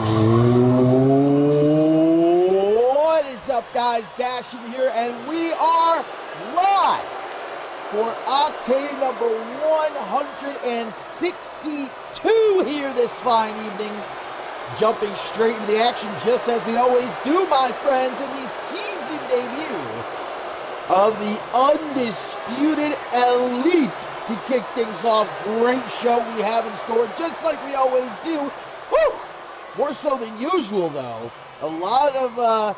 What is up, guys? Dashing here, and we are live for Octane number 162 here this fine evening. Jumping straight into the action, just as we always do, my friends, in the season debut of the Undisputed Elite. To kick things off, great show we have in store, just like we always do. Woo! More so than usual, though. A lot of,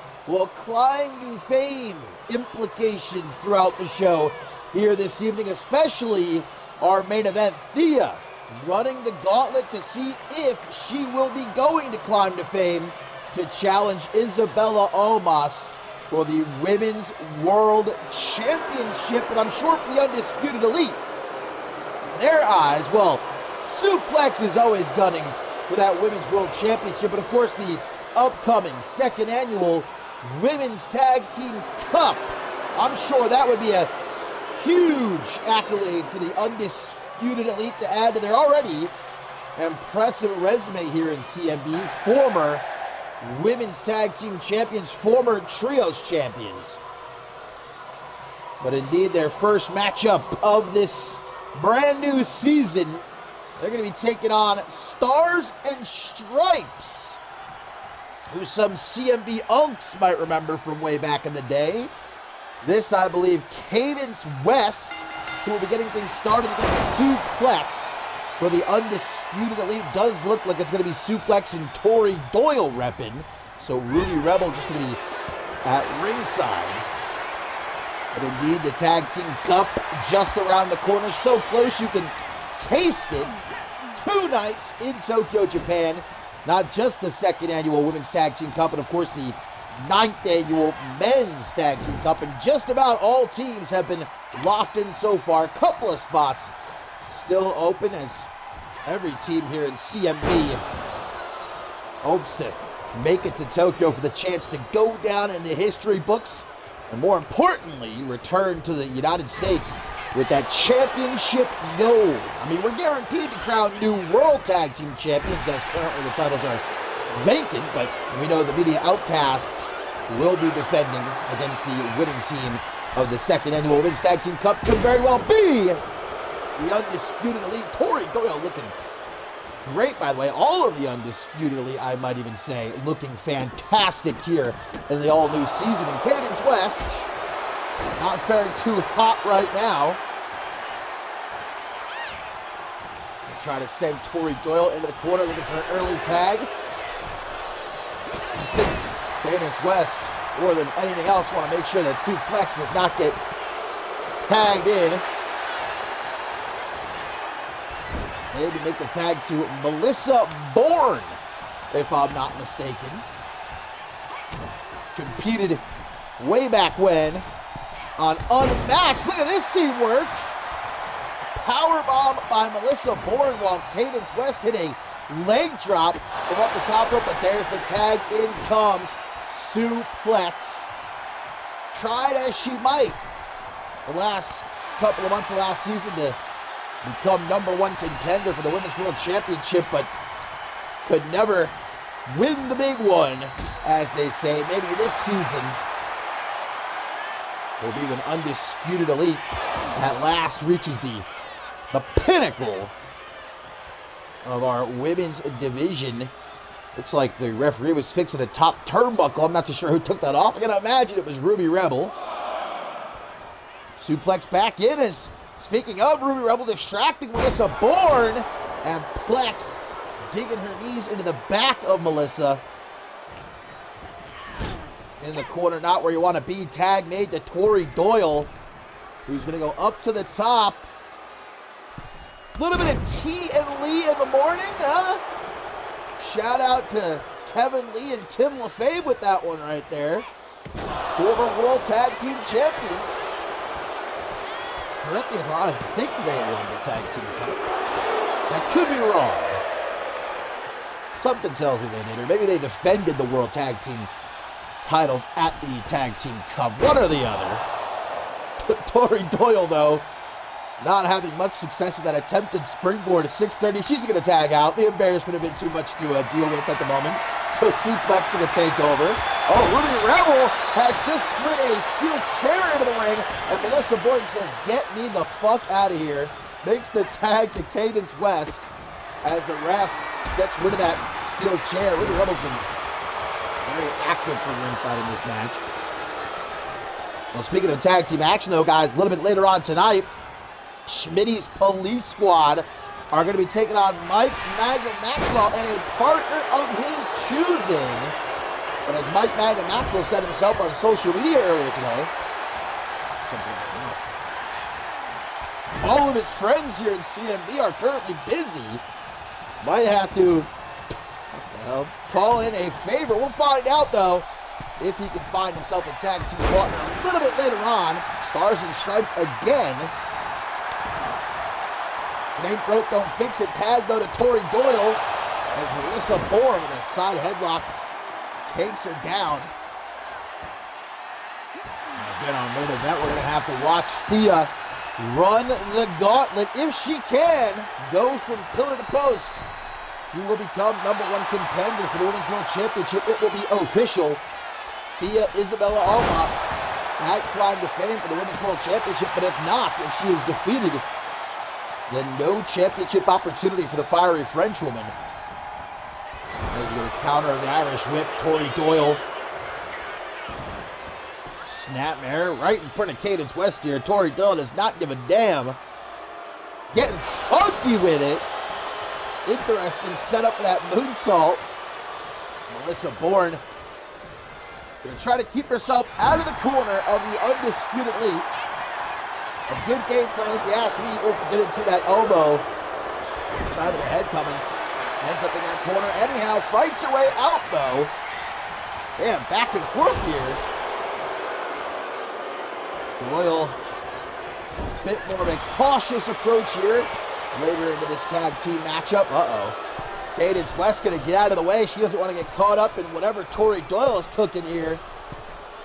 climb to fame implications throughout the show here this evening, especially our main event, Thea, running the gauntlet to see if she will be going to climb to fame to challenge Isabella Almas for the Women's World Championship, and I'm sure for the Undisputed Elite. In their eyes, well, Suplex is always gunning for that Women's World Championship, but of course the upcoming second annual Women's Tag Team Cup. I'm sure that would be a huge accolade for the Undisputed Elite to add to their already impressive resume here in CMV. Former Women's Tag Team Champions, former Trios Champions. But indeed, their first matchup of this brand new season, they're going to be taking on Stars and Stripes, who some CMV Unks might remember from way back in the day. This, I believe, Cadence West, who will be getting things started against Suplex for the Undisputed Elite. Does look like it's going to be Suplex and Tori Doyle repping. So Ruby Rebel just going to be at ringside. But indeed, the Tag Team Cup just around the corner. So close you can taste it. 2 nights in Tokyo, Japan. not just the 2nd annual Women's Tag Team Cup, but of course the 9th annual Men's Tag Team Cup. And just about all teams have been locked in so far. A couple of spots still open as every team here in CMV hopes to make it to Tokyo for the chance to go down in the history books, and more importantly, return to the United States with that championship gold. I mean, we're guaranteed to crown new World Tag Team Champions, as currently the titles are vacant, but we know the Media Outcasts will be defending against the winning team of the 2nd annual Women's Tag Team Cup. Could very well be the Undisputed Elite. Tori Doyle looking great, by the way. All of the Undisputed Elite, I might even say, looking fantastic here in the all-new season. And Cadence West, not faring too hot right now. We'll try to send Tori Doyle into the corner, looking for an early tag. I think Cadence West, more than anything else, want to make sure that Suplex does not get tagged in. Maybe make the tag to Melissa Bourne, if I'm not mistaken. Competed way back when on Unmatched. Look at this teamwork. Powerbomb by Melissa Bourne while Cadence West hit a leg drop from up the top rope, but there's the tag. In comes Suplex. Tried as she might the last couple of months of last season to become #1 contender for the Women's World Championship, but could never win the big one, as they say. Maybe this season will be when Undisputed Elite at last reaches the pinnacle of our women's division. Looks like the referee was fixing a top turnbuckle. I'm not too sure who took that off. I'm going to imagine it was Ruby Rebel. Suplex back in as, speaking of Ruby Rebel, distracting Melissa Bourne, and Plex digging her knees into the back of Melissa. In the corner, not where you want to be. Tag made to Tori Doyle, who's going to go up to the top. A little bit of T and Lee in the morning, huh? Shout out to Kevin Lee and Tim LaFave with that one right there. Former World Tag Team Champions. Correct me if I think they won the Tag Team Cup. That could be wrong. Something tells me they did, or maybe they defended the World Tag Team titles at the Tag Team Cup. One or the other. Tori Doyle, though, not having much success with that attempted springboard at 6:30. She's going to tag out. The embarrassment have been too much to deal with at the moment. So Suplex going to take over. Oh, Ruby Rebel has just slid a steel chair into the ring, and Melissa Bourne says, "Get me the fuck out of here." Makes the tag to Cadence West as the ref gets rid of that steel chair. Ruby Rebel's been very active from ringside in this match. Well, speaking of tag team action, though, guys, a little bit later on tonight, Schmitty's Police Squad are going to be taking on Mike Magnum Maxwell and a partner of his choosing. But as Mike Magnum Maxwell said himself on social media earlier today, all of his friends here in CMV are currently busy. Might have to call in a favor. We'll find out, though, if he can find himself a tag team partner a little bit later on. Stars and Stripes again. It ain't broke, don't fix it. Tag, though, to Tori Doyle as Melissa Bourne with a side headlock takes her down. And again, on main event, we're going to have to watch Thea run the gauntlet if she can. Go from pillar to post. She will become #1 contender for the Women's World Championship. It will be official. Thea Isabella Almas might climb to fame for the Women's World Championship, but if not, if she is defeated, then no championship opportunity for the fiery Frenchwoman. There's going to counter the Irish whip. Tori Doyle. Snapmare right in front of Cadence West here. Tori Doyle does not give a damn. Getting funky with it. Interesting setup for that moonsault. Melissa Bourne going to try to keep herself out of the corner of the Undisputed Elite. A good game plan if you ask me. Oh, didn't see that elbow. Side of the head coming. Ends up in that corner anyhow. Fights her way out, though. Damn, back and forth here. Doyle, a bit more of a cautious approach here. Later into this tag team matchup. Cadence West going to get out of the way. She doesn't want to get caught up in whatever Tori Doyle is cooking here.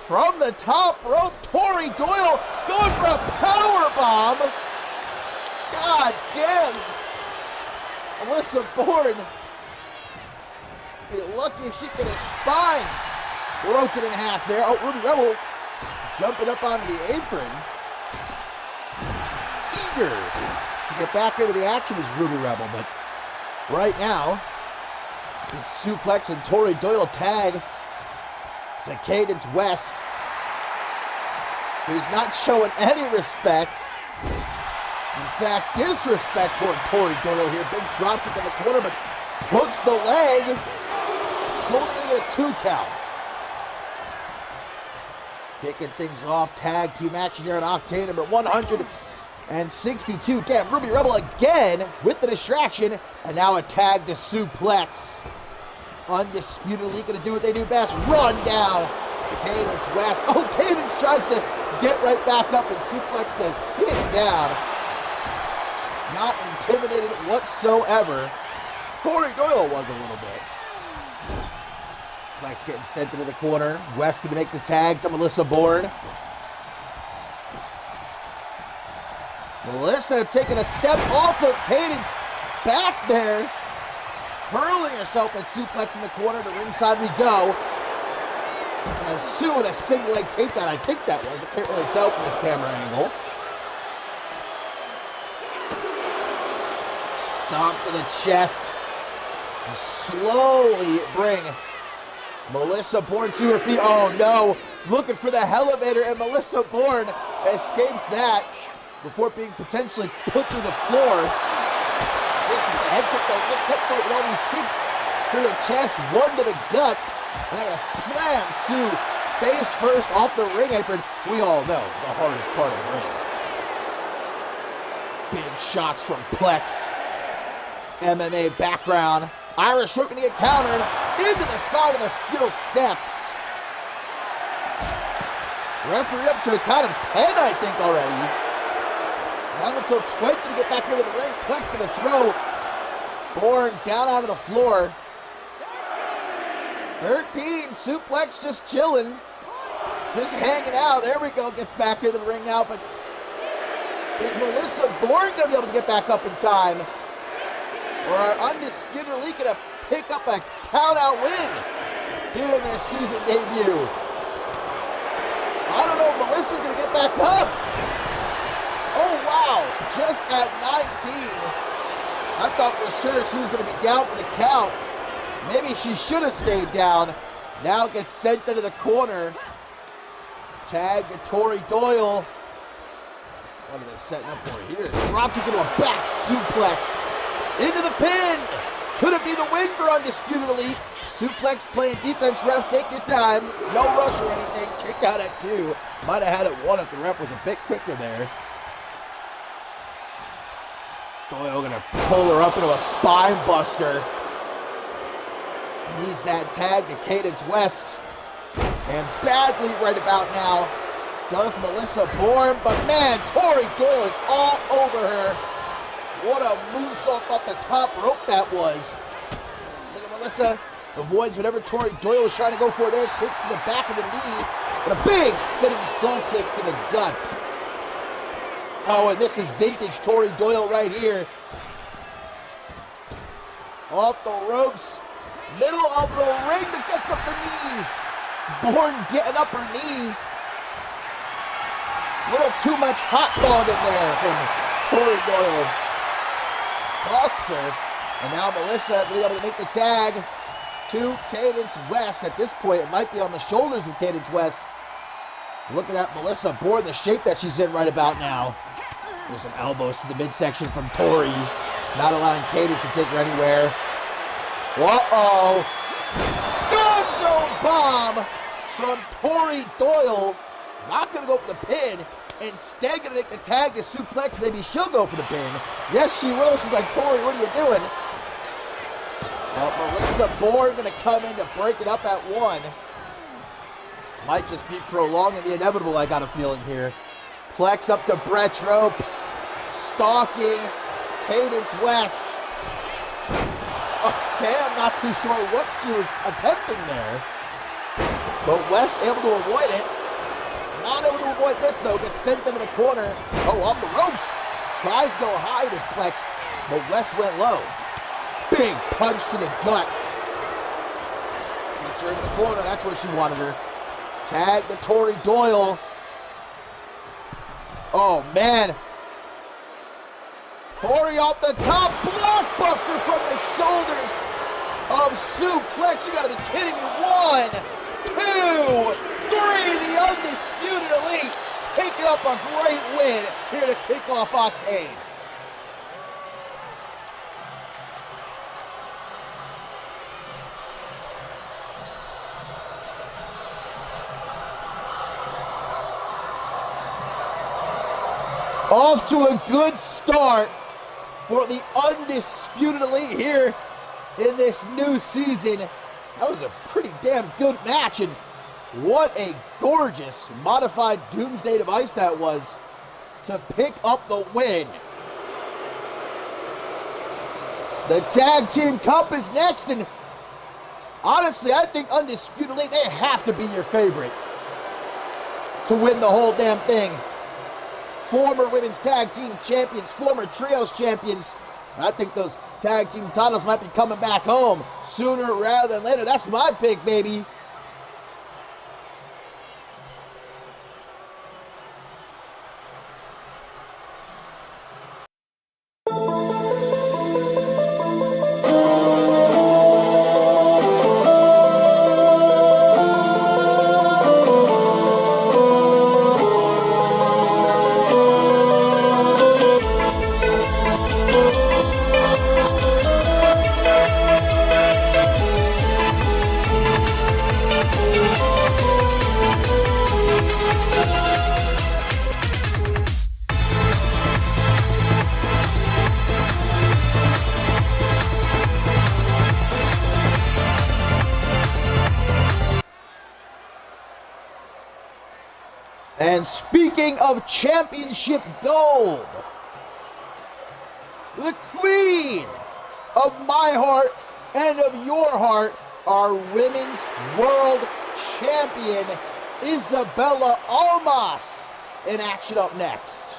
From the top rope, Tori Doyle going for a power bomb. God damn. Melissa Bourne. Be lucky if she get a spine broken in half there. Oh, Ruby Rebel jumping up onto the apron. Eager to get back into the action is Ruby Rebel, but right now, it's Suplex and Tori Doyle tag to Cadence West, who's not showing any respect. In fact, disrespect toward Tori Doyle here. Big drop kick in the corner, but hooks the leg. It's only going to get a 2 count. Kicking things off. Tag team action here on Octane number 162. Damn, Ruby Rebel again with the distraction. And now a tag to Suplex. Undisputedly going to do what they do best. Run down. Cadence West. Oh, Cadence tries to get right back up, and Suplex says, sit down. Not intimidated whatsoever. Tori Doyle was a little bit. Suplex getting sent into the corner. West going to make the tag to Melissa Bourne. Melissa taking a step off of Cadence. Back there. Hurling herself at Suplex in the corner. To ringside we go. And Sue with a single leg takedown. I think that was. I can't really tell from this camera angle. Stomp to the chest. And slowly bring Melissa Bourne to her feet. Oh no. Looking for the elevator, and Melissa Bourne escapes that before being potentially put to the floor. This is the head kick that looks up for it with all these kicks through the chest, one to the gut. And I'm going to slam Sue face first off the ring apron. We all know the hardest part of the ring. Big shots from Plex. MMA background. Irish whip going to get countered into the side of the steel steps. Referee up to a count of 10, I think, already. Now until 20 to get back into the ring. Plex going to throw Bourne down onto the floor. 13, Suplex just chilling. Just hanging out. There we go. Gets back into the ring now, but is Melissa Bourne going to be able to get back up in time? Or are Undisputed Elite going to pick up a count-out win here in their season debut? I don't know if Melissa's going to get back up. Oh, wow. Just at 19. I thought for sure she was going to be down for the count. Maybe she should have stayed down. Now gets sent into the corner. Tag to Tori Doyle. What are they setting up for here? Dropkick into a back suplex. Into the pin. Could it be the win for Undisputed Elite? Suplex playing defense, ref. Take your time. No rush or anything. Kick out at 2. Might have had it 1 if the ref was a bit quicker there. Doyle gonna pull her up into a spine buster. Needs that tag to Cadence West. And badly right about now does Melissa Bourne. But man, Tori Doyle is all over her. What a moonsault off the top rope that was. Look at Melissa. Avoids whatever Tori Doyle was trying to go for there. Kicks to the back of the knee. But a big spinning soul kick to the gut. Oh, and this is vintage Tori Doyle right here. Off the ropes. Middle of the ring, but gets up the knees. Bourne getting up her knees. A little too much hot dog in there from Tori Doyle. Costs her. And now Melissa being able to make the tag to Cadence West. At this point, it might be on the shoulders of Cadence West. Looking at Melissa Bourne, the shape that she's in right about now. There's some elbows to the midsection from Tori. Not allowing Cadence to take her anywhere. Uh-oh. Gonzo bomb from Tori Doyle. Not going to go for the pin. Instead, going to make the tag to Suplex. Maybe she'll go for the pin. Yes, she will. She's like, Tori, what are you doing? But Melissa Bourne going to come in to break it up at 1. Might just be prolonging the inevitable, I got a feeling here. Plex up to Bretrope. Stalking. Cadence West. Okay, I'm not too sure what she was attempting there. But West able to avoid it. Not able to avoid this, though. Gets sent into the corner. Oh, off the ropes. Tries to go high with his Plex, but West went low. Big punch to the gut. Gets her into the corner. That's where she wanted her. Tag to Tori Doyle. Oh, man. Tori off the top. Blockbuster from the shoulders of Sue Plex. You gotta be kidding me. 1, 2, 3. The Undisputed Elite picking up a great win here to kick off Octane. Off to a good start for the Undisputed Elite here in this new season. That was a pretty damn good match, and what a gorgeous modified Doomsday device that was to pick up the win. The Tag Team Cup is next, and honestly, I think Undisputed Elite, they have to be your favorite to win the whole damn thing. Former Women's Tag Team Champions, former Trios Champions. I think those Tag Team titles might be coming back home sooner rather than later. That's my pick, baby. And speaking of championship gold, the queen of my heart and of your heart, our women's world champion, Isabella Almas, in action up next.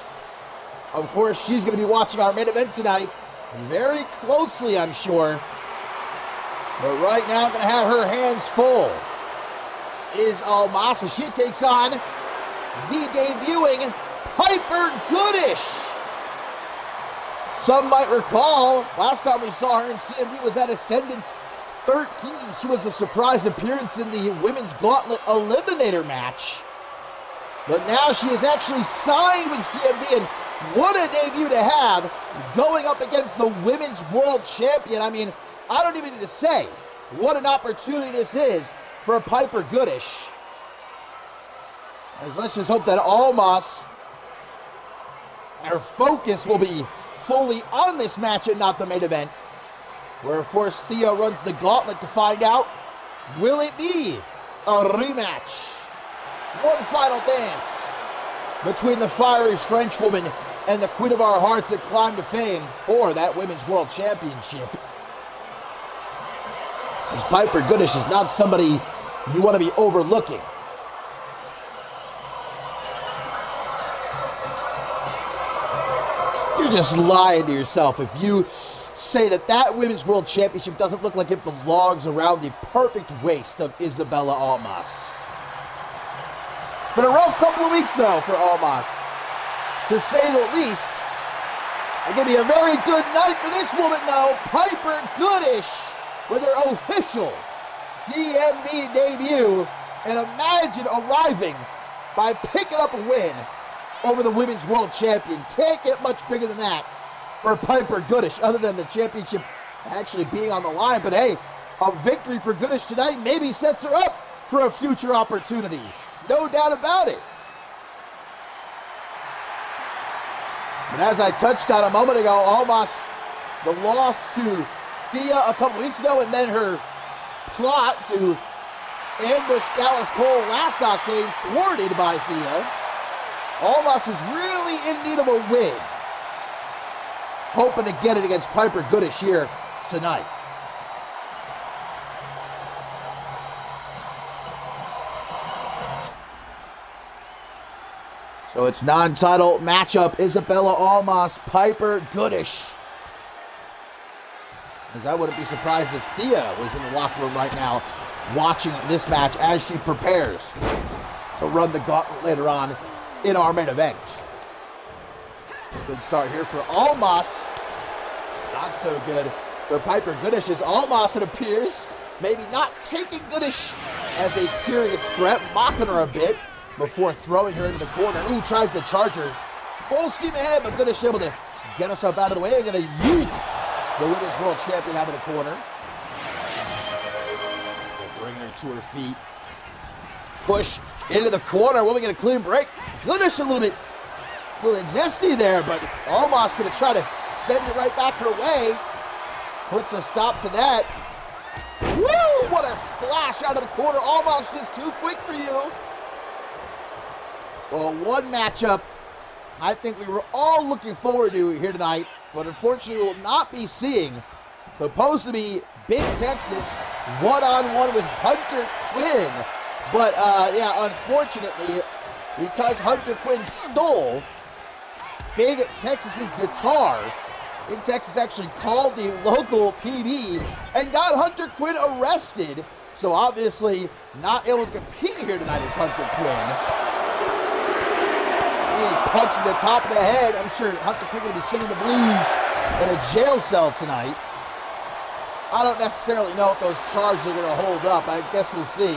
Of course, she's going to be watching our main event tonight very closely, I'm sure. But right now, going to have her hands full is Almas as she takes on the debuting Piper Goodish. Some might recall, last time we saw her in CMV was at Ascendance 13. She was a surprise appearance in the Women's Gauntlet Eliminator match. But now she is actually signed with CMV, and what a debut to have going up against the Women's World Champion. I mean, I don't even need to say what an opportunity this is for Piper Goodish. As let's just hope that Almas, her focus will be fully on this match and not the main event, where of course Thea runs the gauntlet to find out, will it be a rematch? One final dance between the fiery Frenchwoman and the queen of our hearts that climbed to fame for that Women's World Championship. As Piper Goodish is not somebody you want to be overlooking. You're just lying to yourself if you say that that Women's World Championship doesn't look like it belongs around the perfect waist of Isabella Almas. It's been a rough couple of weeks, though, for Almas, to say the least. It's going to be a very good night for this woman, though. Piper Goodish with her official CMV debut, and imagine arriving by picking up a win over the Women's World Champion. Can't get much bigger than that for Piper Goodish, other than the championship actually being on the line. But hey, a victory for Goodish tonight maybe sets her up for a future opportunity. No doubt about it. But as I touched on a moment ago, Almas, the loss to Thea a couple weeks ago, and then her plot to ambush Dallas Cole last Octane thwarted by Thea. Almas is really in need of a win. Hoping to get it against Piper Goodish here tonight. So it's non-title matchup, Isabella Almas, Piper Goodish. As I wouldn't be surprised if Thea was in the locker room right now watching this match as she prepares to run the gauntlet later on in our main event. Good start here for Almas. Not so good for Piper Goodish as Almas, it appears, maybe not taking Goodish as a serious threat, mocking her a bit before throwing her into the corner. Ooh, tries to charge her. Full steam ahead, but Goodish able to get herself out of the way and going to yeet the Women's World Champion out of the corner. Bring her to her feet. Push into the corner. Will we get a clean break? Goodish a little bit zesty there, but Almas going to try to send it right back her way. Puts a stop to that. Woo! What a splash out of the corner. Almas just too quick for you. Well, one matchup I think we were all looking forward to here tonight, but unfortunately we will not be seeing. Supposed to be Big Texas one-on-one with Hunter Quinn. But, yeah, unfortunately, because Hunter Quinn stole Big Texas's guitar, Big Texas actually called the local PD and got Hunter Quinn arrested. So obviously not able to compete here tonight is Hunter Quinn. Punch to the top of the head. I'm sure Hunter Quinn going to be singing the blues in a jail cell tonight. I don't necessarily know if those charges are going to hold up. I guess we'll see.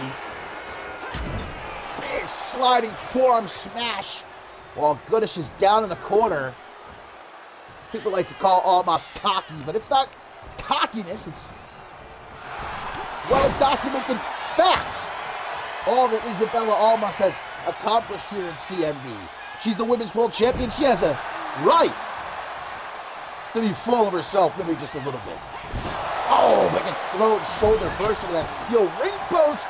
Big sliding forearm smash while Goodish is down in the corner. People like to call Almas cocky, but it's not cockiness. It's well-documented fact. All that Isabella Almas has accomplished here in CMV. She's the Women's World Champion. She has a right to be full of herself, maybe just a little bit. Oh, but gets thrown shoulder first into that skill ring post.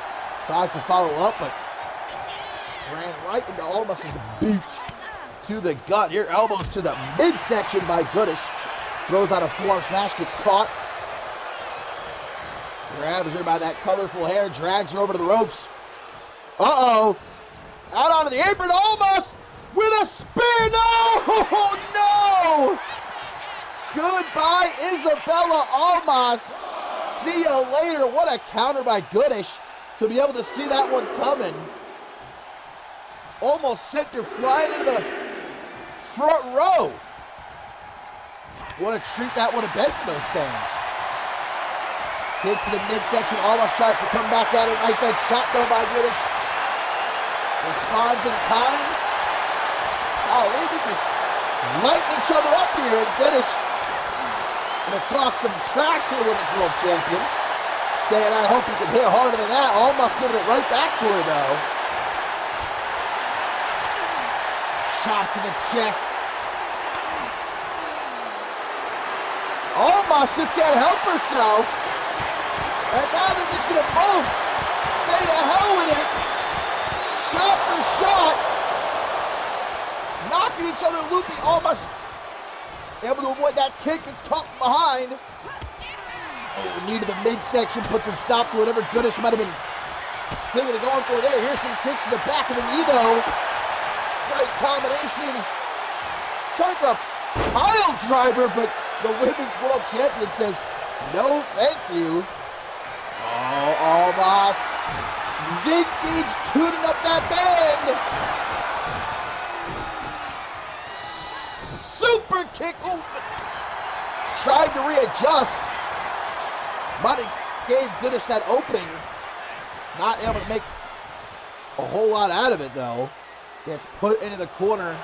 Tries to follow up, but ran right into Almas's boot to the gut. Here, elbows to the midsection by Goodish. Throws out a forearm smash, gets caught. Grabs her by that colorful hair, drags her over to the ropes. Uh-oh. Out onto the apron, Almas with a spear. No! No! Goodbye, Isabella Almas. See you later. What a counter by Goodish to be able to see that one coming. Almost sent her flying into the front row. What a treat that would have been for those fans. Kick to the midsection. Almas tries to come back at it. Right then, shot though by Goodish. Responds in kind. Oh, they be just lighting each other up here. And Goodish gonna talk some trash to the Women's World Champion, saying, I hope you can hit harder than that. Almost giving it right back to her, though. Shot to the chest. Almost just can't help herself. And now they're just gonna both say to hell with it. Shot for shot. Knocking each other looping. Almost able to avoid that kick. It's caught from behind. Oh, knee to the midsection. Puts a stop to whatever Goodish might have been thinking of going for there. Here's some kicks to the back of the knee, though. Great combination. Trying for a pile driver, but the Women's World Champion says, no, thank you. Oh, Almas. Vintage tuning up that band. Super kick. Oh, tried to readjust. Might have gave Goodish that opening. Not able to make a whole lot out of it, though. Gets put into the corner.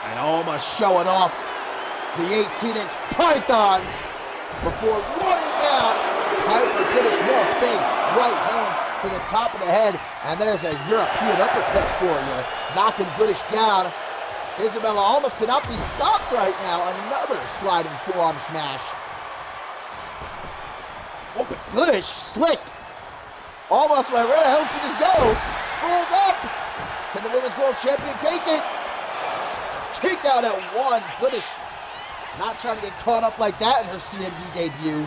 And Almas showing off the 18-inch pythons before running down. Piper Goodish, more big right hands to the top of the head. And there's a European uppercut for you. Knocking Goodish down. Isabella almost cannot be stopped right now. Another sliding forearm smash. Oh, but Goodish, slick. Almost like, where the hell did she just go? Pulled up. Can the Women's World Champion take it? Kick out at 1. Goodish not trying to get caught up like that in her CMV debut.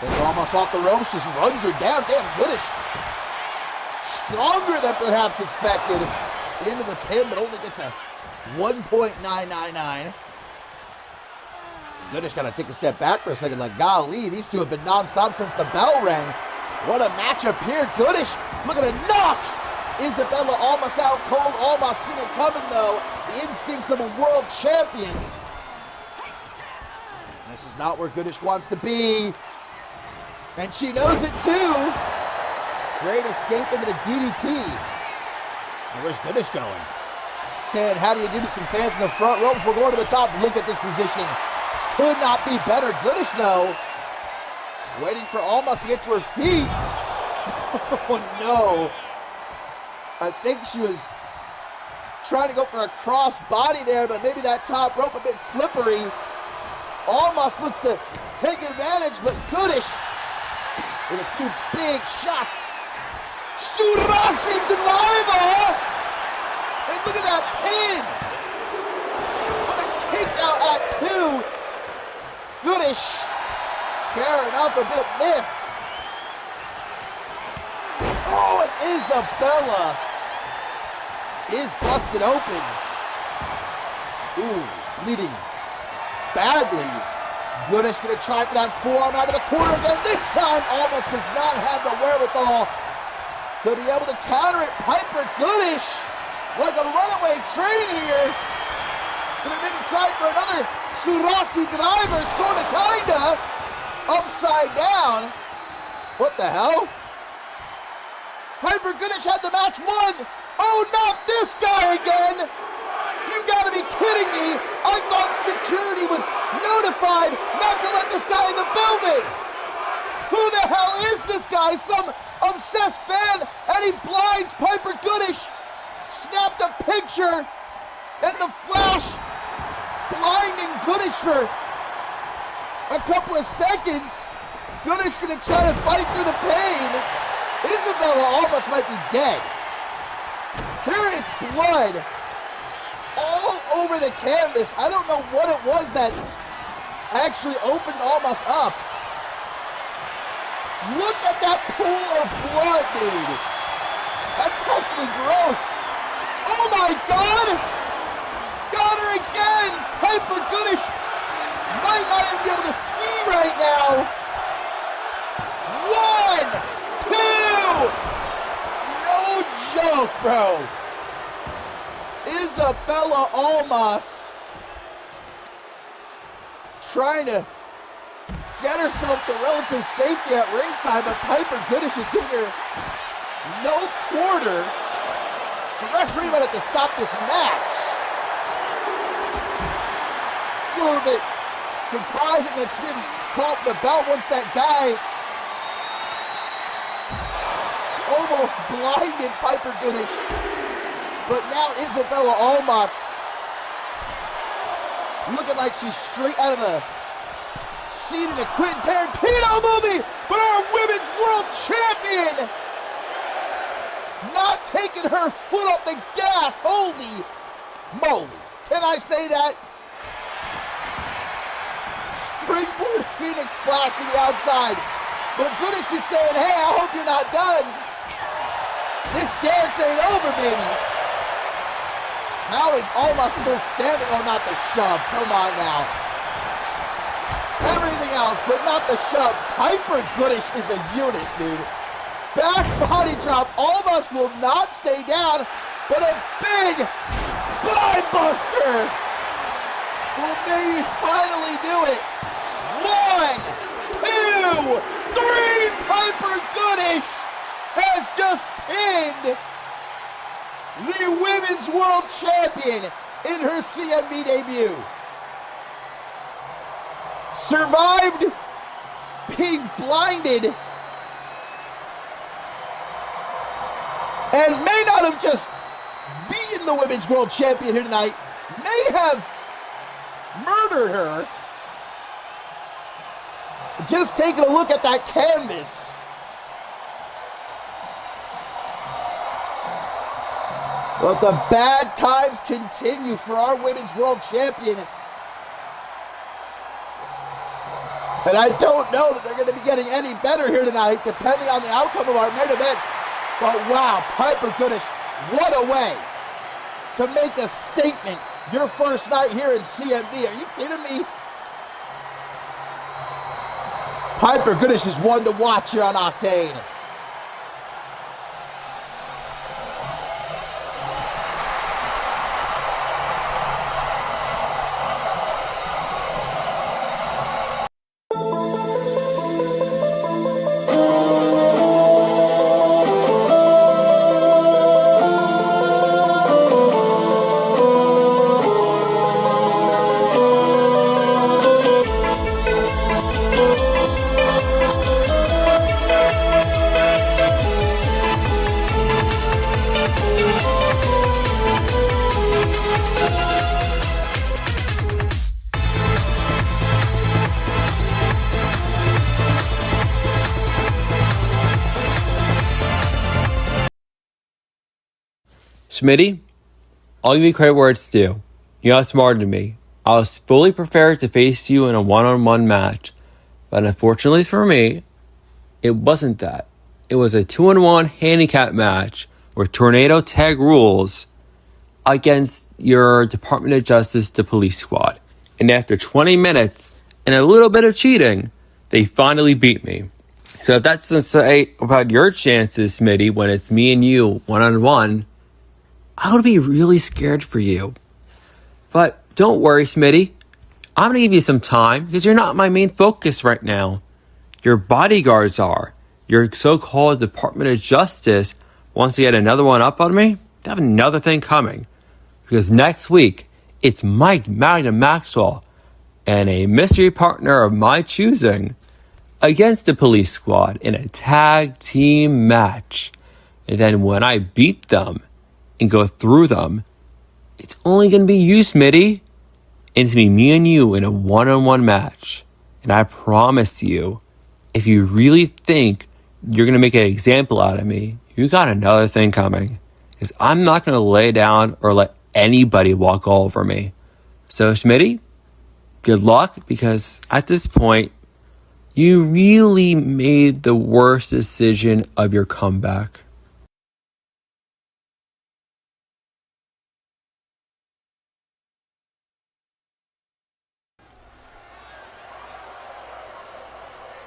It's almost off the ropes, just runs her down. Damn, Goodish. Stronger than perhaps expected. Into the pin, but only gets a 1.999. Goodish got to take a step back for a second, like, golly, these two have been non-stop since the bell rang. What a matchup here. Goodish looking to knock Isabella Almas out cold. Almas seen it coming, though. The instincts of a world champion. This is not where Goodish wants to be. And she knows it, too. Great escape into the DDT. Now, where's Goodish going? Saying, how do you do to some fans in the front row before going to the top? Look at this position. Could not be better. Goodish, though, waiting for Almas to get to her feet. Oh, no. I think she was trying to go for a cross body there, but maybe that top rope a bit slippery. Almas looks to take advantage, but Goodish with a few big shots. Surasi driver! And look at that pin! What a kick out at 2. Goodish, fair enough, a bit miffed. Oh, and Isabella is busted open. Ooh, bleeding badly. Goodish gonna try for that forearm out of the corner again. This time, Almas does not have the wherewithal to be able to counter it. Piper Goodish, like a runaway train here. Gonna maybe try for another Surasi driver, sorta, kinda, upside down. What the hell? Piper Goodish had the match won. Oh, not this guy again. You gotta be kidding me. I thought security was notified not to let this guy in the building. Who the hell is this guy? Some obsessed fan, and he blinds Piper Goodish. Snapped a picture, and the flash blinding Goodish for a couple of seconds. Goodish gonna try to fight through the pain. Isabella almost might be dead. Here is blood all over the canvas. I don't know what it was that actually opened Almas up. Look at that pool of blood, dude. That's actually gross. Oh my God! Got her again! Piper Goodish might not even be able to see right now. 1, 2! No joke, bro. Isabella Almas trying to get herself to relative safety at ringside, but Piper Goodish is giving her no quarter. The referee might have to stop this match. It's a little bit surprising that she didn't call up the belt once that guy almost blinded Piper Goodish. But now Isabella Almas looking like she's straight out of a scene in a Quentin Tarantino movie, but our Women's World Champion not taking her foot off the gas. Holy moly. Can I say that? Springboard Phoenix splash to the outside. But Goodish is saying, hey, I hope you're not done. This dance ain't over, baby. How is Almas still standing? Oh, not the shove. Come on now. Everything else, but not the shove. Piper Goodish is a unit, dude. Back body drop. Almas will not stay down, but a big spine buster will maybe finally do it. 1, 2, 3. Piper Goodish has just pinned the Women's World Champion in her CMV debut. Survived being blinded and may not have just beaten the Women's World Champion here tonight, may have murdered her. Just taking a look at that canvas. But the bad times continue for our women's world champion. And I don't know that they're going to be getting any better here tonight, depending on the outcome of our main event. But wow, Piper Goodish, what a way to make a statement your first night here in CMV. Are you kidding me? Piper Goodish is one to watch here on Octane. Schmitty, I'll give you credit where it's due. You outsmarted me. I was fully prepared to face you in a one-on-one match. But unfortunately for me, it wasn't that. It was a 2-on-1 handicap match with tornado tag rules against your Department of Justice, the police squad. And after 20 minutes and a little bit of cheating, they finally beat me. So if that's to say about your chances, Smitty, when it's me and you one-on-one, I would be really scared for you. But don't worry, Smitty. I'm going to give you some time because you're not my main focus right now. Your bodyguards are. Your so-called Department of Justice wants to get another one up on me. They have another thing coming. Because next week, it's Mike Magnum Maxwell and a mystery partner of my choosing against the police squad in a tag team match. And then when I beat them and go through them, it's only going to be you, Smitty. And it's going to be me and you in a one-on-one match. And I promise you, if you really think you're going to make an example out of me, you got another thing coming. Because I'm not going to lay down or let anybody walk all over me. So, Smitty, good luck, because at this point, you really made the worst decision of your comeback.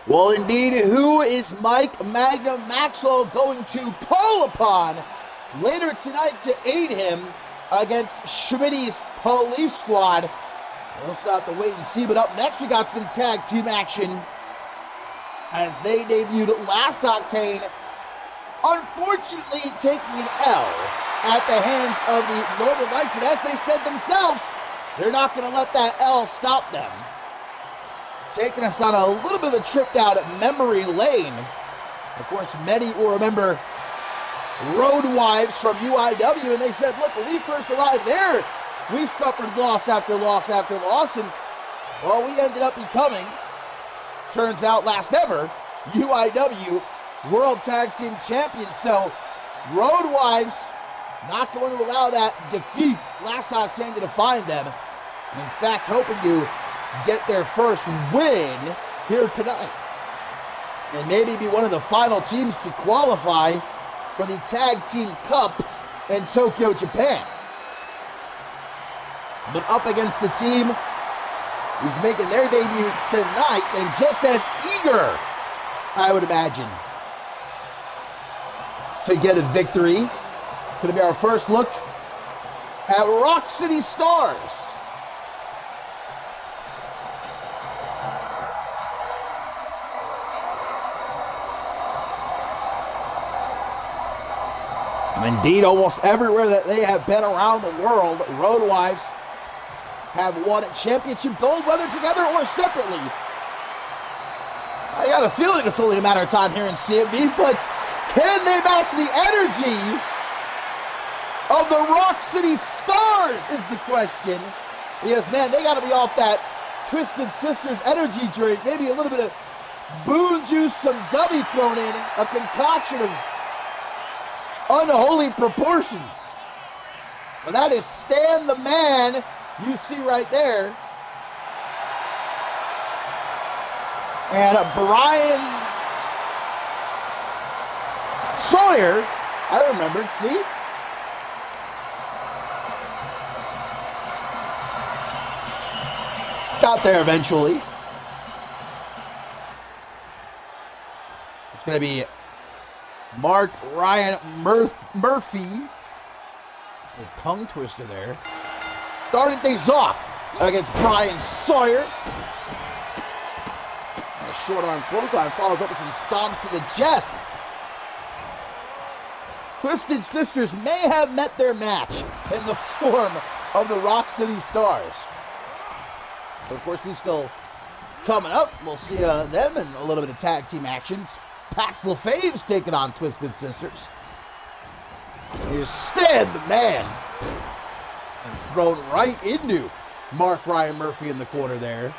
Well, indeed, who is Mike Magnum Maxwell going to call upon later tonight to aid him against Schmitty's police squad? We'll still have to wait and see, but up next we got some tag team action as they debuted last Octane, unfortunately taking an L at the hands of the Northern Lights, and as they said themselves, they're not going to let that L stop them. Taking us on a little bit of a trip down at memory lane. Of course, many will remember Road Wives from UIW, and they said, look, when we first arrived there, we suffered loss after loss after loss, and, well, we ended up becoming, turns out last ever, UIW World Tag Team Champions. So, Road Wives not going to allow that defeat last Octane to define them. In fact, hoping to get their first win here tonight. And maybe be one of the final teams to qualify for the Tag Team Cup in Tokyo, Japan. But up against the team who's making their debut tonight and just as eager, I would imagine, to get a victory. Gonna be our first look at Rock City Stars. Indeed, almost everywhere that they have been around the world, Road Wives have won championship gold, whether together or separately. I got a feeling it's only a matter of time here in CMV, but can they match the energy of the Rock City Stars is the question. Because, man, they got to be off that Twisted Sisters energy drink, maybe a little bit of booze juice, some dummy thrown in, a concoction of unholy proportions. But that is Stan the Man, you see right there. And Brian Sawyer, I remembered, see? Got there eventually. It's going to be Mark Ryan Murphy. A tongue twister there. Starting things off against Brian Sawyer. A short arm clothesline follows up with some stomps to the chest. Twisted Sisters may have met their match in the form of the Rock City Stars. But of course, we still coming up. We'll see them in a little bit of tag team action. Pax LaFave's taking on Twisted Sisters. Here's Stan the Man. And thrown right into Mark Ryan Murphy in the corner there.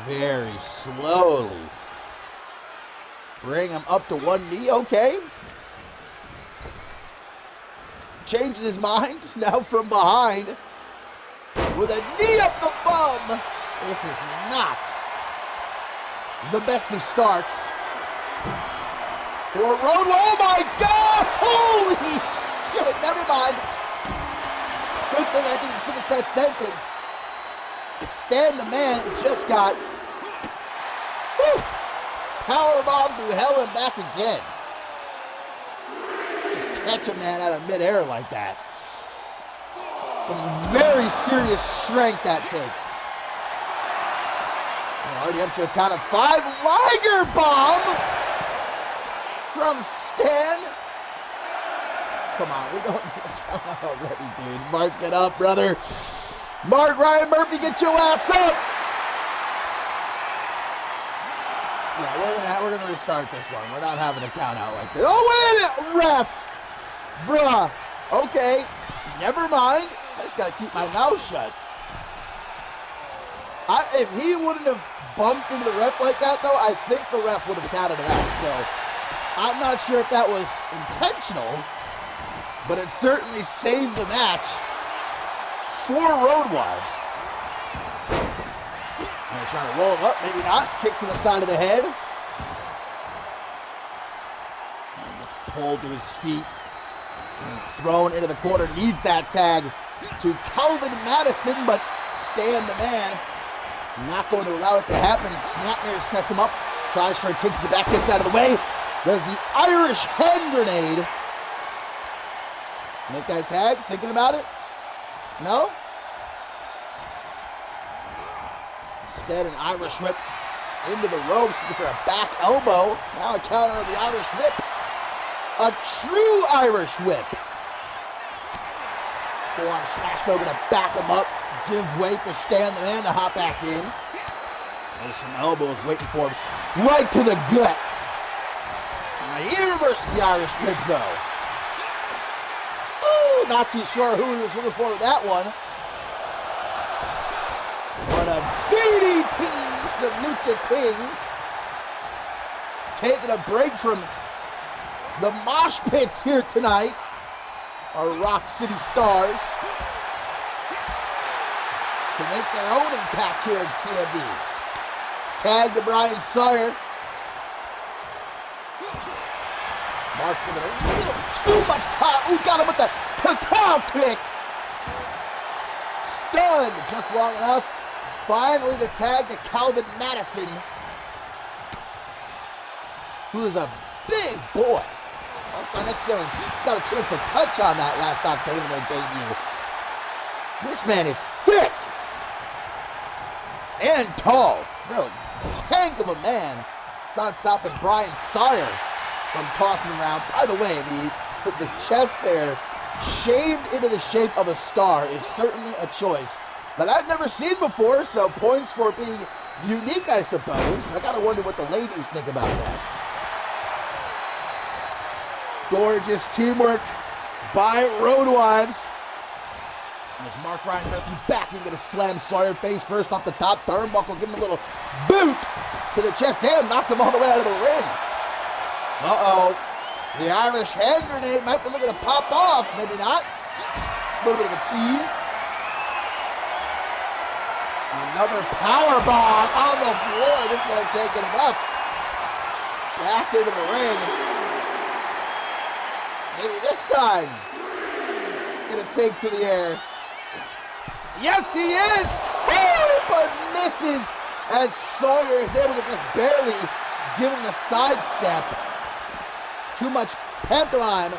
Very slowly. Bring him up to one knee. Okay. Changing his mind now from behind. With a knee up the bum. This is not the best of starts. For Road. Oh my God! Holy shit! Never mind. Good thing I didn't finish that sentence. Stan the Man just got powerbomb to hell and back again. Just catch a man out of midair like that. Some very serious strength that takes. Already up to a count of 5. Liger bomb from Stan. Come on, we don't need to count out already, dude. Mark it up, brother. Mark Ryan Murphy, get your ass up. Yeah, we're gonna restart this one. We're not having a count out like this. Oh, wait a minute, ref. Bruh. Okay, never mind. I just gotta keep my mouth shut. If he wouldn't have bumped into the ref like that, though, I think the ref would have counted it out. So I'm not sure if that was intentional, but it certainly saved the match for Road Wives. And they're trying to roll him up, maybe not. Kick to the side of the head. And gets pulled to his feet and thrown into the corner. Needs that tag to Calvin Madison, but Stan the Man not going to allow it to happen. Snapmare sets him up, tries for a kick to the back, gets out of the way. Does the Irish hand grenade. Make that tag, thinking about it? No? Instead, an Irish whip into the ropes for a back elbow. Now a counter of the Irish whip. A true Irish whip. Forearm smash though, gonna back him up. Give way for Stan the Man to hop back in. There's some elbows waiting for him. Right to the gut. He reverses the Irish whip though. Ooh, not too sure who he was looking for with that one. But a DDT, some Lucha Kings. Taking a break from the mosh pits here tonight. Our Rock City Stars to make their own impact here at CMV. Tag to Brian Sawyer. Mark giving a little too much time. Ooh, got him with the cow kick. Stunned just long enough. Finally the tag to Calvin Madison, who is a big boy. Not necessarily got a chance to touch on that last Octane in their debut. This man is thick and tall. Really tank of a man. It's not stopping Brian Sawyer from tossing him around. By the way, the chest hair shaved into the shape of a star is certainly a choice that I've never seen before, so points for being unique, I suppose. I gotta wonder what the ladies think about that. Gorgeous teamwork by Road Wives. And there's Mark Ryan Murphy back. He's going to slam Sawyer face first off the top turnbuckle. Give him a little Boot to the chest. Damn, knocked him all the way out of the ring. Uh-oh. The Irish hand grenade might be looking to pop off. Maybe not. A little bit of a tease. Another power bomb on the floor. This man can't get enough. Back into the ring. Maybe this time. Gonna take to the air. Yes, he is! Woo! But misses as Sawyer is able to just barely give him a sidestep. Too much pantomime.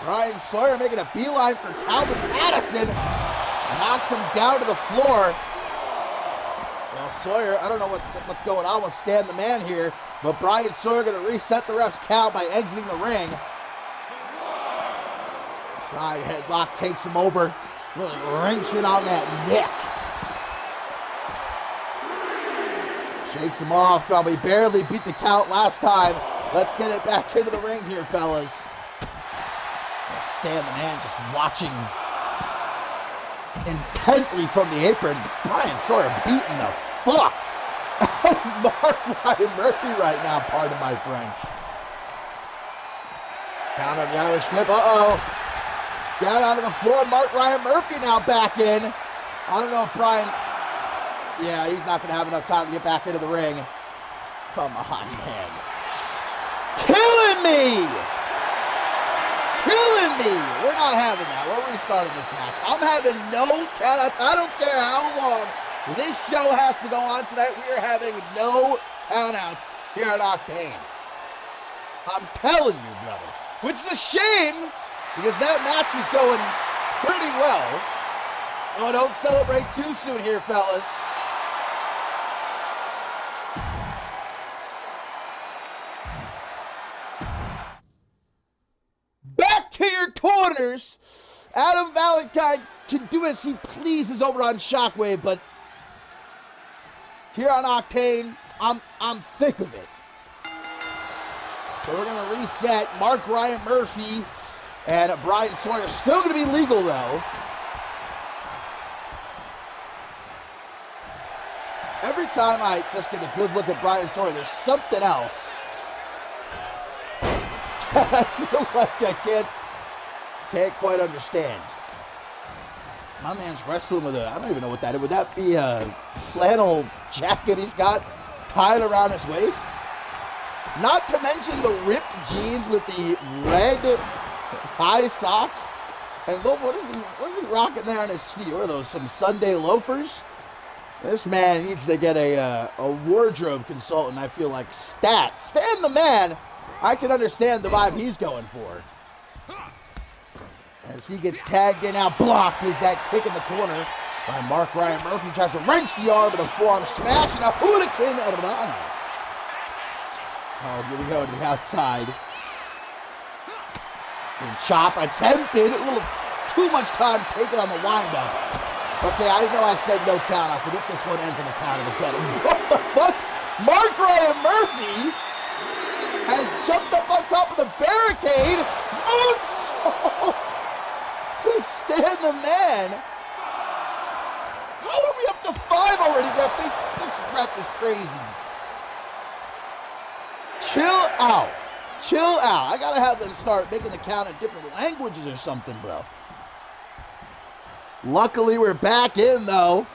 Brian Sawyer making a beeline for Calvin Madison. Knocks him down to the floor. Well, Sawyer, I don't know what's going on with Stan the Man here, but Brian Sawyer going to reset the ref's count by exiting the ring. Side headlock takes him over, really wrenching on that neck. Shakes him off, probably barely beat the count last time. Let's get it back into the ring here, fellas. Stan the Man just watching intently from the apron. Brian Sawyer beating the fuck out of Mark Ryan Murphy right now, pardon my French. Counter of the Irish whip, uh-oh. Down onto the floor, Mark Ryan Murphy now back in. I don't know if Brian, yeah, he's not going to have enough time to get back into the ring. Come on, man. Killing me! Killing me! We're not having that. We're restarting this match. I'm having no countouts. I don't care how long this show has to go on tonight. We are having no countouts here at Octane. I'm telling you, brother. Which is a shame, because that match was going pretty well. Oh, don't celebrate too soon here, fellas. Back to your corners. Adam Valentine can do as he pleases over on Shockwave, but here on Octane, I'm thick of it. So we're going to reset. Mark Ryan Murphy and Brian Sawyer still going to be legal, though. Every time I just get a good look at Brian Sawyer, there's something else that I feel like I can't quite understand. My man's wrestling with I don't even know what that is. Would that be a flannel jacket he's got tied around his waist? Not to mention the ripped jeans with the red high socks. And look, what is he rocking there on his feet? What are those, some Sunday loafers? This man needs to get a wardrobe consultant, I feel like. Stan the Man, I can understand the vibe he's going for. As he gets tagged in, now blocked is that kick in the corner by Mark Ryan Murphy. Tries to wrench the arm with a forearm smash and a Hurricane Hermano. Oh, here we go to the outside. And chop attempted. A little too much time taken on the windup. Okay, I know I said no count. I predict this one ends in a count of the 10. What the fuck? Mark Ryan Murphy has jumped up on top of the barricade. Moonsault to Stan the Man. How are we up to 5 already, ref? This ref is crazy. Chill out. Chill out. I gotta have them start making the count in different languages or something, bro. Luckily, we're back in, though.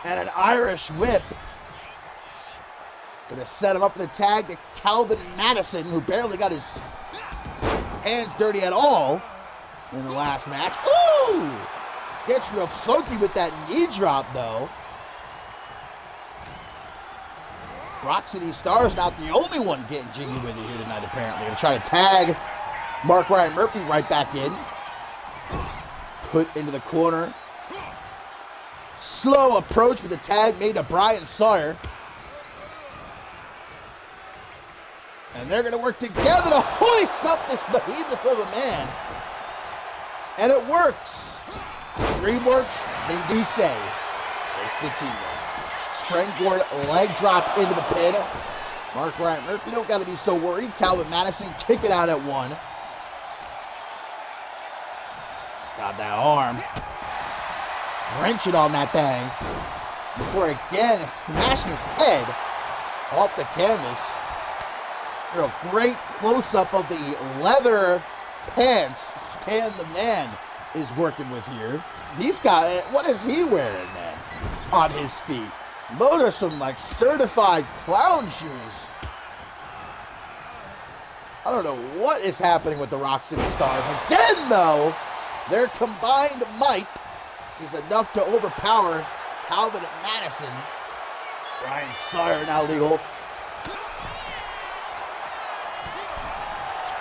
And an Irish whip. Gonna set him up for the tag to Calvin Madison, who barely got his hands dirty at all in the last match. Ooh! Gets real funky with that knee drop, though. Rock City Star's not the only one getting jiggy with it here tonight, apparently. Gonna try to tag Mark Ryan Murphy right back in. Put into the corner. Slow approach with the tag made to Brian Sawyer. And they're going to work together to hoist up this behemoth of a man. And it works. DreamWorks, they do say. It's the teamwork. Springboard leg drop into the pin. Mark Ryan Murphy, you don't got to be so worried. Calvin Madison kick it out at 1. Got that arm. wrenching on that thing before again smashing his head off the canvas. A great close-up of the leather pants Stan the Man is working with here. He's got, what is he wearing, man, on his feet? Those are some, like, certified clown shoes. I don't know what is happening with the Rock City Stars. Again, though, their combined might is enough to overpower Calvin and Madison. Brian Sawyer now legal.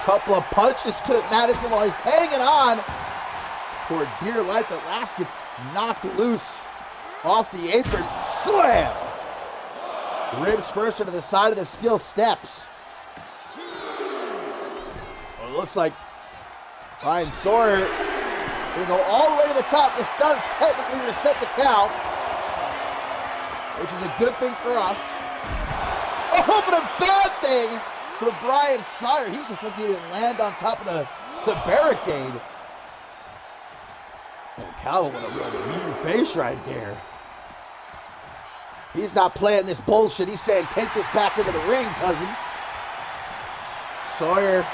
Couple of punches to Madison while he's hanging on for dear life. At last gets knocked loose off the apron. Slam! Ribs first into the side of the steel steps. Well, it looks like Brian Sawyer will go all the way to the top. This does technically reset the count, which is a good thing for us. Oh, but a bad thing for Brian Sawyer. He's just lucky he didn't land on top of the barricade. And Calvin with a real mean face right there. He's not playing this bullshit. He's saying, take this back into the ring, cousin. Sawyer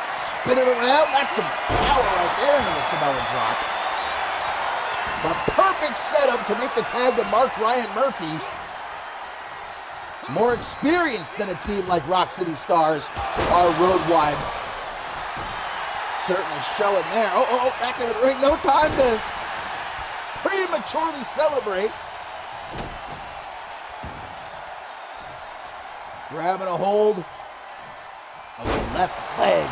spinning around. That's some power right there into the Samoan drop. The perfect setup to make the tag to Mark Ryan Murphy. More experienced than it seemed like Rock City Stars are road wives. Certainly showing there. Oh, back into the ring. No time to prematurely celebrate. Grabbing a hold of the left leg.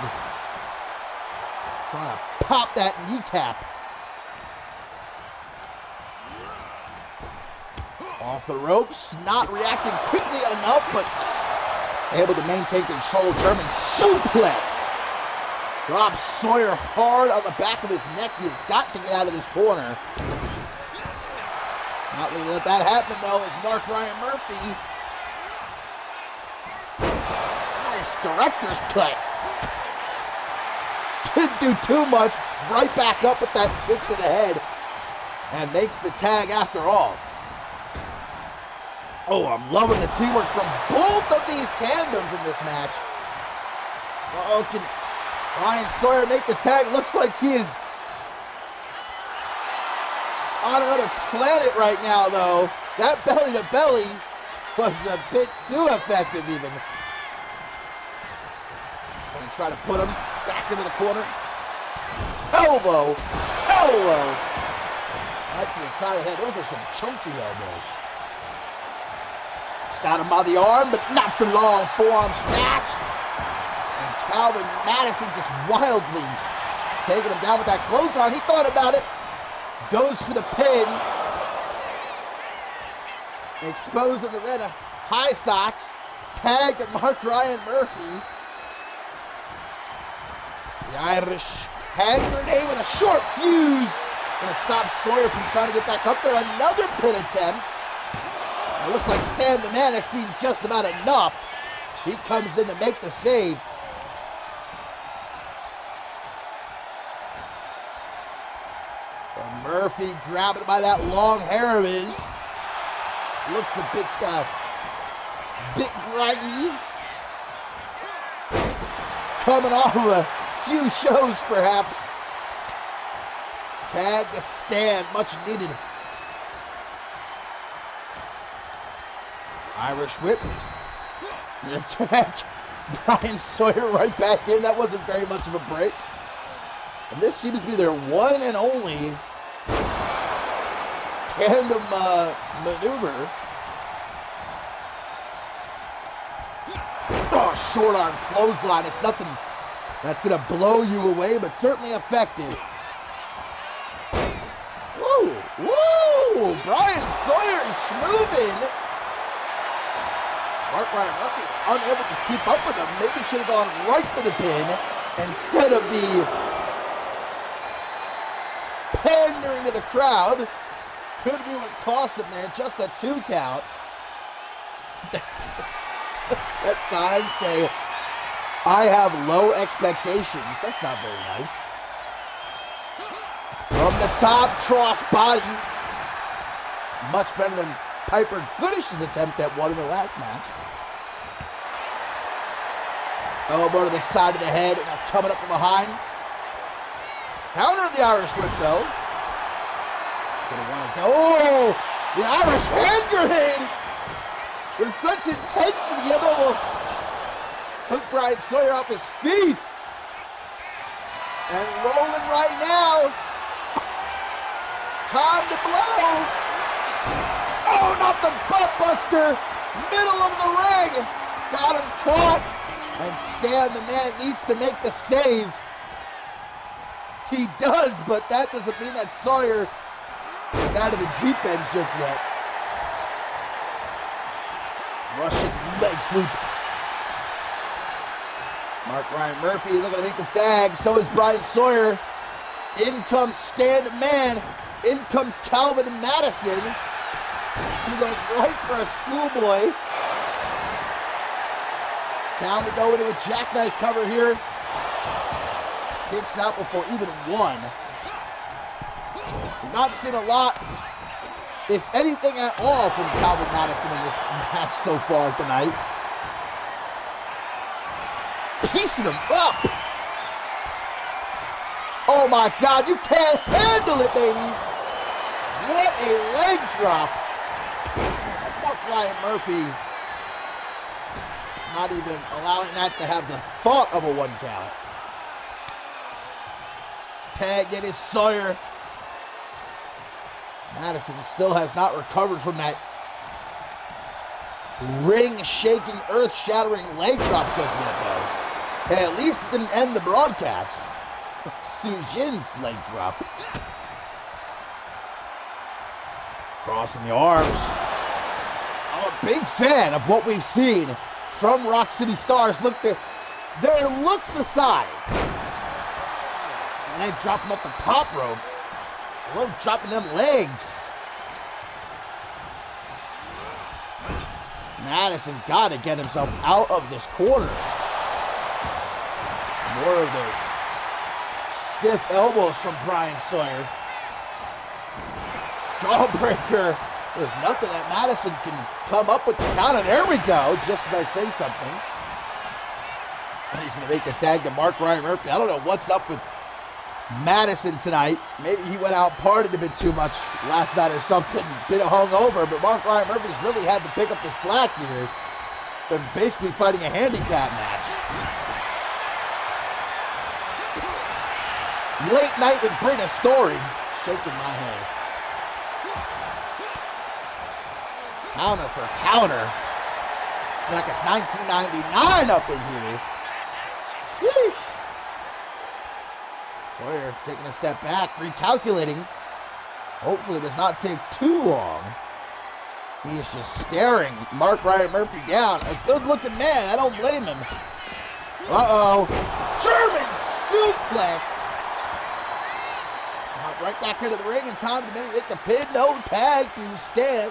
Trying to pop that kneecap. Off the ropes, not reacting quickly enough, but able to maintain control. German suplex. Drops Sawyer hard on the back of his neck. He's got to get out of this corner. Not going to let that happen, though, is Mark Ryan Murphy. Nice director's cut. Didn't do too much. Right back up with that kick to the head. And makes the tag after all. Oh, I'm loving the teamwork from both of these tandems in this match. Uh-oh, can Brian Sawyer make the tag? Looks like he is on another planet right now, though. That belly-to-belly was a bit too effective, even. Gonna try to put him back into the corner. Elbow. Right to the side of the head. Those are some chunky elbows. Got him by the arm, but not for long. Forearm smash. And Calvin Madison just wildly taking him down with that clothesline. He thought about it. Goes for the pin. Exposing the red high socks. Tag to Mark Ryan Murphy. The Irish hand grenade with a short fuse. Gonna stop Sawyer from trying to get back up there. Another pin attempt. It looks like Stan the Man has seen just about enough. He comes in to make the save. And Murphy grabbing by that long hair of his. Looks a bit grimy. Coming off of a few shows, perhaps. Tag to Stan, much needed. Irish whip. The attack. Brian Sawyer right back in. That wasn't very much of a break. And this seems to be their one and only tandem maneuver. Oh, short arm clothesline. It's nothing that's going to blow you away, but certainly effective. Woo! Brian Sawyer is schmoving. Mark Ryan Murphy unable to keep up with him. Maybe should have gone right for the pin instead of the pandering to the crowd. Could be what cost him there. Just a 2 count. That sign say, I have low expectations. That's not very nice. From the top, cross body. much better than Piper Goodish's attempt at one in the last match. Elbow to the side of the head, and now coming up from behind. Counter the Irish whip, though. Gonna want to go. Oh, the Irish hand grenade with such intensity, it almost took Brian Sawyer off his feet. And rolling right now. Time to blow. Oh, not the butt buster. Middle of the ring. Got him caught. And Stan, the man, needs to make the save. He does, but that doesn't mean that Sawyer is out of the deep end just yet. Russian leg sweep. Mark Ryan Murphy looking to make the tag. So is Brian Sawyer. In comes Stan, the man. In comes Calvin Madison, who goes right for a schoolboy. Calvin going to a jackknife cover here. Kicks out before even one. We've not seen a lot, if anything at all, from Calvin Madison in this match so far tonight. Piecing him up. Oh my God, you can't handle it, baby. What a leg drop. Mark Ryan Murphy not even allowing that to have the thought of a 1 count. Tagged in is Sawyer. Madison still has not recovered from that ring-shaking, earth-shattering leg drop just yet, though. Hey, at least it didn't end the broadcast. Sujin's leg drop. Crossing the arms. I'm a big fan of what we've seen from Rock City Stars. Look, their looks aside. And then dropping up the top rope. I love dropping them legs. Madison got to get himself out of this corner. More of those stiff elbows from Brian Sawyer. Jawbreaker. There's nothing that Madison can come up with the counter. There we go, just as I say something. And he's going to make the tag to Mark Ryan Murphy. I don't know what's up with Madison tonight. Maybe he went out partied a bit too much last night or something, bit hungover, but Mark Ryan Murphy's really had to pick up the slack here. Been basically fighting a handicap match. Late night with Brina Story. Shaking my head. Counter for counter. Like it's 1999 up in here. Sheesh. Sawyer taking a step back, recalculating. Hopefully it does not take too long. He is just staring Mark Ryan Murphy down. A good-looking man. I don't blame him. Uh-oh. German suplex. Hop right back into the ring in time to make the pin. No tag to Stan.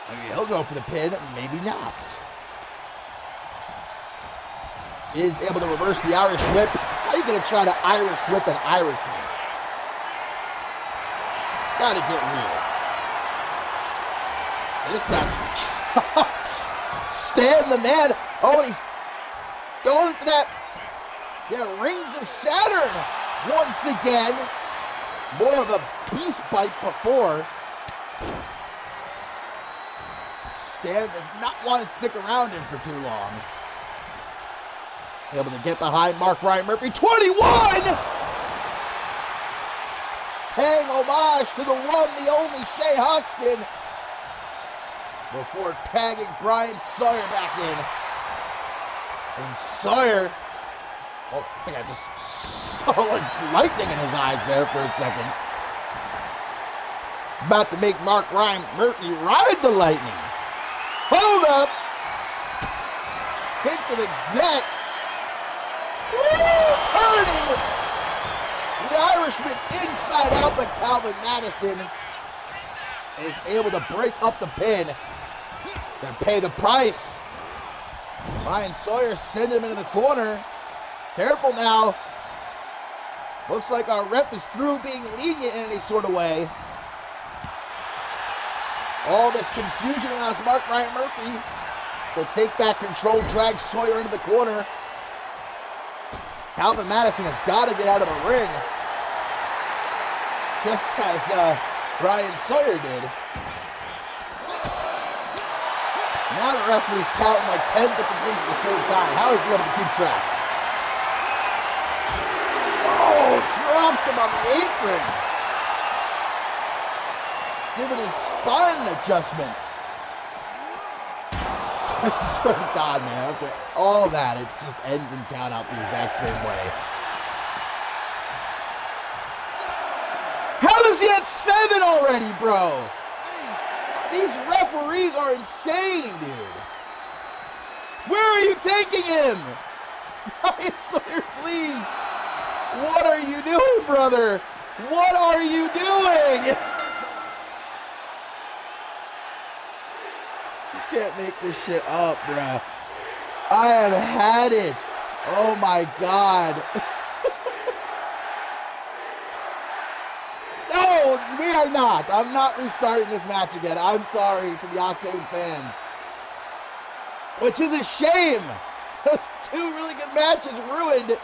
Maybe he'll go for the pin, maybe not. Is able to reverse the Irish whip. How are you going to try to Irish whip an Irishman? Gotta get real. This guy's chops. Stan the man. Oh, he's going for that. Yeah, Rings of Saturn once again. More of a beast bite before. Stan does not want to stick around him for too long. Able to get behind Mark Ryan Murphy. 21! Paying homage to the one, the only Shea Hoxton. Before tagging Brian Sawyer back in. And Sawyer, oh, I think I just saw like lightning in his eyes there for a second. About to make Mark Ryan Murphy ride the lightning. Hold up! Kick to the gut. Woo! Turning! The Irishman inside out, but Calvin Madison is able to break up the pin. Gonna pay the price. Brian Sawyer send him into the corner. Careful now. Looks like our rep is through being lenient in any sort of way. All this confusion allows Mark Ryan Murphy to take back control, drag Sawyer into the corner. Calvin Madison has got to get out of the ring, just as Ryan Sawyer did. Now the referee's counting like 10 different things at the same time. How is he able to keep track? Oh, dropped him on the apron. Giving his spine an adjustment. I swear to God, man, after all that, it just ends and count out the exact same way. How is he at 7 already, bro? These referees are insane, dude. Where are you taking him? Ryan Sawyer, please. What are you doing, brother? What are you doing? You can't make this shit up, bro. I have had it. Oh my God. No, we are not. I'm not restarting this match again. I'm sorry to the Octane fans. Which is a shame. Those 2 really good matches ruined.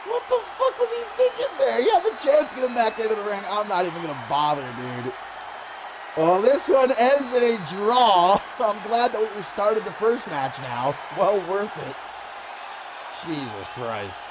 What the fuck was he thinking there? He had the chance to get him back into the ring. I'm not even going to bother, dude. Well, this one ends in a draw. I'm glad that we restarted the first match now. Well worth it. Jesus Christ.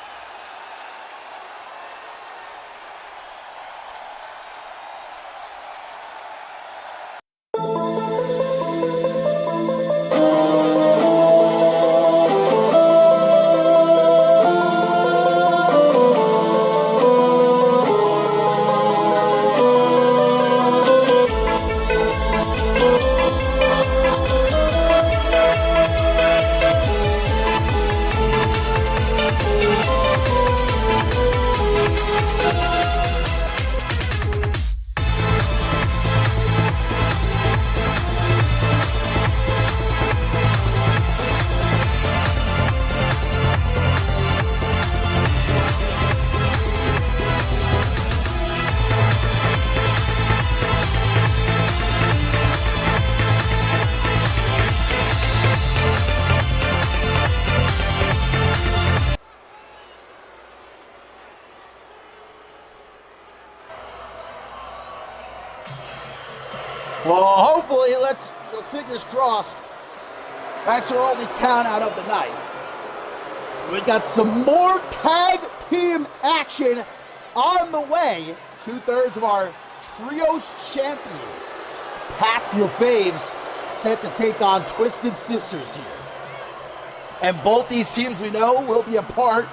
Well, hopefully, fingers crossed, that's our only count out of the night. We got some more tag team action on the way. 2/3 of our Trios champions, Pat's Your Faves, set to take on Twisted Sisters here. And both these teams we know will be a part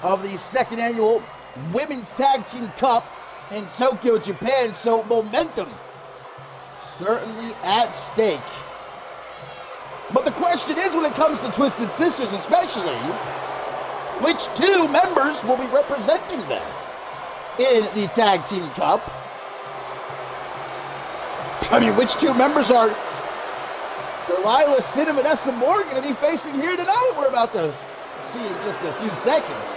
of the 2nd annual Women's Tag Team Cup in Tokyo, Japan. So momentum certainly at stake. But the question is, when it comes to Twisted Sisters especially, which 2 members will be representing them in the Tag Team Cup? I mean, which 2 members are Delilah, Sid, and Vanessa Moore going to be facing here tonight? We're about to see in just a few seconds.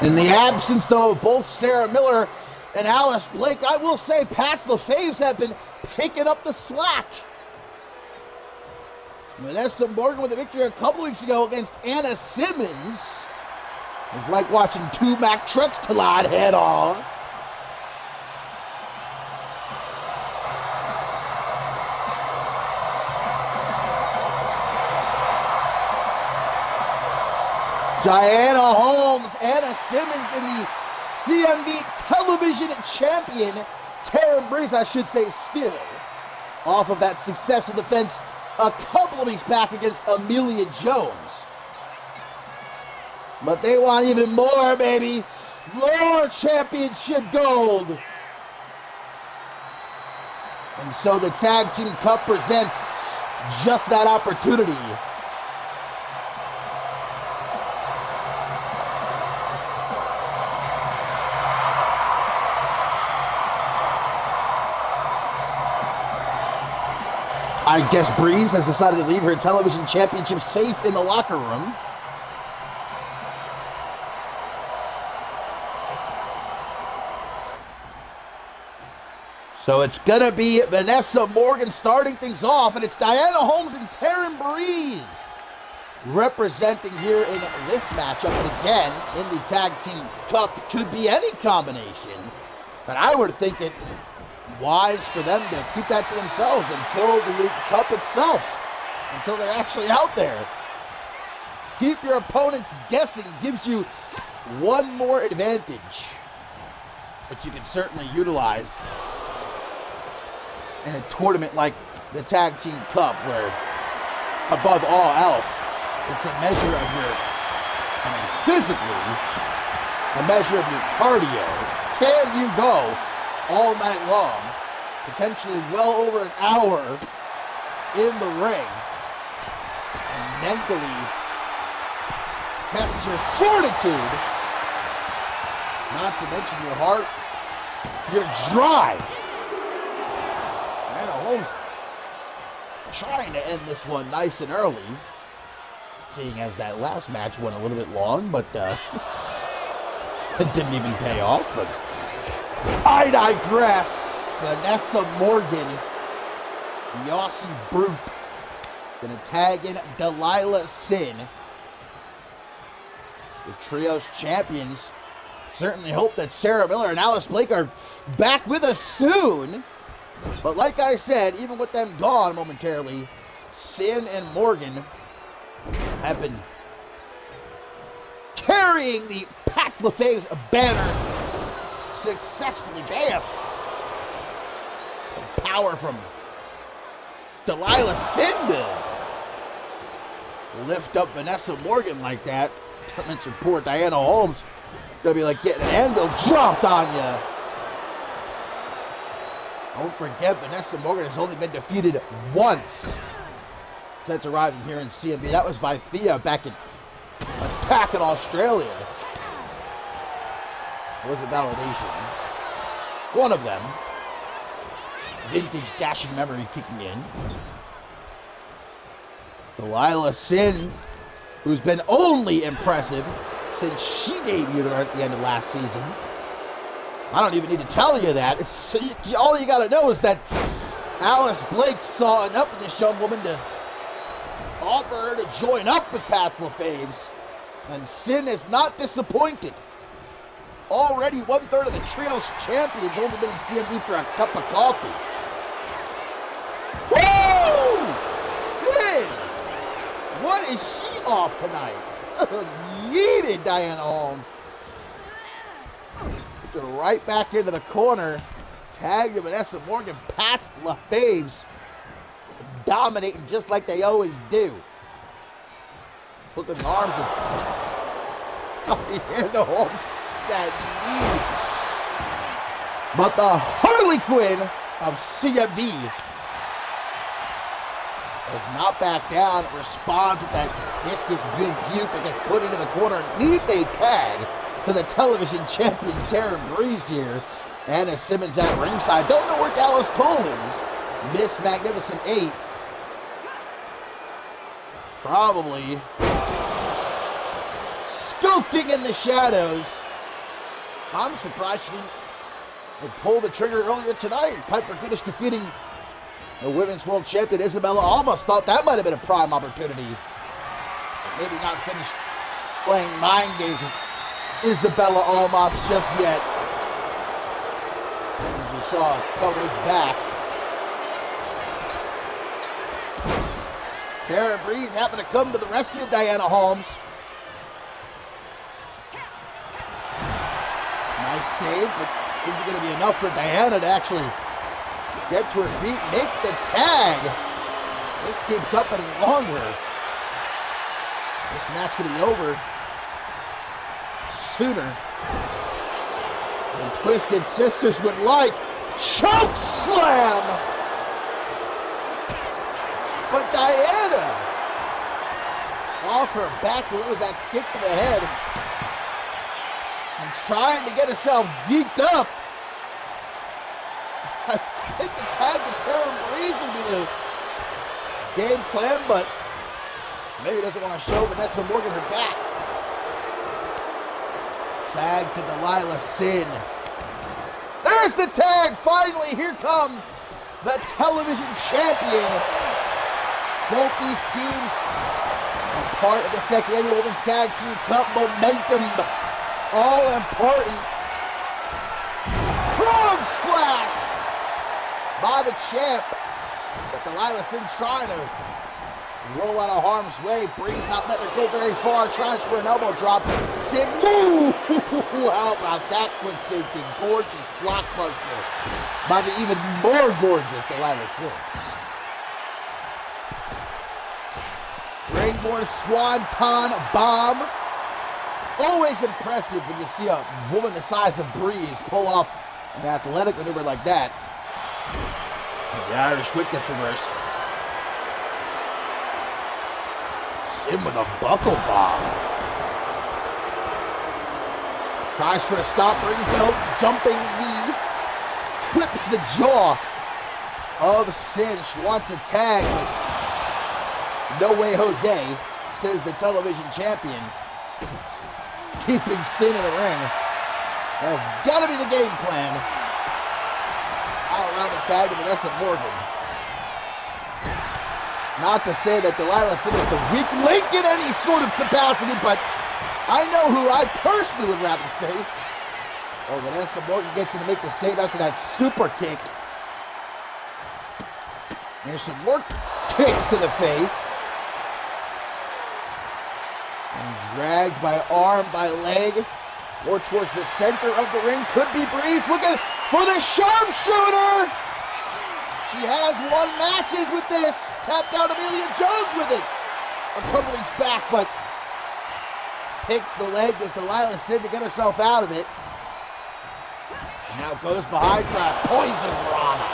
In the absence, though, of both Sarah Miller and Alice Blake, I will say Pat's the Faves have been picking up the slack. Vanessa Morgan with a victory a couple weeks ago against Anna Simmons. It was like watching 2 Mack trucks collide head on. Diana Holmes, Anna Simmons, and the CMV television champion, Taryn Breeze, I should say, still off of that successful defense a couple of weeks back against Amelia Jones. But they want even more, baby. More championship gold. And so the Tag Team Cup presents just that opportunity. I guess Breeze has decided to leave her television championship safe in the locker room. So it's going to be Vanessa Morgan starting things off, and it's Diana Holmes and Taryn Breeze representing here in this matchup. And again, in the Tag Team Cup, could be any combination. But I would think it wise for them to keep that to themselves until the Cup itself, until they're actually out there. Keep your opponents guessing gives you one more advantage, which you can certainly utilize in a tournament like the Tag Team Cup, where above all else, it's a measure of your, physically, a measure of your cardio. Can you go all night long, potentially well over an hour in the ring, and mentally test your fortitude, not to mention your heart, your drive. Diana Holmes trying to end this one nice and early, seeing as that last match went a little bit long, but it didn't even pay off. But I digress. Vanessa Morgan, the Aussie Brute, gonna tag in Delilah Sin. The Trios champions certainly hope that Sarah Miller and Alice Blake are back with us soon. But like I said, even with them gone momentarily, Sin and Morgan have been carrying the Pats LaFave's banner successfully. Bam! Power from Delilah Sin to lift up Vanessa Morgan like that. Don't mention poor Diana Holmes. Gonna be like getting an anvil dropped on you. Don't forget, Vanessa Morgan has only been defeated once since arriving here in CMV. That was by Thea back in Attack in Australia. It was a validation. One of them. Vintage dashing memory kicking in. Delilah Sin, who's been only impressive since she debuted at the end of last season. I don't even need to tell you that. All you gotta know is that Alice Blake saw enough of this young woman to offer her to join up with Pats LaFave's, and Sin is not disappointed. Already 1/3 of the Trios champions only been in CMV for a cup of coffee. Woo! Sin! What is she off tonight? Yeeted Diana Holmes. Put her right back into the corner. Tag to Vanessa Morgan. Pats LaFave's dominating just like they always do. Look at the arms of Diana Holmes. That knee. But the Harley Quinn of CMV does not back down. It responds with that discus butte that gets put into the corner. Needs a tag to the television champion Taryn Breeze here. Anna Simmons at ringside. Don't know where Dallas Cole is. Miss Magnificent 8. Probably skulking in the shadows. I'm surprised she didn't pull the trigger earlier tonight. Piper Goodish defeating the Women's World Champion Isabella. Almost thought that might have been a prime opportunity. But maybe not finish playing mind games with Isabella Almas just yet. As we saw a couple weeks back. Taryn Breeze happened to come to the rescue of Diana Holmes. Nice save, but is it going to be enough for Diana to actually get to her feet, make the tag? This keeps up any longer. This match going to be over sooner than Twisted Sisters would like. Choke slam! But Diana off her back, what was that kick to the head? And trying to get herself geeked up. I think the tag to Taryn Breeze would be the game plan, but maybe doesn't want to show Vanessa Morgan her back. Tag to Delilah Sin. There There's the tag. Finally, here comes the television champion. Both these teams are part of the second annual Women's Tag Team Cup momentum. All important. Frog splash by the champ. But Delilah Sin trying to roll out of harm's way. Breeze not letting her go very far. Tries for an elbow drop. Sin, woo! How about that quick thinking? Gorgeous blockbuster by the even more gorgeous Delilah Sin. Springboard Swanton Bomb. Always impressive when you see a woman the size of Breeze pull off an athletic maneuver like that. The Irish whip gets reversed. Sin with a buckle bomb. Tries for a stop. Breeze though. Jumping knee. Clips the jaw of Sin. She wants a tag, but no way Jose, says the television champion. Keeping Sin in the ring. That's got to be the game plan. All around the tag to Vanessa Morgan. Not to say that Delilah Sin is the weak link in any sort of capacity, but I know who I personally would rather face. Oh, Vanessa Morgan gets in to make the save after that super kick. There's some more kicks to the face. And dragged by arm, by leg, more towards the center of the ring. Could be Breeze looking for the sharpshooter. She has won matches with this. Tapped out Amelia Jones with it a couple weeks back, but picks the leg. Does Delilah Sin to get herself out of it. And now goes behind for a poison rana.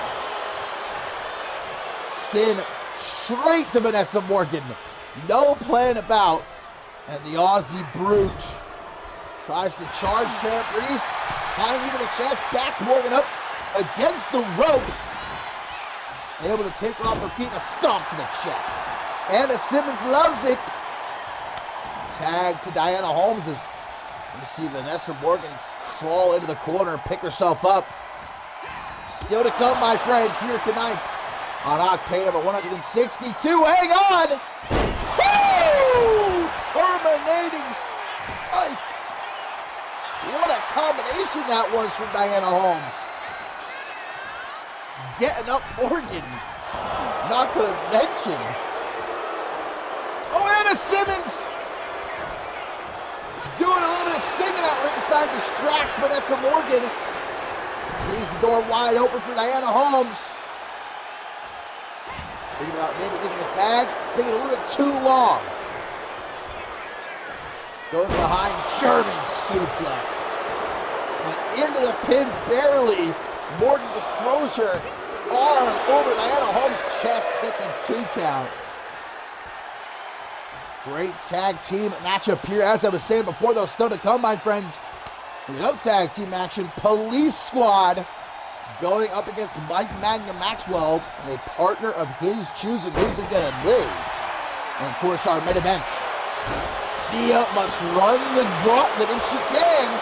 Sin straight to Vanessa Morgan. No playing about. And the Aussie Brute tries to charge Tara Breeze. High knee to the chest. Backs Morgan up against the ropes. Able to take her off her feet and a stomp to the chest. Anna Simmons loves it. Tag to Diana Holmes as you see Vanessa Morgan crawl into the corner and pick herself up. Still to come, my friends, here tonight on Octane number 162. Hang on! Woo! Terminating strike. What a combination that was from Diana Holmes. Getting up Morgan. Not to mention. Oh, Anna Simmons doing a little bit of singing at ringside. Distracts Vanessa Morgan. Leaves the door wide open for Diana Holmes. Thinking about maybe making a tag. Thinking a little bit too long. Goes behind, German suplex. And into the pin barely. Morgan just throws her arm over Diana Holmes' chest. Gets a 2 count. Great tag team matchup here. As I was saying before, though, still to come, my friends. No tag team action. Police Squad going up against Mike Magna Maxwell, a partner of his choosing. Who's it going to be? And of course, our main event. Thea must run the gauntlet if she can.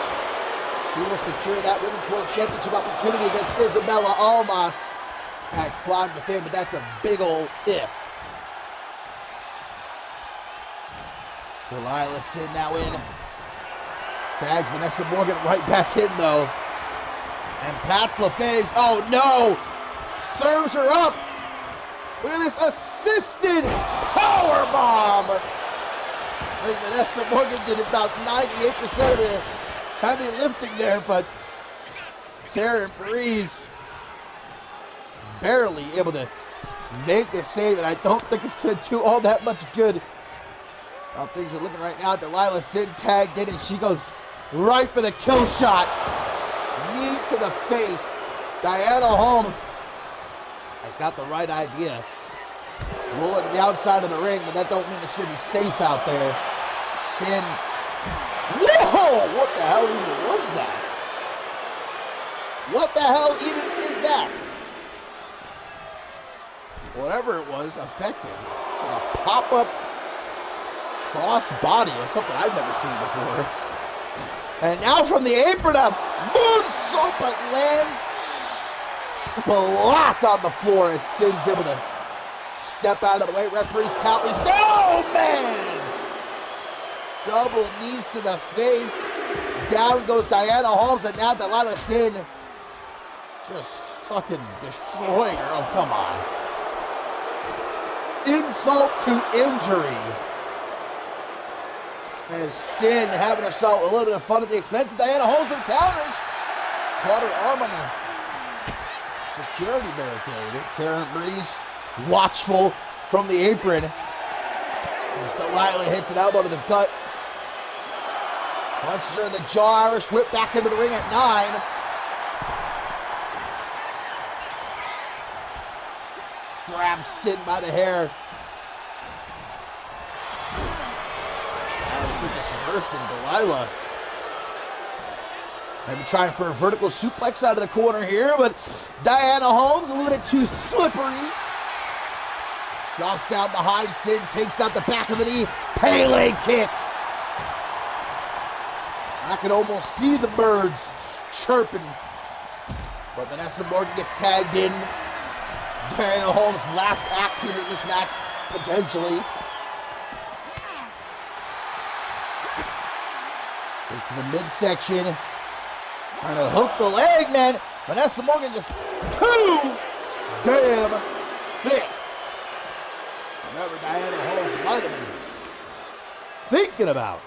She will secure that Women's World Championship opportunity against Isabella Almas at Climb to Fame, but that's a big ol' if. Delilah Sin now in. Tags Vanessa Morgan right back in, though. And Pat LaFave's, oh no! Serves her up! Look at this assisted powerbomb! I think Vanessa Morgan did about 98% of the heavy lifting there, but Sarah Breeze barely able to make the save, and I don't think it's going to do all that much good. How things are looking right now. Delilah Sin tagged in, and she goes right for the kill shot. Knee to the face. Diana Holmes has got the right idea. Rolling to the outside of the ring, but that don't mean it's going to be safe out there. Sin. Whoa! What the hell even was that? What the hell even is that? Whatever it was, effective. A pop-up cross body or something I've never seen before. And now from the apron up, moonsault, but lands splat on the floor as Sin's able to step out of the way. Referee's count. Oh, man! Double knees to the face. Down goes Diana Holmes, and now Delilah Sin just fucking destroying her. Oh, come on. Insult to injury. As Sin having herself a little bit of fun at the expense of Diana Holmes with counters. Caught her arm on the security barricade. Taryn Breeze watchful from the apron. As Delilah hits an elbow to the gut. Punches her in the jaw. Irish whip back into the ring at 9. Grabs Sin by the hair. Irish whip gets reversed, and Delilah maybe trying for a vertical suplex out of the corner here, but Diana Holmes a little bit too slippery. Drops down behind Sin, takes out the back of the knee. Pele kick. I can almost see the birds chirping. But Vanessa Morgan gets tagged in. Diana Holmes' last act here in this match, potentially. Go to the midsection. Trying to hook the leg, man. Vanessa Morgan just too damn thick. Remember, Diana Holmes might have been thinking about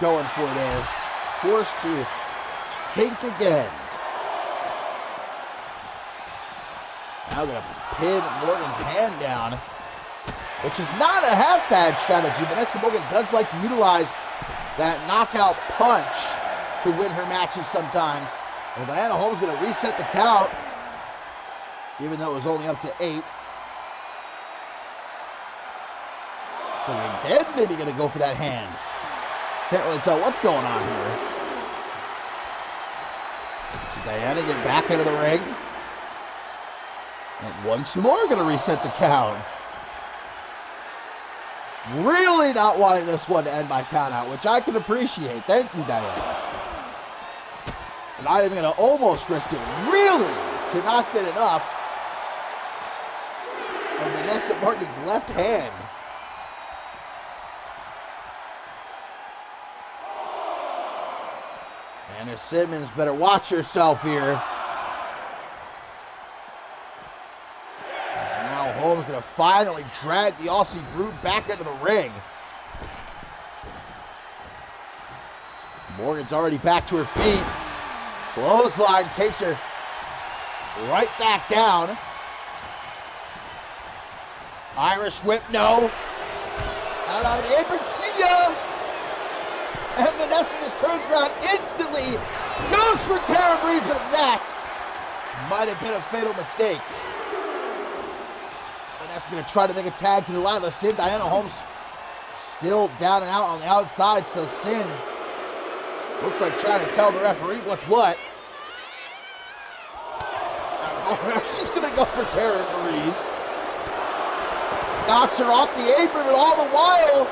going for there. Forced to think again. Now going to pin Morgan's hand down, which is not a half bad strategy. Vanessa Morgan does like to utilize that knockout punch to win her matches sometimes. And Diana Holmes going to reset the count, even though it was only up to 8. So again, maybe going to go for that hand. Can't really tell what's going on here. So Diana get back into the ring. And once more going to reset the count. Really not wanting this one to end by count out, which I can appreciate. Thank you, Diana. And not even going to almost risk it. Really cannot get enough of Vanessa Morgan's left hand. Anna Simmons better watch herself here. Now Holmes going to finally drag the Aussie Brute back into the ring. Morgan's already back to her feet. Clothesline takes her right back down. Irish whip, no. Out on the apron, see ya! And Vanessa just turns around instantly, goes for Tara Breeze, but that might have been a fatal mistake. Vanessa going to try to make a tag to Delilah Sin. Diana Holmes still down and out on the outside, so Sin looks like trying to tell the referee what's what. She's going to go for Tara Breeze. Knocks her off the apron, but all the while,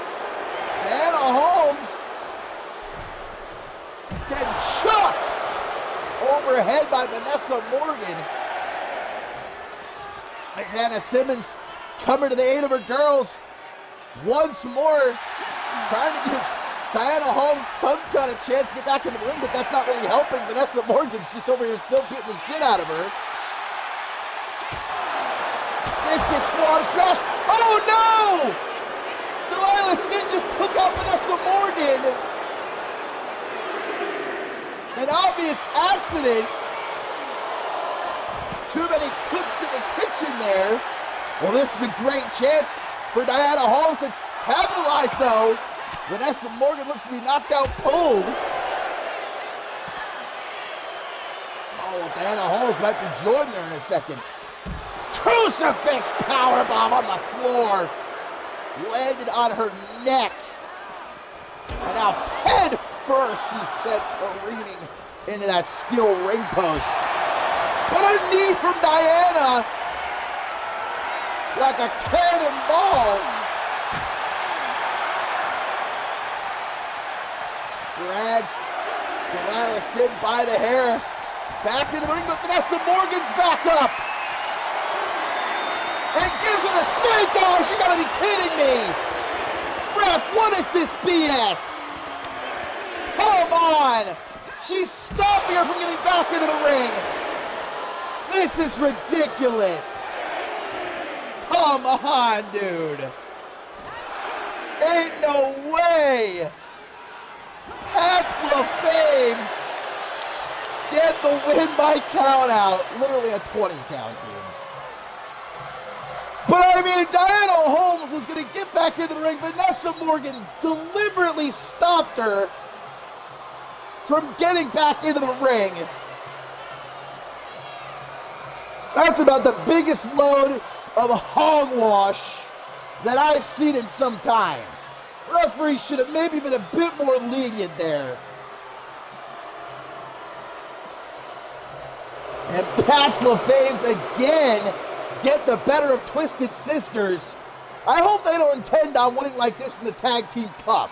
Diana Holmes getting chucked overhead by Vanessa Morgan. Anna Simmons coming to the aid of her girls once more, trying to give Diana Holmes some kind of chance to get back into the ring, but that's not really helping. Vanessa Morgan's just over here still beating the shit out of her. This gets full-on smash. Oh no! Delilah Sin just took out Vanessa Morgan. An obvious accident. Too many cooks in the kitchen there. Well, this is a great chance for Diana Holmes to capitalize, though. Vanessa Morgan looks to be knocked out cold. Oh, well, Diana Holmes might be joining her in a second. Crucifix powerbomb on the floor. Landed on her neck. And now head first, she said, careening into that steel ring post. But a knee from Diana, like a cannonball. Drags Delilah Sin by the hair. Back in the ring, but Vanessa Morgan's back up. And gives her the snake eyes. You gotta be kidding me. Ref, what is this BS? Come on. She's stopping her from getting back into the ring. This is ridiculous. Come on, dude. Ain't no way. That's LaFames. Get the win by count out. Literally a 20 count, dude. But I mean, Diana Holmes was going to get back into the ring. Vanessa Morgan deliberately stopped her from getting back into the ring. That's about the biggest load of hogwash that I've seen in some time. Referee should have maybe been a bit more lenient there. And Pat's LaFames again get the better of Twisted Sisters. I hope they don't intend on winning like this in the Tag Team Cup.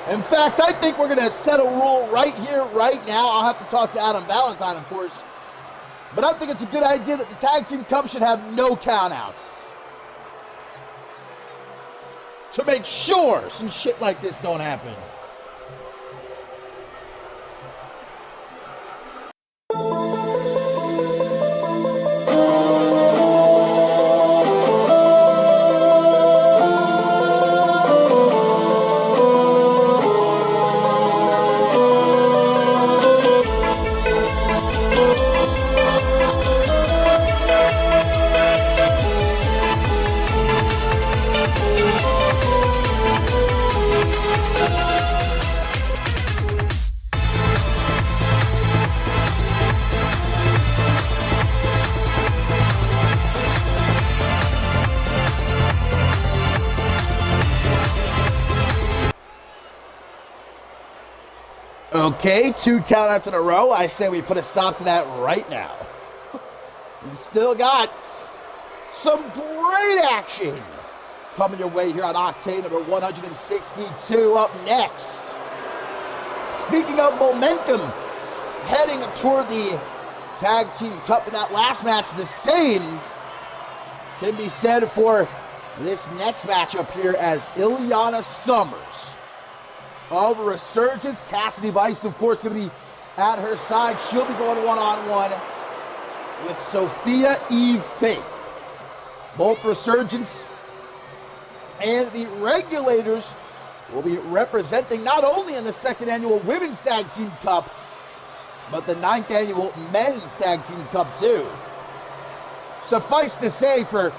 In fact, I think we're going to set a rule right here, right now. I'll have to talk to Adam Valentine, of course. But I think it's a good idea that the Tag Team Cup should have no countouts. To make sure some shit like this don't happen. Okay, 2 countouts in a row. I say we put a stop to that right now. We still got some great action coming your way here on Octane number 162 up next. Speaking of momentum, heading toward the Tag Team Cup in that last match, the same can be said for this next matchup here as Ileana Summers of Resurgence. Cassidy Vice, of course, going to be at her side. She'll be going one-on-one with Sophia Eve Faith. Both Resurgence and the Regulators will be representing not only in the 2nd annual Women's Tag Team Cup, but the 9th annual Men's Tag Team Cup too. Suffice to say, for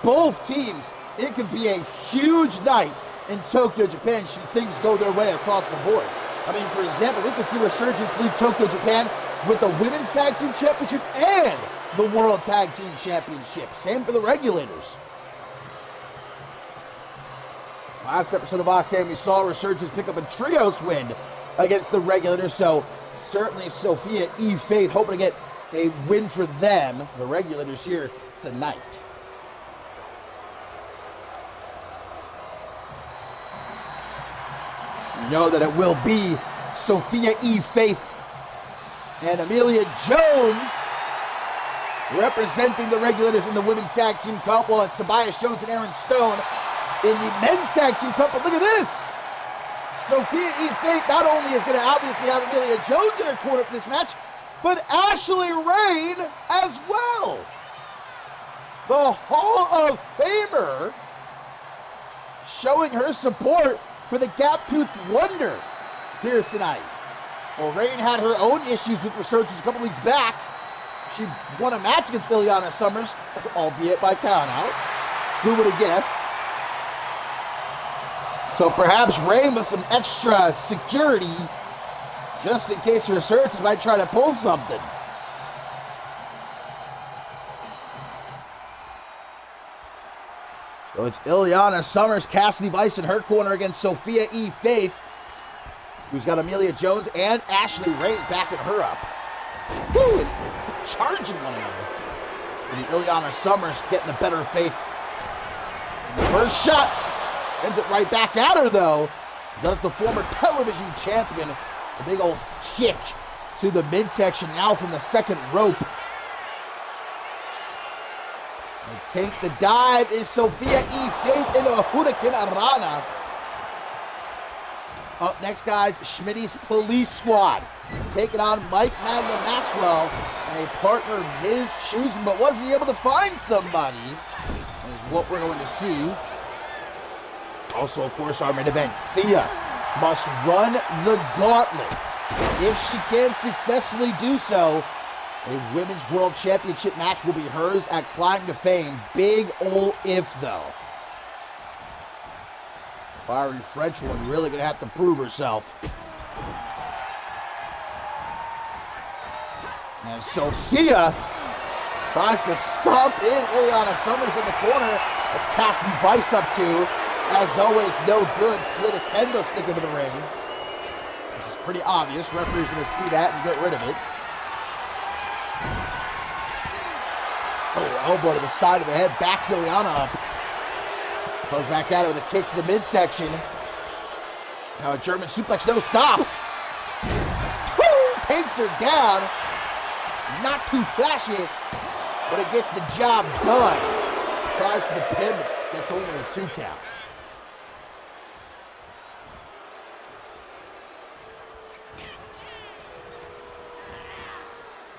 both teams, it could be a huge night in Tokyo, Japan, should things go their way across the board. I mean, for example, we could see Resurgence leave Tokyo, Japan with the Women's Tag Team Championship and the World Tag Team Championship. Same for the Regulators. Last episode of Octane, we saw Resurgence pick up a trios win against the Regulators, so certainly Sophia Eve Faith hoping to get a win for them, the Regulators, here tonight. You know that it will be Sophia Eve Faith and Amelia Jones representing the Regulators in the Women's Tag Team Cup, while it's Tobias Jones and Aaron Stone in the Men's Tag Team Cup. But look at this! Sophia Eve Faith not only is going to obviously have Amelia Jones in her corner for this match, but Ashley Rain as well. The Hall of Famer showing her support for the Gap-Toothed Wonder here tonight. Well, Rain had her own issues with Resurgence a couple weeks back. She won a match against Ileana Summers, albeit by countout. Who would have guessed? So perhaps Rain with some extra security, just in case Resurgence might try to pull something. So it's Ileana Summers, Cassidy Vice in her corner against Sophia Eve Faith, who's got Amelia Jones and Ashley Rain backing her up. Woo! And charging one another. And Ileana Summers getting the better of Faith. The first shot ends it right back at her, though. Does the former television champion a big old kick to the midsection now from the second rope. take the dive is Sophia E. Faith into a Hurricane Arana. Up next, guys, Schmitty's Police Squad. Taking on Mike Magna Maxwell and a partner of his choosing, but wasn't able to find somebody. Is what we're going to see. Also, of course, our main event, Thea must run the gauntlet. If she can successfully do so, a Women's World Championship match will be hers at Climb to Fame. Big ol' if, though. Fiery French one really going to have to prove herself. And Sophia tries to stomp in Ileana Summers in the corner. With Cassidy Vice up to, as always, no good. Slid a kendo stick into the ring. Which is pretty obvious. Referee's going to see that and get rid of it. Oh, elbow to the side of the head. Backs Ileana up. Goes back at it with a kick to the midsection. Now a German suplex, no, stopped. Woo! Takes her down. Not too flashy, but it gets the job done. Tries for the pin, but gets only a 2 count.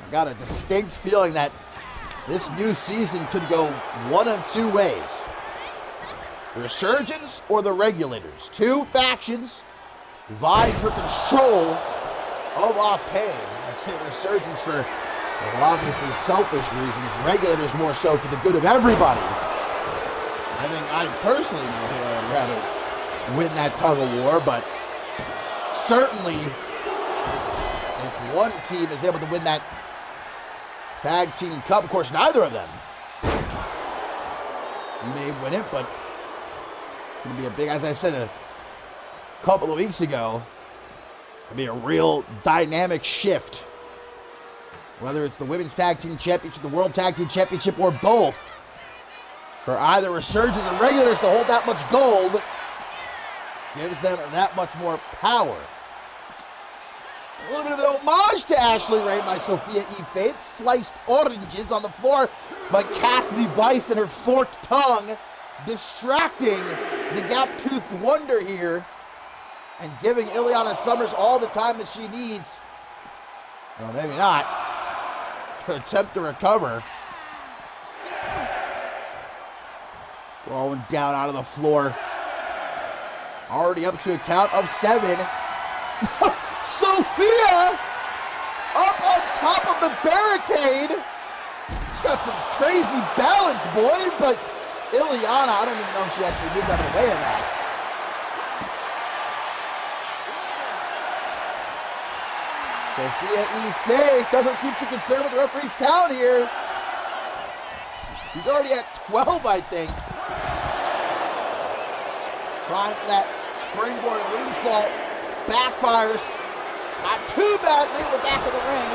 I got a distinct feeling that this new season could go one of 2 ways. The Resurgence or the Regulators. 2 factions vying for control of Octane. I say Resurgence for obviously selfish reasons. Regulators more so for the good of everybody. I think I personally know who I would rather win that tug of war, but certainly if one team is able to win that Tag Team Cup, of course neither of them may win it, but it's going to be a big, as I said a couple of weeks ago, it'll be a real dynamic shift. Whether it's the Women's Tag Team Championship, the World Tag Team Championship, or both, for either Resurgence or Regulators to hold that much gold, gives them that much more power. A little bit of an homage to Ashley Ray by Sophia E. Faith. Sliced oranges on the floor by Cassidy Vice and her forked tongue, distracting the gap-toothed wonder here and giving Ileana Summers all the time that she needs. Well, maybe not. To attempt to recover. Rolling down out of the floor. Already up to a count of 7. Sophia up on top of the barricade. She's got some crazy balance, boy, but Ileana, I don't even know if she actually moved out of the way of that. Sophia E. Faith doesn't seem too concerned with the referee's count here. He's already at 12, I think. Trying for that springboard moonsault. Backfires. Not too badly. We're back in the ring.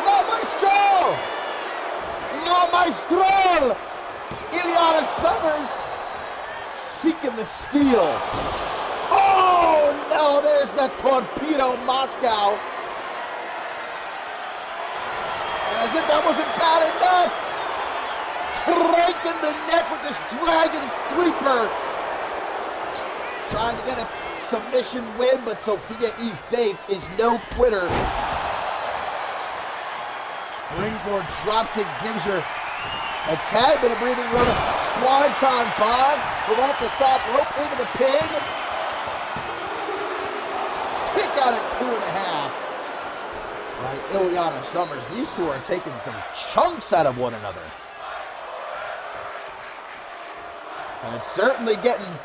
La Maestro! La Maestro! Ileana Summers seeking the steal. Oh no, there's the torpedo Moscow. And as if that wasn't bad enough, right in the neck with this dragon sleeper. Trying to get a submission win, but Sophia E. Faith is no quitter. Springboard dropkick gives her a tad bit of breathing room. Swanton bomb from off the top rope into the pin. Kick out at 2.5 by Ileana Summers. These two are taking some chunks out of one another. And it's certainly getting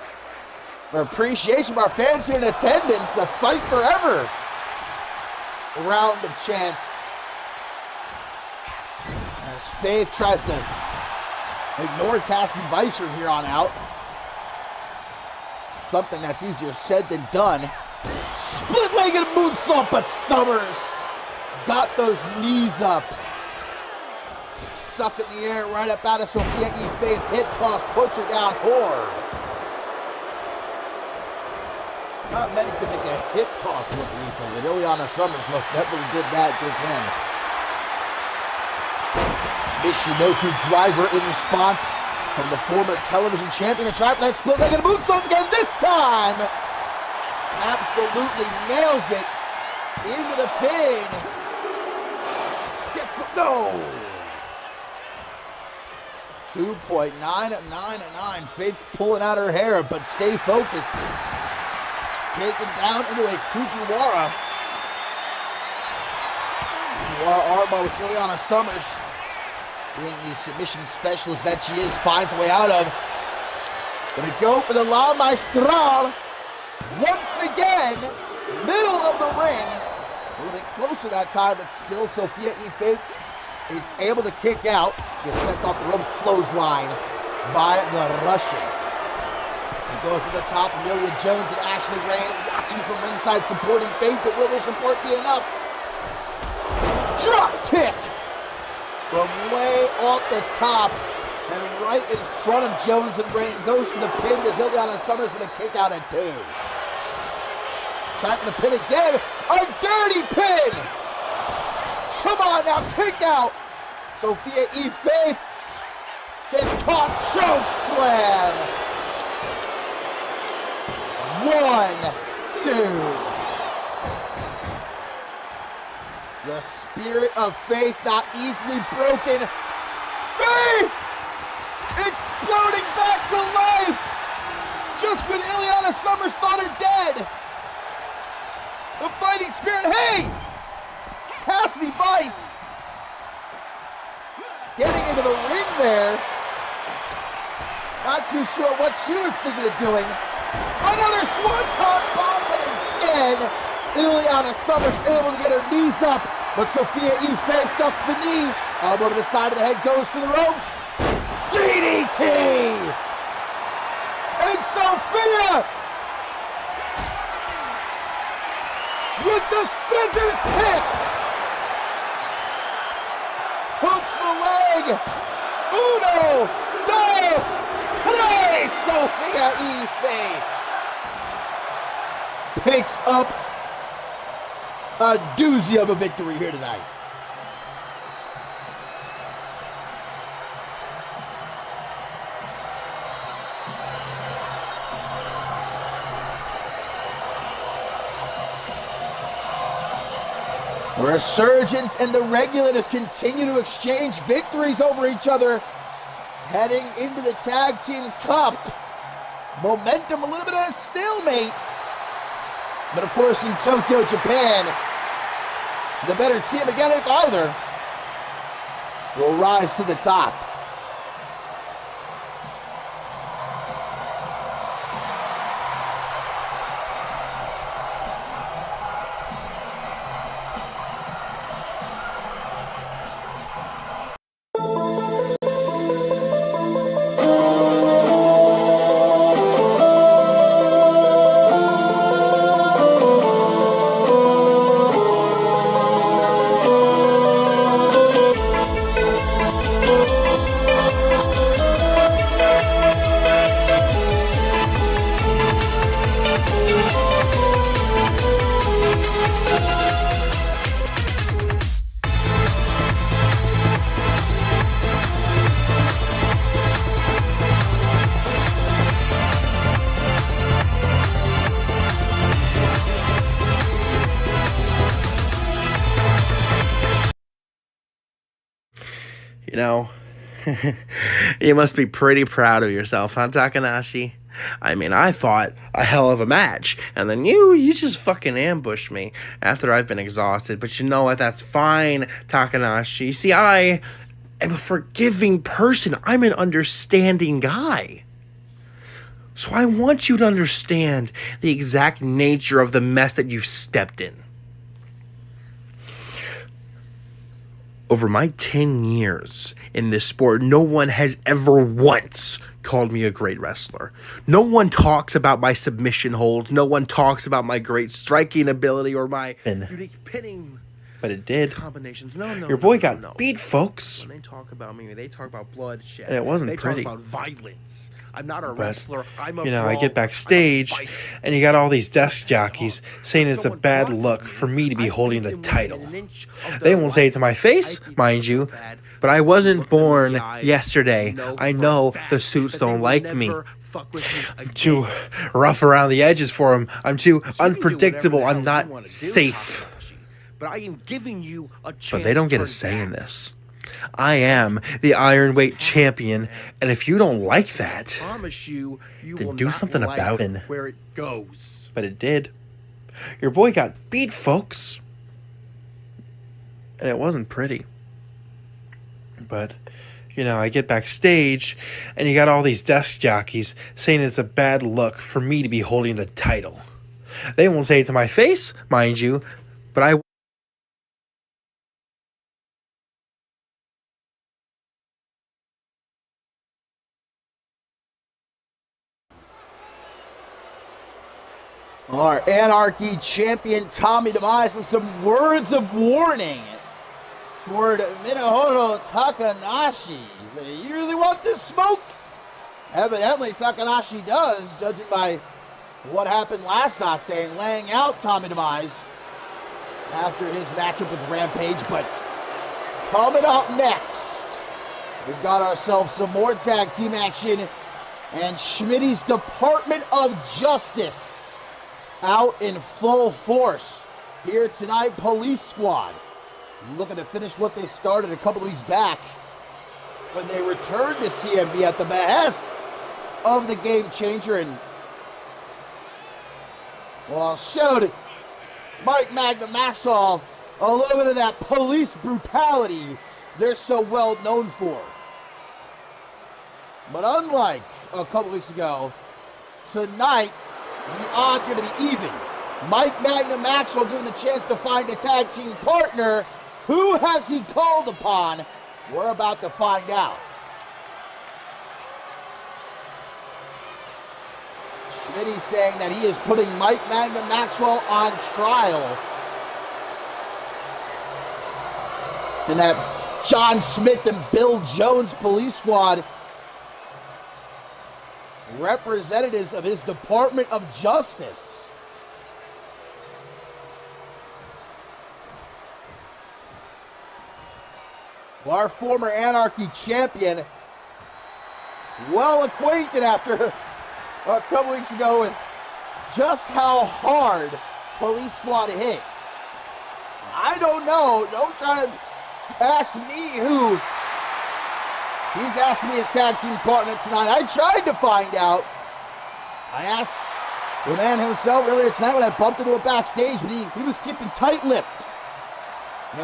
for appreciation of our fans here in attendance. A fight forever round of chants. As Faith tries to ignore Cassidy Vice from here on out. Something that's easier said than done. Split-legged moonsault, but Summers got those knees up. Suck in the air right up out of Sophia E. Faith. Hip toss puts her down hard. Not many can make a hip toss look lethal, but Ileana Summers most definitely did that just then. Michinoku driver in response from the former television champion. A triplet split leg and a moonsault again. This time, absolutely nails it into the pin. Gets the no. 2.999. Faith pulling out her hair, but stay focused. Taken down into a Fujiwara. Fujiwara armbar with Juliana Summers, being the submission specialist that she is, finds a way out of. Gonna go for the La Maestral once again, middle of the ring. A little bit closer that time, but still Sophia E. Faith is able to kick out. Gets sent off the ropes, clothesline by the Russian. He goes to the top. Amelia Jones and Ashley Rand watching from ringside, supporting Faith, but will their support be enough? Drop kick from way off the top and right in front of Jones and Rand. Goes for the pin as Ileana Summers with a kick out at 2. Trying for the pin again. A dirty pin! Come on now, kick out! Sophia E. Faith gets caught, choke slam! 1, 2. The spirit of Faith not easily broken. Faith! Exploding back to life! Just when Ileana Summers thought her dead! The fighting spirit, hey! Cassidy Vice getting into the ring there. Not too sure what she was thinking of doing. Another swanton bomb, but again, Ileana Summers able to get her knees up, but Sophia E. Faith ducks the knee. Elbow to the side of the head, goes to the ropes. DDT! And Sophia with the scissors kick! Hooks the leg! Uno, dos, tres! Sophia E. Faith picks up a doozy of a victory here tonight. Resurgence and the Regulators continue to exchange victories over each other, heading into the Tag Team Cup. Momentum a little bit of a stalemate, but of course in Tokyo, Japan, the better team, again if either, will rise to the top. You know, you must be pretty proud of yourself, huh, Takanashi? I mean, I fought a hell of a match, and then you just fucking ambushed me after I've been exhausted. But you know what? That's fine, Takanashi. See, I am a forgiving person. I'm an understanding guy. So I want you to understand the exact nature of the mess that you've stepped in. Over my 10 years in this sport, no one has ever once called me a great wrestler. No one talks about my submission holds. No one talks about my great striking ability or my unique pinning But it did. Combinations. Your boy got beat, folks. When they talk about me, they talk about bloodshed. And it wasn't they pretty. Talk about violence. I'm not a But, wrestler. I'm a I brawler. get backstage, and you got all these desk jockeys saying it's a bad look for me to be holding the title. They won't say it to my face, mind you, but I wasn't born yesterday. I know the suits don't like me. I'm too rough around the edges for them. I'm too unpredictable. I'm not safe. But I am giving you a chance. But they don't get a say in this. I am the Ironweight champion, and if you don't like that, then do something about it. Where it goes. But it did. Your boy got beat, folks. And it wasn't pretty. But, I get backstage, and you got all these desk jockeys saying it's a bad look for me to be holding the title. They won't say it to my face, mind you, but I... Our Anarchy champion Tommy DeVise with some words of warning toward Minamoto Takanashi. You really want this smoke? Evidently Takanashi does, judging by what happened last Octane, laying out Tommy DeVise after his matchup with Rampage. But coming up next, we've got ourselves some more tag team action and Schmitty's Department of Justice out in full force here tonight. Police Squad looking to finish what they started a couple weeks back when they returned to CMV at the behest of the Game Changer, and showed Mike Magnum Maxwell a little bit of that police brutality they're so well known for. But unlike a couple weeks ago, tonight the odds are going to be even. Mike Magnum Maxwell given the chance to find a tag team partner. Who has he called upon? We're about to find out. Schmitty saying that he is putting Mike Magnum Maxwell on trial. And that John Smith and Bill Jones Police Squad, representatives of his Department of Justice, our former Anarchy champion, well acquainted after a couple weeks ago with just how hard Police Squad hit. I don't know. Don't try to ask me who he's asked me his tag team partner tonight. I tried to find out. I asked the man himself earlier tonight when I bumped into him backstage, but he was keeping tight-lipped.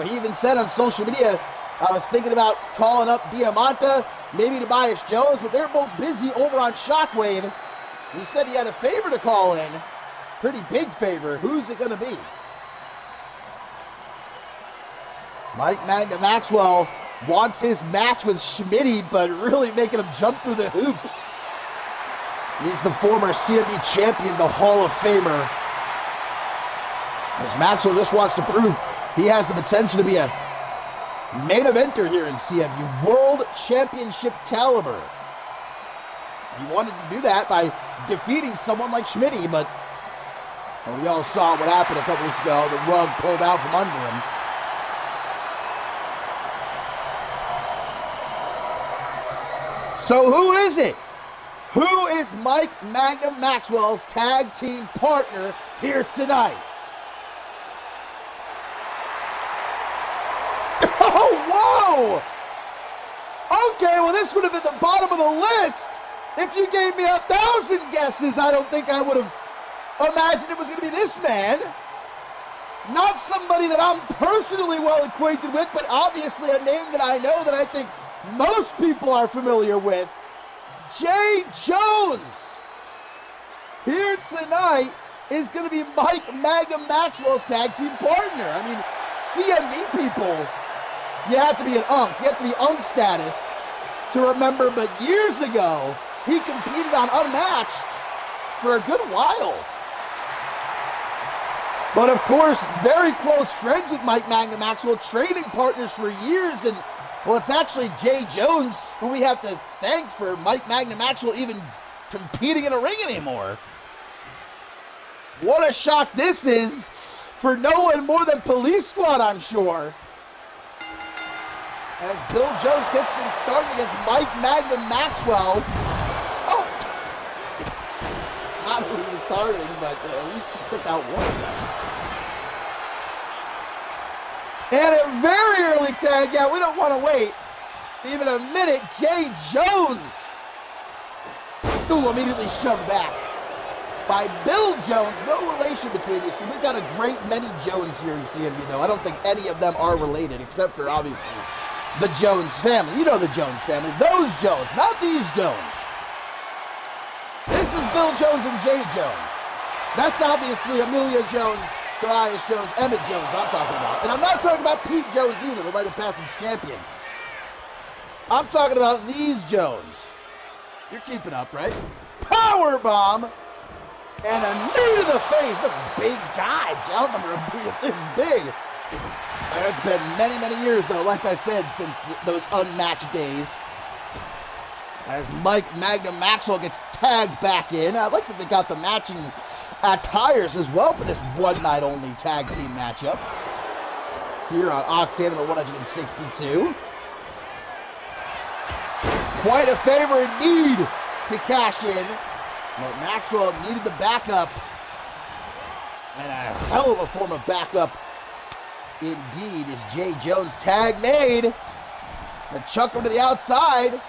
He even said on social media, I was thinking about calling up Diamante, maybe Tobias Jones, but they're both busy over on Shockwave. He said he had a favor to call in. Pretty big favor. Who's it going to be? Mike Magnum Maxwell wants his match with Schmitty, but really making him jump through the hoops. He's the former CMV champion, the Hall of Famer. As Maxwell just wants to prove he has the potential to be a main eventer here in CMV, World Championship caliber. He wanted to do that by defeating someone like Schmitty, but we all saw what happened a couple weeks ago. The rug pulled out from under him. So who is it? Who is Mike Magnum Maxwell's tag team partner here tonight? Oh, whoa! Okay, well, this would have been the bottom of the list. If you gave me 1,000 guesses, I don't think I would have imagined it was going to be this man. Not somebody that I'm personally well acquainted with, but obviously a name that I know that I think most people are familiar with. Jay Jones here tonight is going to be Mike Magnum Maxwell's tag team partner. I mean, CMV people, you have to be an unk. You have to be unk status to remember, but years ago, he competed on Unmatched for a good while. But of course, very close friends with Mike Magnum Maxwell, training partners for years, and well, it's actually Jay Jones who we have to thank for Mike Magnum Maxwell even competing in a ring anymore. What a shock this is for no one more than Police Squad, I'm sure. As Bill Jones gets things started against Mike Magnum Maxwell. Oh! Not who he was targeting, but at least he took out one. And a very early tag. Yeah, we don't want to wait even a minute. Jay Jones. Ooh, immediately shoved back by Bill Jones. No relation between these two. We've got a great many Jones here in CMV, though. I don't think any of them are related, except for, obviously, the Jones family. You know the Jones family. Those Jones, not these Jones. This is Bill Jones and Jay Jones. That's obviously Amelia Jones, Darius Jones, Emmett Jones I'm talking about. And I'm not talking about Pete Jones either, the Rite of Passage champion. I'm talking about these Jones. You're keeping up, right? Power bomb and a knee to the face. That's a big guy. I don't remember him being this big. It's been many, many years, though, like I said, since those unmatched days. As Mike Magnum Maxwell gets tagged back in. I like that they got the matching attires as well for this one-night-only tag team matchup here on Octane number 162. Quite a favor indeed to cash in. But Maxwell needed the backup. And a hell of a form of backup indeed is Jay Jones. Tag made. And chuck him to the outside.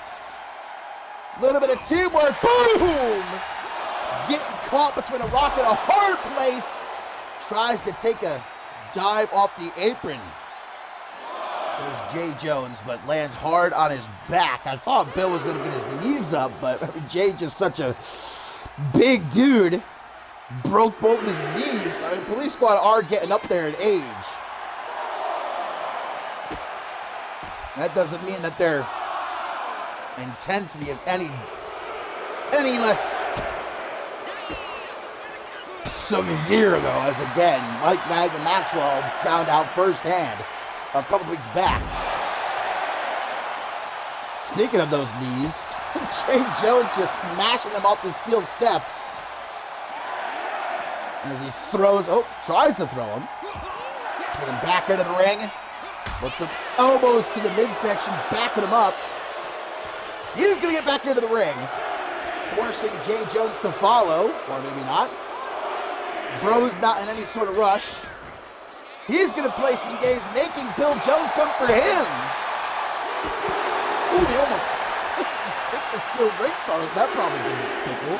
A little bit of teamwork. Boom! Getting caught between a rock and a hard place. Tries to take a dive off the apron. There's Jay Jones, but lands hard on his back. I thought Bill was going to get his knees up, but Jay just such a big dude. Broke both his knees. I mean, Police Squad are getting up there in age. That doesn't mean that their intensity is any less severe, though, as again, Mike Magnum Maxwell found out firsthand a couple weeks back. Speaking of those knees, Jay Jones just smashing them off the steel steps as he tries to throw him. Get him back into the ring. Puts some elbows to the midsection, backing him up. He's going to get back into the ring, forcing Jay Jones to follow, or maybe not. Bro's not in any sort of rush. He's going to play some games, making Bill Jones come for him. Ooh, he almost just kicked the steel ring bars. That probably didn't tickle.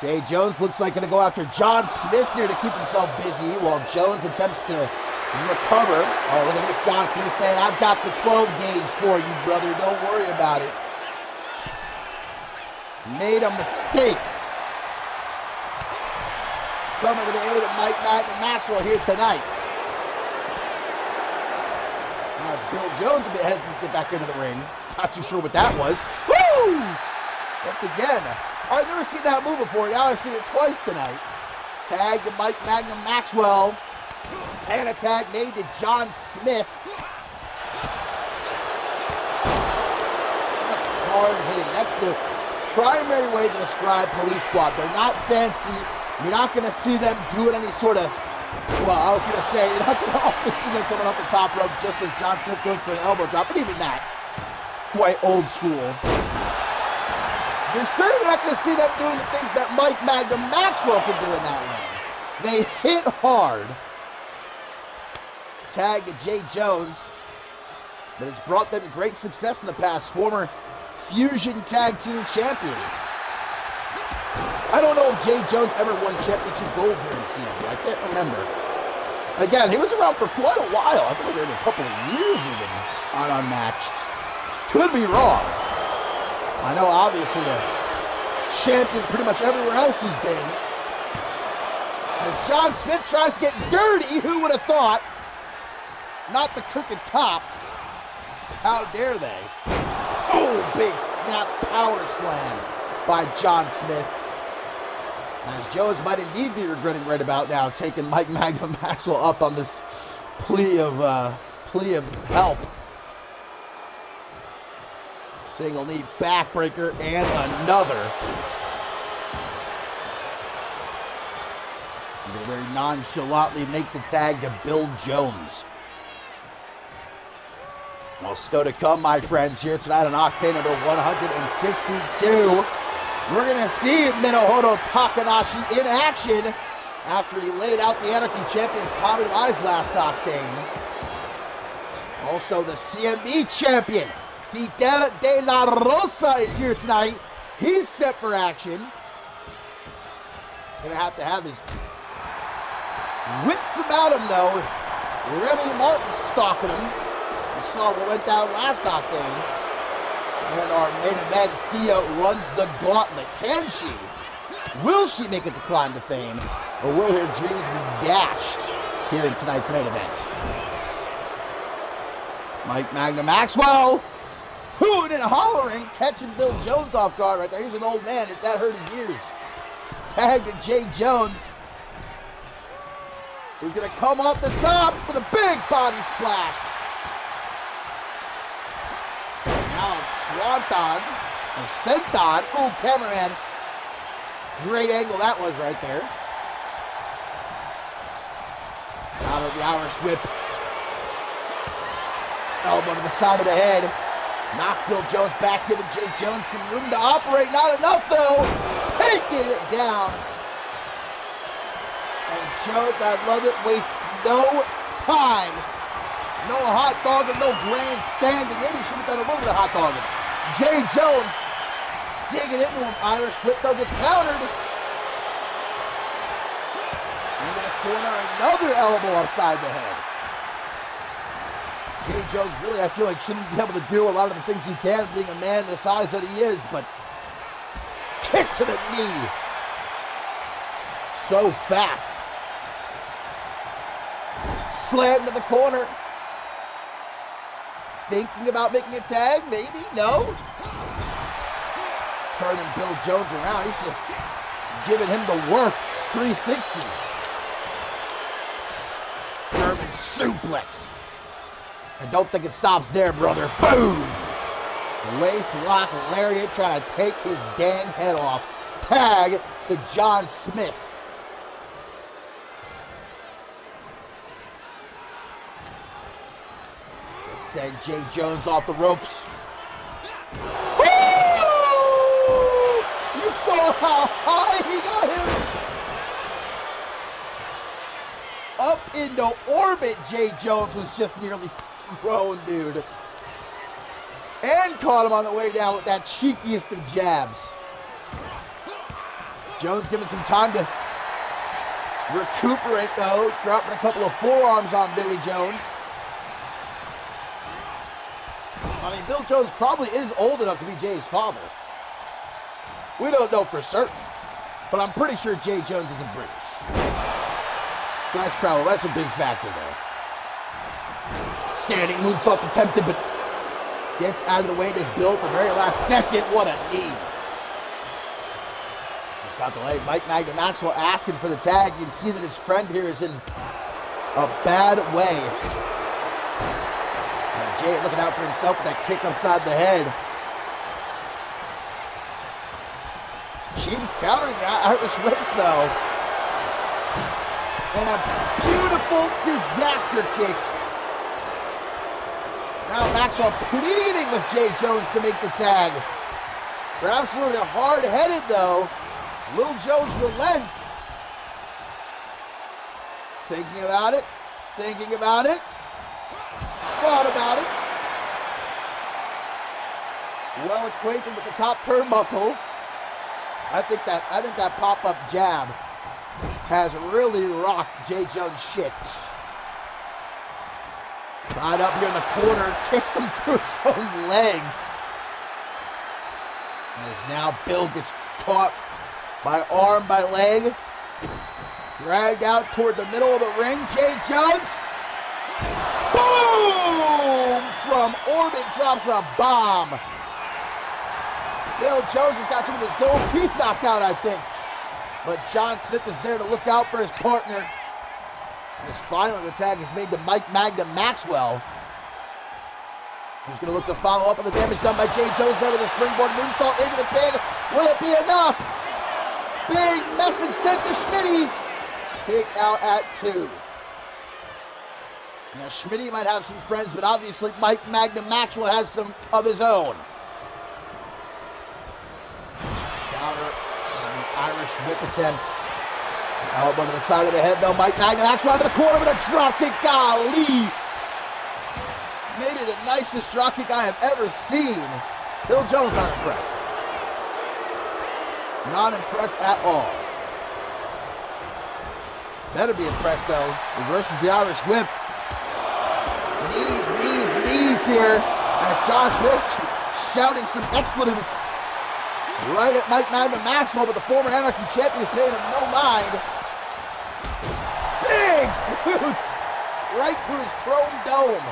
Jay Jones looks like going to go after John Smith here to keep himself busy while Jones attempts to recover. Oh, look at this. John Smith saying, I've got the 12 gauge for you, brother. Don't worry about it. Made a mistake. Coming to the aid of Mike Magnum Maxwell here tonight. Now it's Bill Jones a bit hesitant to get back into the ring. Not too sure what that was. Woo! Once again, I've never seen that move before. Now I've seen it twice tonight. Tag to Mike Magnum Maxwell. And a tag made to John Smith. Just hard hitting. That's the primary way to describe Police Squad. They're not fancy. You're not going to see them doing any sort of, well, I was going to say, you're not going to often see them coming off the top rope just as John Smith goes for an elbow drop, but even that, quite old school. You're certainly not going to see them doing the things that Mike Magnum Maxwell could do in that ring. They hit hard. Tag to Jay Jones, but it's brought them great success in the past. Former Fusion Tag Team Champions. I don't know if Jay Jones ever won championship gold here in CMV. I can't remember. Again, he was around for quite a while. I think maybe a couple of years even on Unmatched. Could be wrong. I know obviously a champion pretty much everywhere else he's been. As John Smith tries to get dirty, who would have thought? Not the crooked cops. How dare they? Oh, big snap power slam by John Smith. As Jones might indeed be regretting right about now taking Mike Magnum Maxwell up on this plea of help. Single knee backbreaker and another. They very nonchalantly make the tag to Bill Jones. Well, still to come, my friends, here tonight on Octane number 162. We're going to see Minohoro Takanashi in action after he laid out the Anarchy champion Tommy Wise last Octane. Also, the CMV champion, Fidel de la Rosa, is here tonight. He's set for action. Going to have his wits about him, though. Remy Martin stalking him. We saw what went down last Octane. And our main event, Thea runs the gauntlet. Can she? Will she make it to Climb to Fame? Or will her dreams be dashed here in tonight's main event? Mike Magnum Maxwell, hooting and hollering, catching Bill Jones off guard right there. He's an old man. That hurt his ears. Tag to Jay Jones, who's going to come off the top with a big body splash. Now Swanton, or Senton. Ooh, cameraman. Great angle that was right there. Out of the Irish whip. Elbow to the side of the head. Knocks Bill Jones back, giving Jay Jones some room to operate. Not enough, though. Taking it down. And Jones, I love it, wastes no time. No hot dog and no grandstanding. Maybe he should have done a little bit of hot dogging. Jay Jones digging into him. Irish whip, though, gets countered. Into the corner, another elbow upside the head. Jay Jones really, I feel like, shouldn't be able to do a lot of the things he can, being a man the size that he is, but kick to the knee. So fast. Slam to the corner. Thinking about making a tag, maybe? No? Turning Bill Jones around. He's just giving him the work. 360. German suplex. I don't think it stops there, brother. Boom! Waist lock lariat trying to take his dang head off. Tag to John Smith. Send Jay Jones off the ropes. Woo! You saw how high he got him? Up into orbit, Jay Jones was just nearly thrown, dude. And caught him on the way down with that cheekiest of jabs. Jones giving some time to recuperate, though. Dropping a couple of forearms on Billy Jones. I mean, Bill Jones probably is old enough to be Jay's father. We don't know for certain, but I'm pretty sure Jay Jones isn't British. So that's a big factor there. Standing moonsault attempted, but gets out of the way. This Bill at the very last second. What a knee. Just got the leg. Mike Magnum Maxwell asking for the tag. You can see that his friend here is in a bad way. Jay looking out for himself with that kick upside the head. Keeps countering Irish whips, though. And a beautiful disaster kick. Now Maxwell pleading with Jay Jones to make the tag. They're absolutely hard-headed, though. Will Jones relent? Thinking about it. Thinking about it. Thought about it. Well acquainted with the top turnbuckle. I think that pop-up jab has really rocked Jay Jones' shit. Right up here in the corner, kicks him through his own legs. As now Bill gets caught by arm, by leg. Dragged out toward the middle of the ring. Jay Jones. Boom! From orbit drops a bomb. Bill Jones has got some of his gold teeth knocked out, I think. But John Smith is there to look out for his partner. As finally the tag is made to Mike Magnum Maxwell. Who's going to look to follow up on the damage done by Jay Jones there with a springboard moonsault into the pin. Will it be enough? Big message sent to Schmitty. Kick out at 2. Now Schmitty might have some friends, but obviously Mike Magnum Maxwell has some of his own. Counter and the Irish whip attempt. Elbow to the side of the head though. Mike Magnum Maxwell out of the corner with a dropkick. Golly. Maybe the nicest dropkick I have ever seen. Bill Jones not impressed. Not impressed at all. Better be impressed though. Reverses the Irish whip. Knees here. As John Smith shouting some expletives right at Mike Magnum Maxwell, but the former Anarchy champion is paying him no mind. Big boots right through his chrome dome.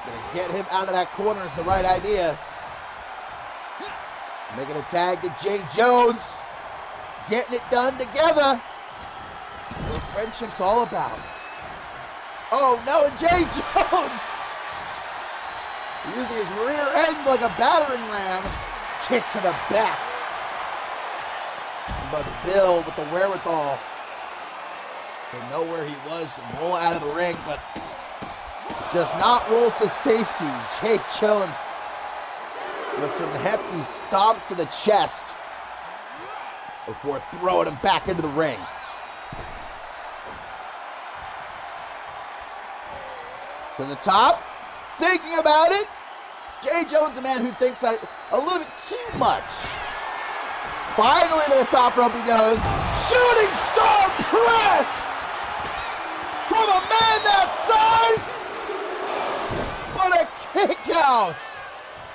Gonna get him out of that corner is the right idea. Making a tag to Jay Jones. Getting it done together. What friendship's all about. Oh no, and Jay Jones! Using his rear end like a battering ram. Kick to the back. But Bill with the wherewithal to know where he was and roll out of the ring, but does not roll to safety. Jay Jones with some hefty stomps to the chest before throwing him back into the ring. To the top, thinking about it. Jay Jones, a man who thinks a little bit too much. Finally to the top rope he goes. Shooting star press from a man that size. But a kick out.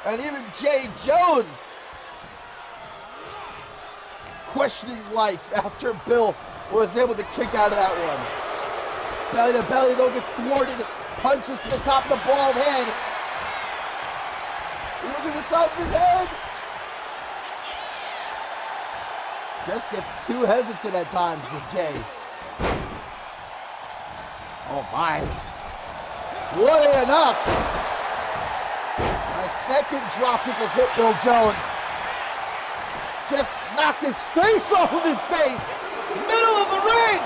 And even Jay Jones questioning life after Bill was able to kick out of that one. Belly to belly though gets thwarted. Punches to the top of the bald head. Look at the top of his head. Just gets too hesitant at times with Jay. Oh my. What enough. A second dropkick has hit Bill Jones. Just knocked his face off of his face. Middle of the ring.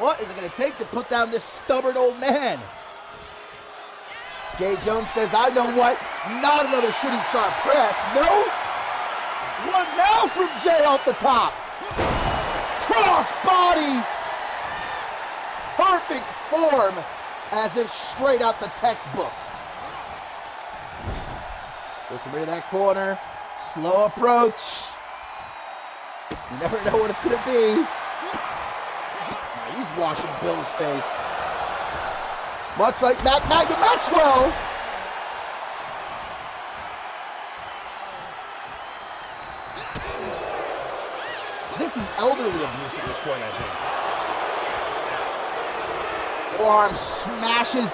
What is it going to take to put down this stubborn old man? Jay Jones says, I know what. Not another shooting star press. No. One now from Jay off the top. Cross body. Perfect form as if straight out the textbook. Puts him into that corner. Slow approach. You never know what it's going to be. He's washing Bill's face. Much like Magnum Maxwell. This is elderly abuse at this point, I think. Forearm smashes.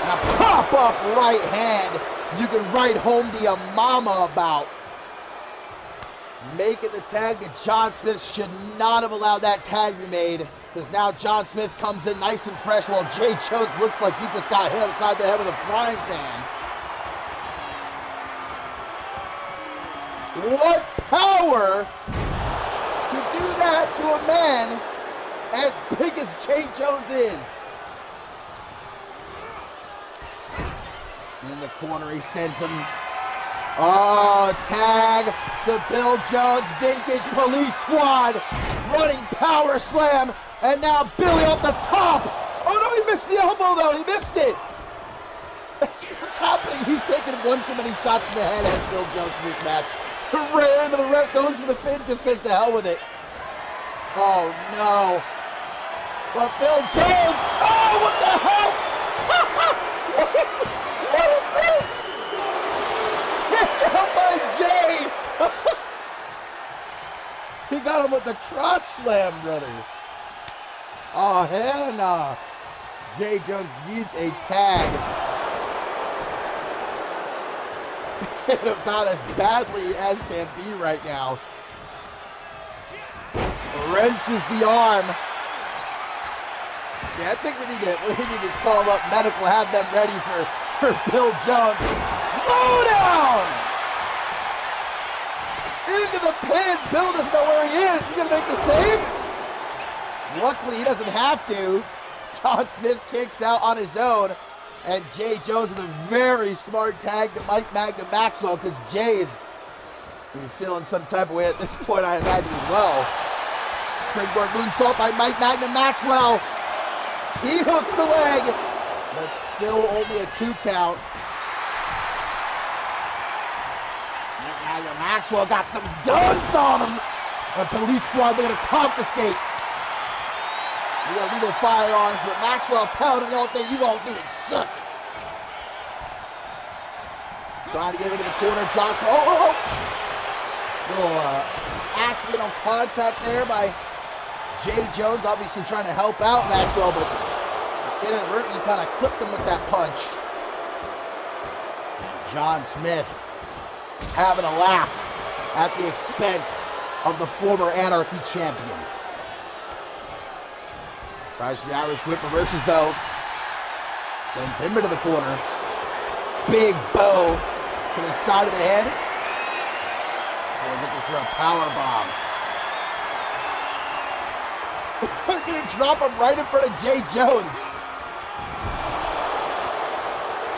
And a pop-up right hand you can write home to your mama about. Making the tag that John Smith should not have allowed that tag to be made. Because now John Smith comes in nice and fresh while Jay Jones looks like he just got hit upside the head with a frying pan. What power to do that to a man as big as Jay Jones is? In the corner he sends him. Oh, tag to Bill Jones, Vintage Police Squad. Running power slam. And now Billy off the top. Oh no, he missed the elbow though. He missed it. What's happening? He's taking one too many shots in the head as Bill Jones in this match. Ran into the ref, goes for the pin, just says to hell with it. Oh no. But Bill Jones. Oh, what the hell? What is this? Kick out by Jay. He got him with the crotch slam, brother. Oh, hell no. Jay Jones needs a tag. hit about as badly as can be right now. Wrenches the arm. Yeah, I think we need to call up medical, have them ready for Bill Jones. Low down! Into the pin. Bill doesn't know where he is. He's going to make the save? Luckily, he doesn't have to. John Smith kicks out on his own. And Jay Jones with a very smart tag to Mike Magnum Maxwell, because Jay is feeling some type of way at this point, I imagine, as well. Springboard moonsault by Mike Magnum Maxwell. He hooks the leg, but still only a 2 count. Mike Magnum Maxwell got some guns on him. The police squad, they're going to confiscate the illegal firearms, but Maxwell pounded all thing you all do is suck. Trying to get into the corner, Johnson. Little accidental contact there by Jay Jones, obviously trying to help out Maxwell, but inadvertently kind of clipped him with that punch. And John Smith having a laugh at the expense of the former Anarchy champion. Tries the Irish whip, reverses though. Sends him into the corner. Big bow to the side of the head. They're looking for a power bomb. They're going to drop him right in front of Jay Jones.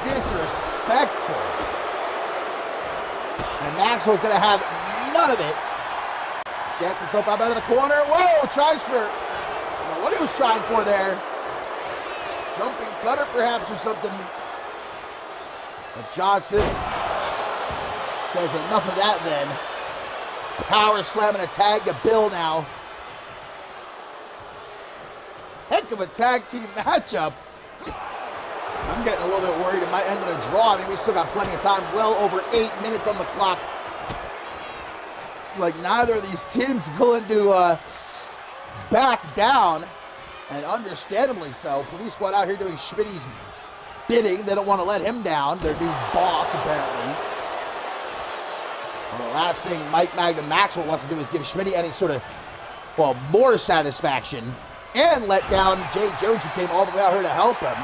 Disrespectful. And Maxwell's going to have none of it. Gets himself up out of the corner. Whoa, tries for... I don't know what he was trying for there. Jumping cutter perhaps or something. But John Smith says enough of that then. Power slamming a tag to Bill now. Heck of a tag team matchup. I'm getting a little bit worried it might end in a draw. I mean, we still got plenty of time. Well over 8 minutes on the clock. It's like neither of these teams willing to back down. And understandably so. Police squad out here doing Schmitty's bidding. They don't want to let him down. Their new boss, apparently. Well, the last thing Mike Magnum Maxwell wants to do is give Schmitty any sort of, well, more satisfaction. And let down Jay Jones, who came all the way out here to help him.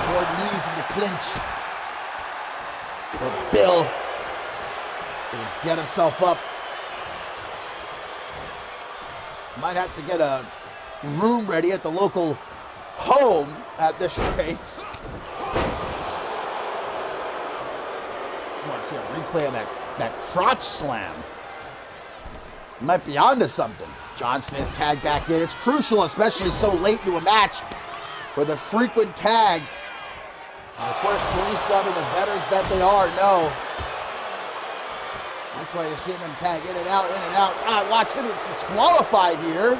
More knees in the clinch. But Bill will get himself up. Might have to get a room ready at the local home at this rate. I want to see a replay of that crotch slam. Might be onto something. John Smith tagged back in. It's crucial, especially so late to a match, for the frequent tags. And of course, police squad, the veterans that they are, know. That's why you're seeing them tag in and out, in and out. God, watch him get disqualified here.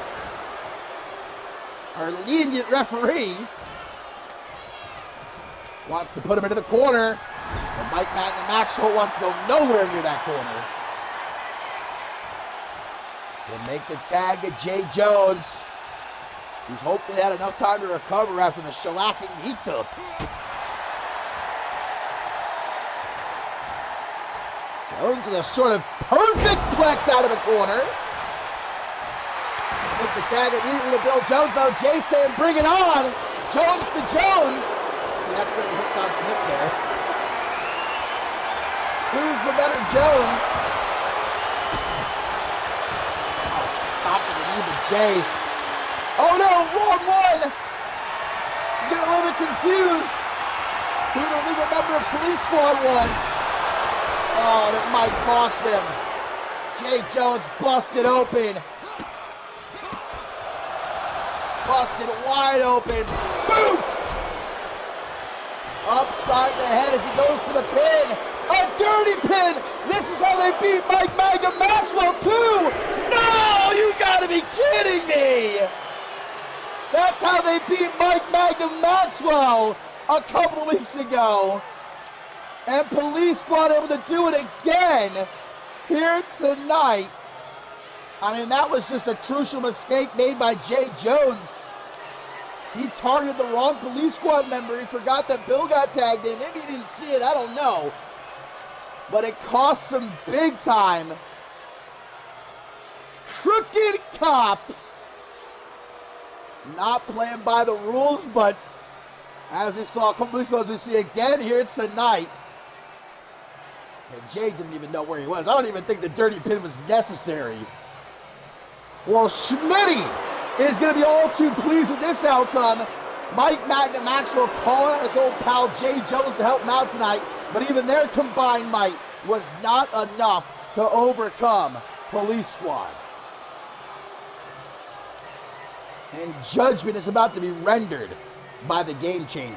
Our lenient referee wants to put him into the corner. But Mike Magnum Maxwell wants to go nowhere near that corner. We'll make the tag to Jay Jones, who's hopefully had enough time to recover after the shellacking he took. Jones with a sort of perfect plex out of the corner. Make the tag immediately to Bill Jones, though. Jay saying, bring it on. Jones to Jones. He accidentally hit John Smith there. Who's the better Jones? Oh, stopped it and even Jay. Oh no, wrong one. I'm getting a little bit confused who the legal member of police squad was. Oh, that might cost him. Jay Jones busted open. Busted wide open. Boom! Upside the head as he goes for the pin. A dirty pin. This is how they beat Mike Magnum Maxwell too. No, you gotta be kidding me. That's how they beat Mike Magnum Maxwell a couple weeks ago. And police squad able to do it again here tonight. I mean, that was just a crucial mistake made by Jay Jones. He targeted the wrong police squad member. He forgot that Bill got tagged in. Maybe he didn't see it. I don't know. But it cost him big time. Crooked cops. Not playing by the rules, but as we saw a couple weeks ago, as we see again here tonight. And Jay didn't even know where he was. I don't even think the dirty pin was necessary. Well, Schmitty is going to be all too pleased with this outcome. Mike Magna Maxwell calling out his old pal Jay Jones to help him out tonight. But even their combined might was not enough to overcome Police Squad. And judgment is about to be rendered by the Game Changer.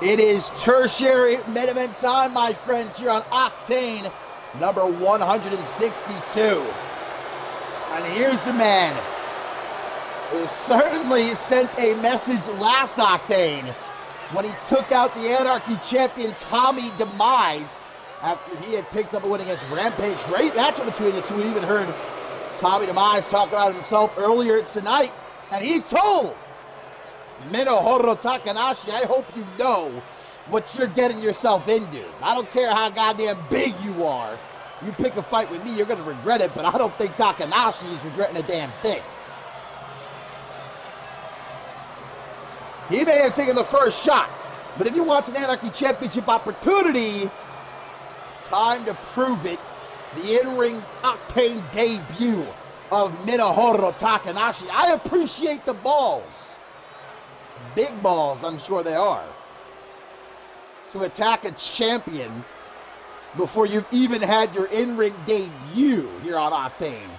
It is tertiary main event time, my friends, here on Octane, number 162. And here's the man who certainly sent a message last Octane when he took out the Anarchy champion Tommy Demise after he had picked up a win against Rampage. Great matchup between the two. We even heard Tommy Demise talk about himself earlier tonight, and he told Minohoro Takanashi, I hope you know what you're getting yourself into. I don't care how goddamn big you are. You pick a fight with me, you're going to regret it, but I don't think Takanashi is regretting a damn thing. He may have taken the first shot, but if you want an Anarchy Championship opportunity, time to prove it. The in-ring Octane debut of Minohoro Takanashi. I appreciate the balls. Big balls, I'm sure they are, to attack a champion before you've even had your in-ring debut here on Octane.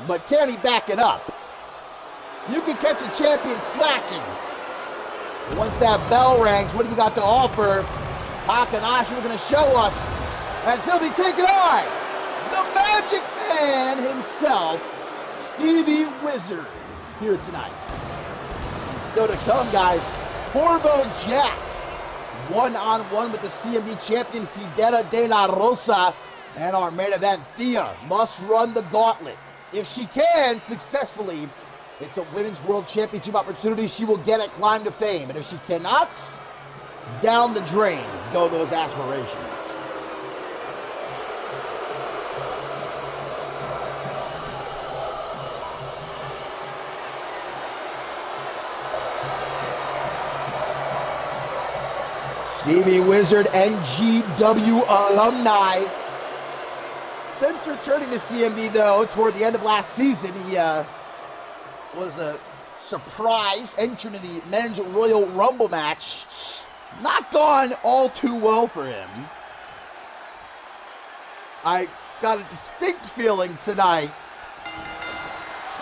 But can he back it up? You can catch a champion slacking. Once that bell rings, what do you got to offer? Takanashi, we're going to show us, as he'll be taking on the Magic Man himself, Stevie Wizard, here tonight. Still to come, guys. Corvo Jack, one-on-one with the CMV champion Fidela De La Rosa, and our main event, Thea, must run the gauntlet. If she can successfully, it's a Women's World Championship opportunity she will get at Climb to Fame. And if she cannot, down the drain go those aspirations. Stevie Wizard, NGW alumni. Since returning to CMV, though, toward the end of last season, he was a surprise entrant in the Men's Royal Rumble match. Not gone all too well for him. I got a distinct feeling tonight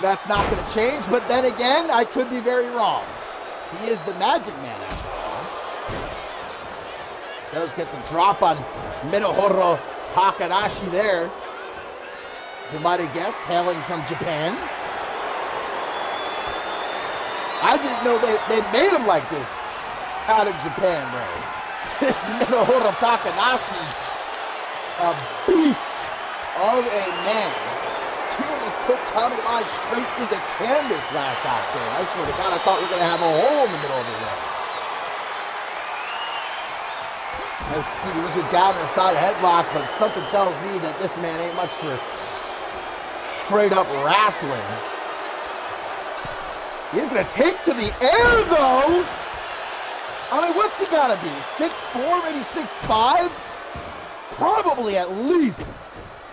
that's not going to change, but then again, I could be very wrong. He is the Magic Man, after all. Does get the drop on Minohoro Takanashi there. You might have guessed, hailing from Japan. I didn't know they made him like this out of Japan, bro. This Minohoro Takanashi, a beast of a man. He almost put Tommy Eye straight through the canvas last Octane. I swear to God, I thought we were going to have a hole in the middle of the ring. As Stevie Wizard down in the side headlock, but something tells me that this man ain't much for straight up wrestling. He's going to take to the air, though. I mean, what's he got to be? 6'4", maybe 6'5"? Probably at least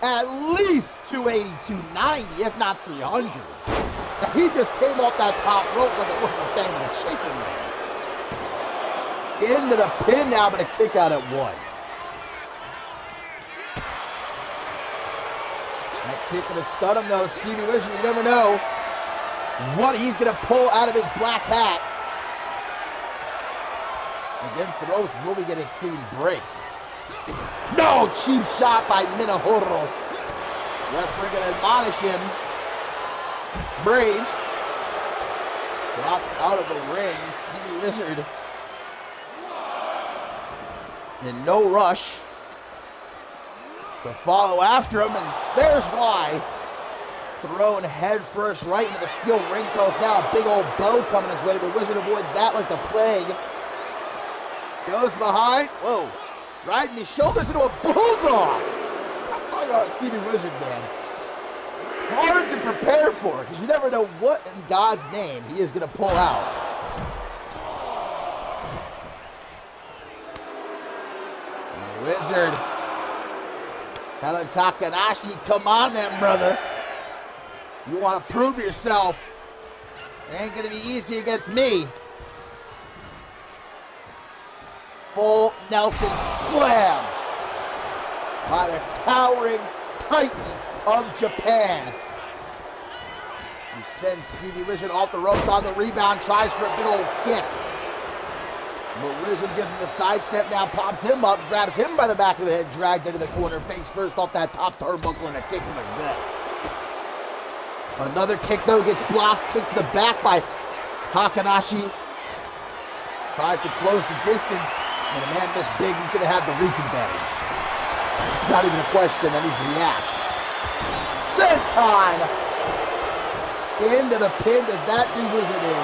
280, 290, if not 300. And he just came off that top rope like a little thing with a shaking man. Into the pin now, but a kick out at 1. That kick gonna stun him though. Stevie Wizard, you never know what he's gonna pull out of his black hat. Against the ropes, will we get a clean break? No! Cheap shot by Minahoro. Referee gonna admonish him. Brave. Dropped out of the ring. Stevie Wizard in no rush to follow after him, and there's why. Thrown head first right into the steel ring post. Now a big old bow coming his way, but Wizard avoids that like the plague. Goes behind. Whoa. Riding his shoulders into a bulldog. I'm talking about Stevie Wizard, man. Hard to prepare for, because you never know what in God's name he is going to pull out. Wizard. Telling Takanashi, come on then, brother. You want to prove yourself. It ain't going to be easy against me. Full Nelson slam by the towering titan of Japan. He sends Stevie Wizard off the ropes on the rebound, tries for a big old kick. But Wizard gives him the sidestep now, pops him up, grabs him by the back of the head, dragged into the corner, face first off that top turnbuckle, and a kick to the gut. Another kick though gets blocked, kick to the back by Takanashi. Tries to close the distance. When a man this big, he's going to have the reach advantage. It's not even a question that needs to be asked. Senton! Into the pin. Does that do Wizard in?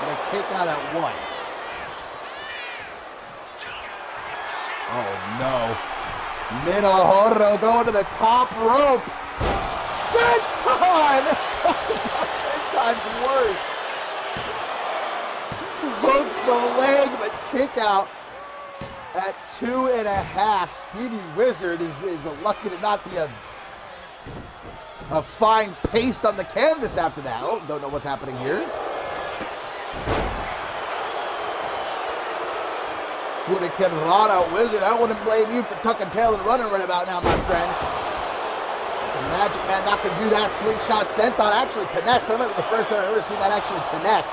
And a kick out at 1. Oh no. Minohoro going to the top rope. Senton! 10 times worse. Hooks the leg, but kick out at 2.5. Stevie Wizard is lucky to not be a fine paste on the canvas after that. Oh, don't know what's happening here. Hurricane Rana Wizard. I wouldn't blame you for tucking tail and running right about now, my friend. The Magic Man not going to do that. Slingshot senton actually connects. That might be the first time I've ever seen that actually connect.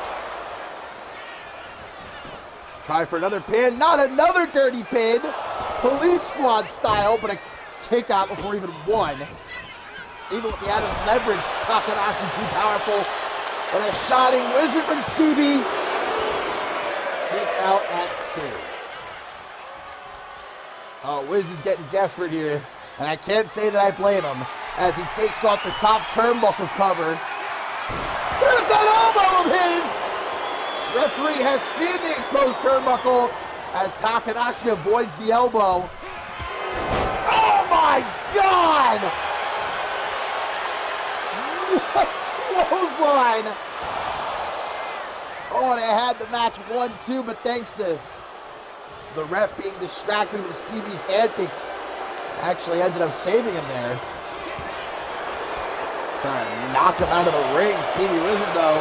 Try for another pin. Not another dirty pin. Police Squad style, but a kick out before even 1. Even with the added leverage, Takanashi too powerful. But a shining Wizard from Stevie. Kick out at 2. Oh, Wizard's getting desperate here. And I can't say that I blame him as he takes off the top turnbuckle cover. There's that elbow of his! Referee has seen the exposed turnbuckle as Takanashi avoids the elbow. Oh my God! What clothesline! Oh, and I had the match 1-2, but thanks to the ref being distracted with Stevie's antics, actually ended up saving him there. Trying to knock him out of the ring. Stevie Wizard, though,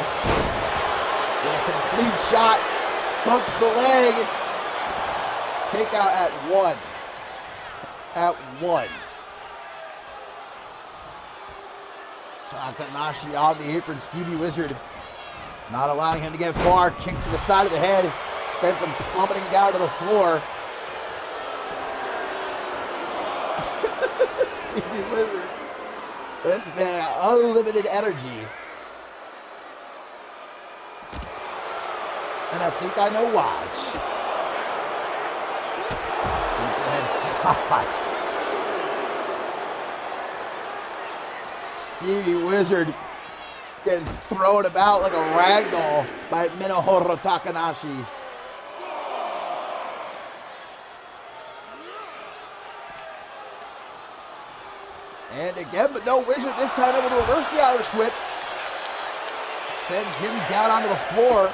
with a complete shot, hooks the leg. Kick out at 1. At 1. Takanashi on the apron. Stevie Wizard not allowing him to get far. Kick to the side of the head. Sends him plummeting down to the floor. Stevie Wizard. This man, unlimited energy. And I think I know why. God. Stevie Wizard getting thrown about like a ragdoll by Minohoro Takanashi. And again, but no, Wizard this time able to reverse the Irish whip. Sends him down onto the floor.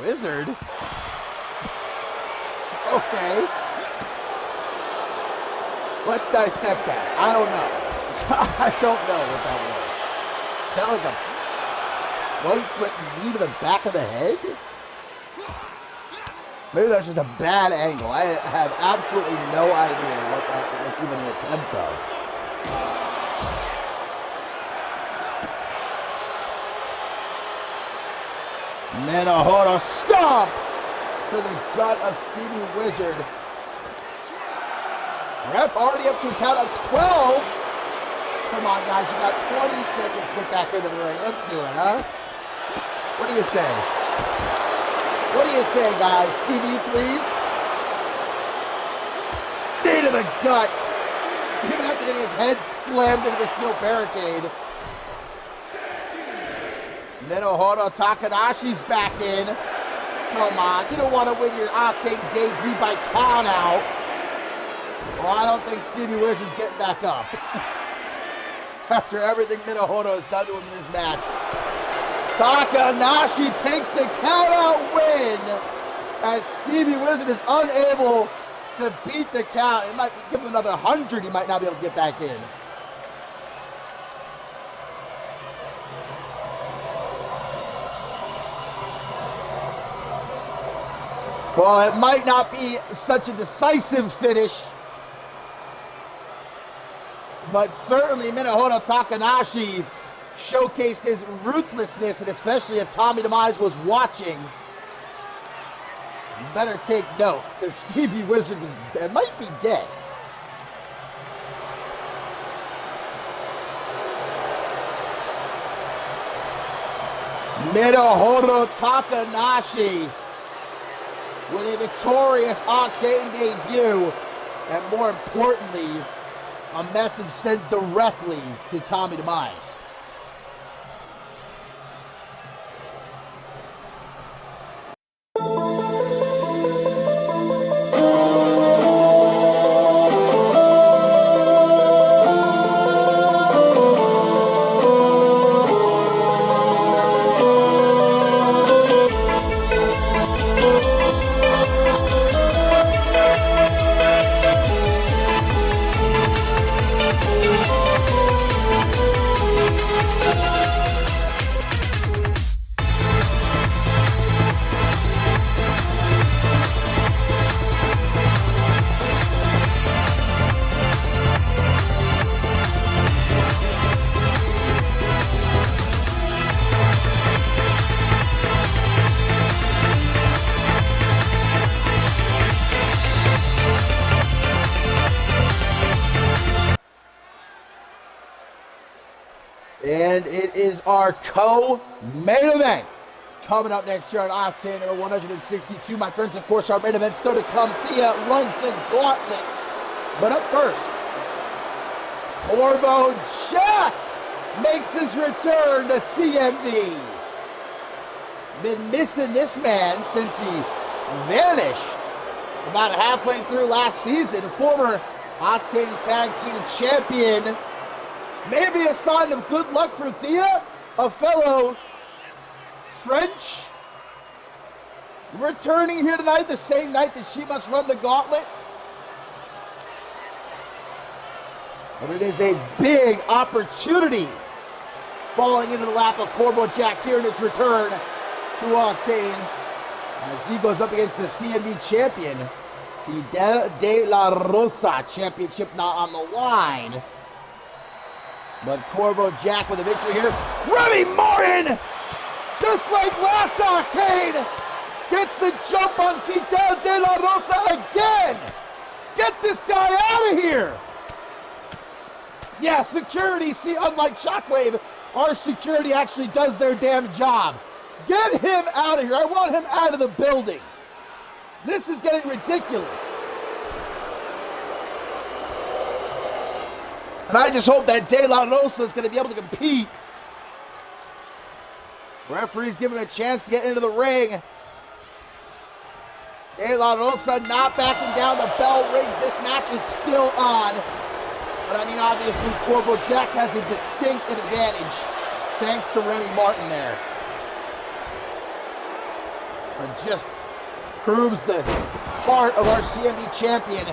Wizard? Okay. Let's dissect that. I don't know. I don't know what that was. That like a front flip knee to the back of the head? Maybe that's just a bad angle. I have absolutely no idea what that was even an attempt of. Minohoro stomp to the gut of Stevie Wizard. Ref already up to a count of 12. Come on, guys, you got 20 seconds to get back into the ring. Let's do it, huh? What do you say? What do you say, guys? Stevie, please. Knee to the gut. Even after getting his head slammed into the steel barricade. Minohoro Takanashi's back in. Come on, you don't want to win your Octane debut by count out. Well, I don't think Stevie Wizard's getting back up. After everything Minohoro has done to him in this match. Takanashi takes the count-out win as Stevie Wizard is unable to beat the count. It might give him another 100. He might not be able to get back in. Well, it might not be such a decisive finish, but certainly Minohoro Takanashi showcased his ruthlessness, and especially if Tommy Demise was watching, you better take note, because Stevie Wizard might be dead. Minohoro Takanashi with a victorious Octane debut, and more importantly, a message sent directly to Tommy Demise. And it is our co-main event coming up next year on Octane number 162. My friends, of course, our main event still to come. Thea runs the gauntlet. But up first, Corvo Jack makes his return to CMV. Been missing this man since he vanished about halfway through last season. Former Octane Tag Team Champion. Maybe a sign of good luck for Thea, a fellow French, returning here tonight, the same night that she must run the gauntlet. But it is a big opportunity falling into the lap of Corvo Jack here in his return to Octane as he goes up against the CMV champion, Fidel de la Rosa. Championship not on the line. But Corvo Jack with a victory here. Remy Martin, just like last Octane, gets the jump on Fidel de la Rosa again. Get this guy out of here. Yeah, security, see, unlike Shockwave, our security actually does their damn job. Get him out of here. I want him out of the building. This is getting ridiculous. And I just hope that De La Rosa is going to be able to compete. Referee's giving him a chance to get into the ring. De La Rosa not backing down. The bell rings. This match is still on. But I mean, obviously, Corvo Jack has a distinct advantage thanks to Remy Martin there. It just proves the heart of our CMV champion,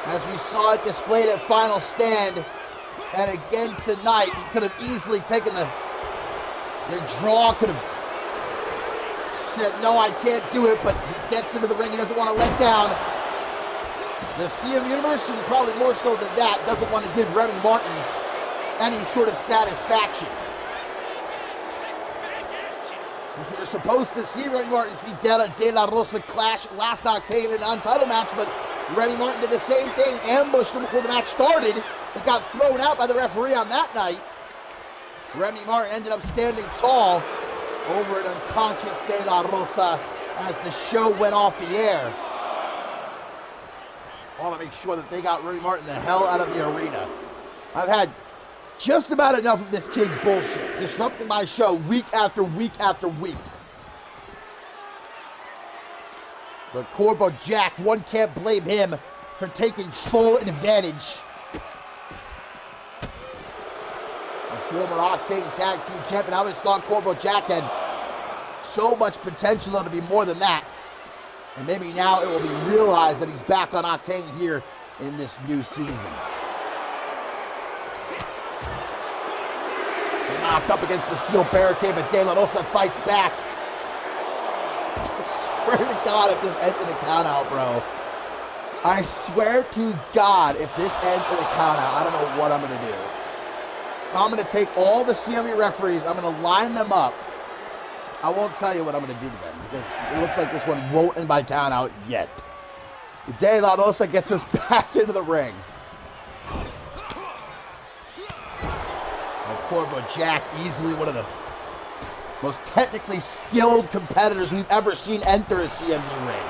as we saw it displayed at Final Stand. And again tonight, he could have easily taken the draw, could have said, no, I can't do it, but he gets into the ring. He doesn't want to let down. The CM Universe, and probably more so than that, doesn't want to give Remy Martin any sort of satisfaction. We were supposed to see Remy Martin defeat De La Rosa clash last Octane in an untitled match, but Remy Martin did the same thing, ambushed him before the match started. He got thrown out by the referee on that night. Remy Martin ended up standing tall over an unconscious De La Rosa as the show went off the air. I want to make sure that they got Remy Martin the hell out of the arena. I've had just about enough of this kid's bullshit, disrupting my show week after week after week. But Corvo Jack, one can't blame him for taking full advantage. A former Octane Tag Team Champion. I always thought Corvo Jack had so much potential to be more than that. And maybe now it will be realized that he's back on Octane here in this new season. Knocked up against the steel barricade, but De La Rosa fights back. I swear to God, if this ends in a countout, bro. I swear to God, if this ends in a countout, I don't know what I'm going to do. I'm going to take all the CME referees, I'm going to line them up. I won't tell you what I'm going to do to them, because it looks like this one won't end by countout yet. De La Rosa gets us back into the ring. Corvo Jack, easily one of the most technically skilled competitors we've ever seen enter a CMV ring.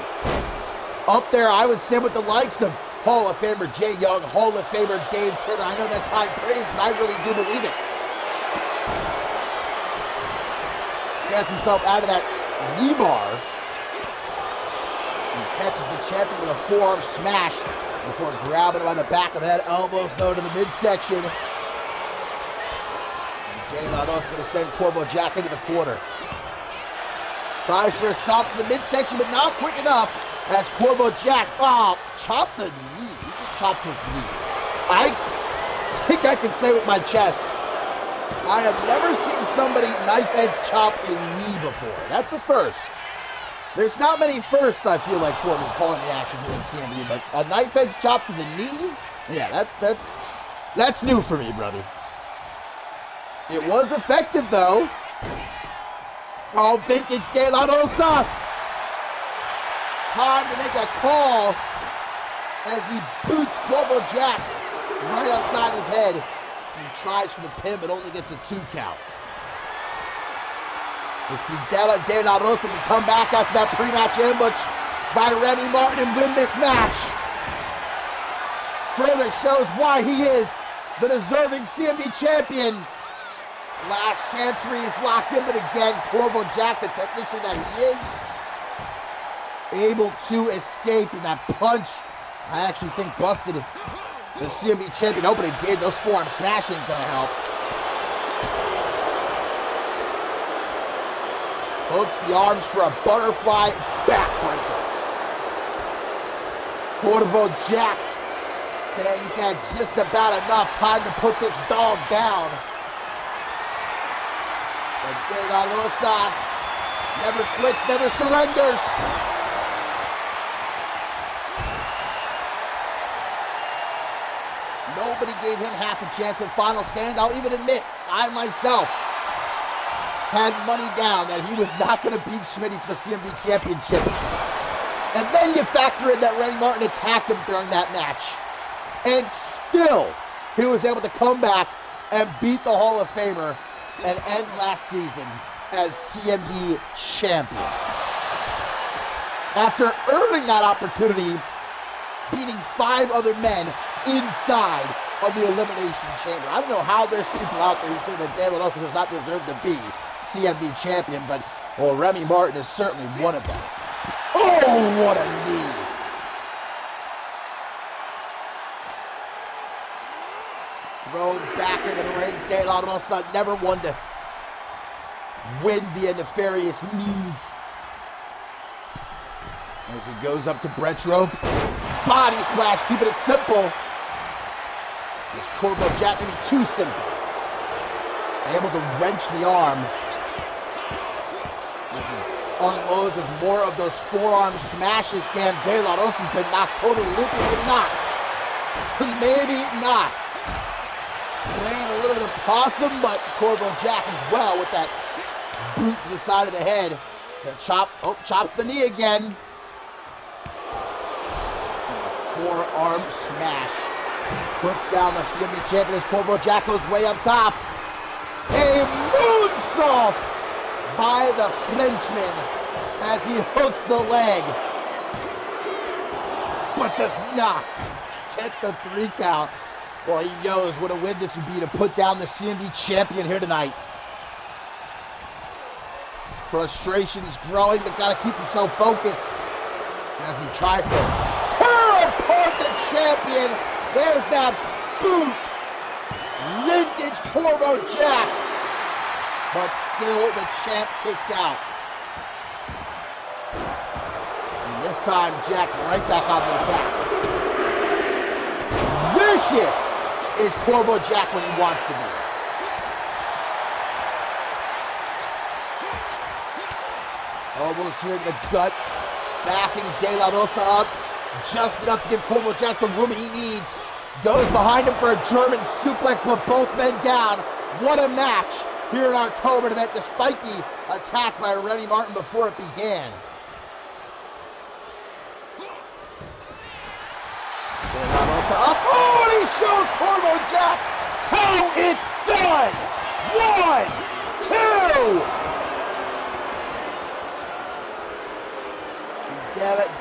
Up there, I would say, with the likes of Hall of Famer Jay Young, Hall of Famer Dave Turner. I know that's high praise, but I really do believe it. Gets himself out of that knee bar. And catches the champion with a forearm smash before grabbing him by the back of the head, elbows though to the midsection. De La Rosa going to send Corvo Jack into the corner. Tries for a stop to the midsection, but not quick enough as Corvo Jack, chopped the knee. He just chopped his knee. I think I can say with my chest, I have never seen somebody knife edge chop a knee before. That's a first. There's not many firsts, I feel like, for me calling the action here in CMV, but a knife edge chop to the knee? Yeah, that's new for me, brother. It was effective, though. Oh, vintage De La Rosa. Time to make a call as he boots Corvo Jack right outside his head. He tries for the pin, but only gets a 2 count. If De La Rosa can come back after that pre-match ambush by Remy Martin and win this match, further shows why he is the deserving CMV champion. Last Chancery is locked in, but again, Corvo Jack, the technician that he is, able to escape, and that punch, I actually think, busted the CMV champion open. It did. Those forearm smash ain't gonna help. Hooks the arms for a butterfly backbreaker. Corvo Jack saying he's had just about enough time to put this dog down. But De La Rosa never quits, never surrenders. Nobody gave him half a chance at Final Stand. I'll even admit, I myself had money down that he was not going to beat Schmitty for the CMV Championship. And then you factor in that Remy Martin attacked him during that match. And still, he was able to come back and beat the Hall of Famer and end last season as CMV champion. After earning that opportunity, beating 5 other men inside of the Elimination Chamber. I don't know how there's people out there who say that De La Rosa does not deserve to be CMV champion, but, well, Remy Martin is certainly one of them. Oh, what a knee. Thrown back into the ring. De La Rosa never one to win via nefarious means. As he goes up to Brett's rope. Body splash, keeping it simple. This Corvo Jack maybe too simple. Able to wrench the arm. As he unloads with more of those forearm smashes. Damn, De La Rosa's been knocked totally loopy. Maybe not. Maybe not. Playing a little bit of possum, but Corvo Jack as well with that boot to the side of the head. Chops the knee again. Forearm smash. Puts down the CMV champion as Corvo Jack goes way up top. A moonsault by the Frenchman as he hooks the leg. But does not get the 3 count. Well, he knows what a win this would be to put down the CMV champion here tonight. Frustration's growing, but gotta keep himself focused as he tries to tear apart the champion. There's that boot. Vintage Corvo Jack. But still the champ kicks out. And this time Jack right back on the attack. Vicious is Corvo Jack when he wants to be. Almost here in the gut. Backing De La Rosa up. Just enough to give Corvo Jack the room he needs. Goes behind him for a German suplex, but both men down. What a match here in our co-main event, despite the attack by Remy Martin before it began. De La Rosa up. Oh, and he shows Corvo Jack how it's done. 1, 2.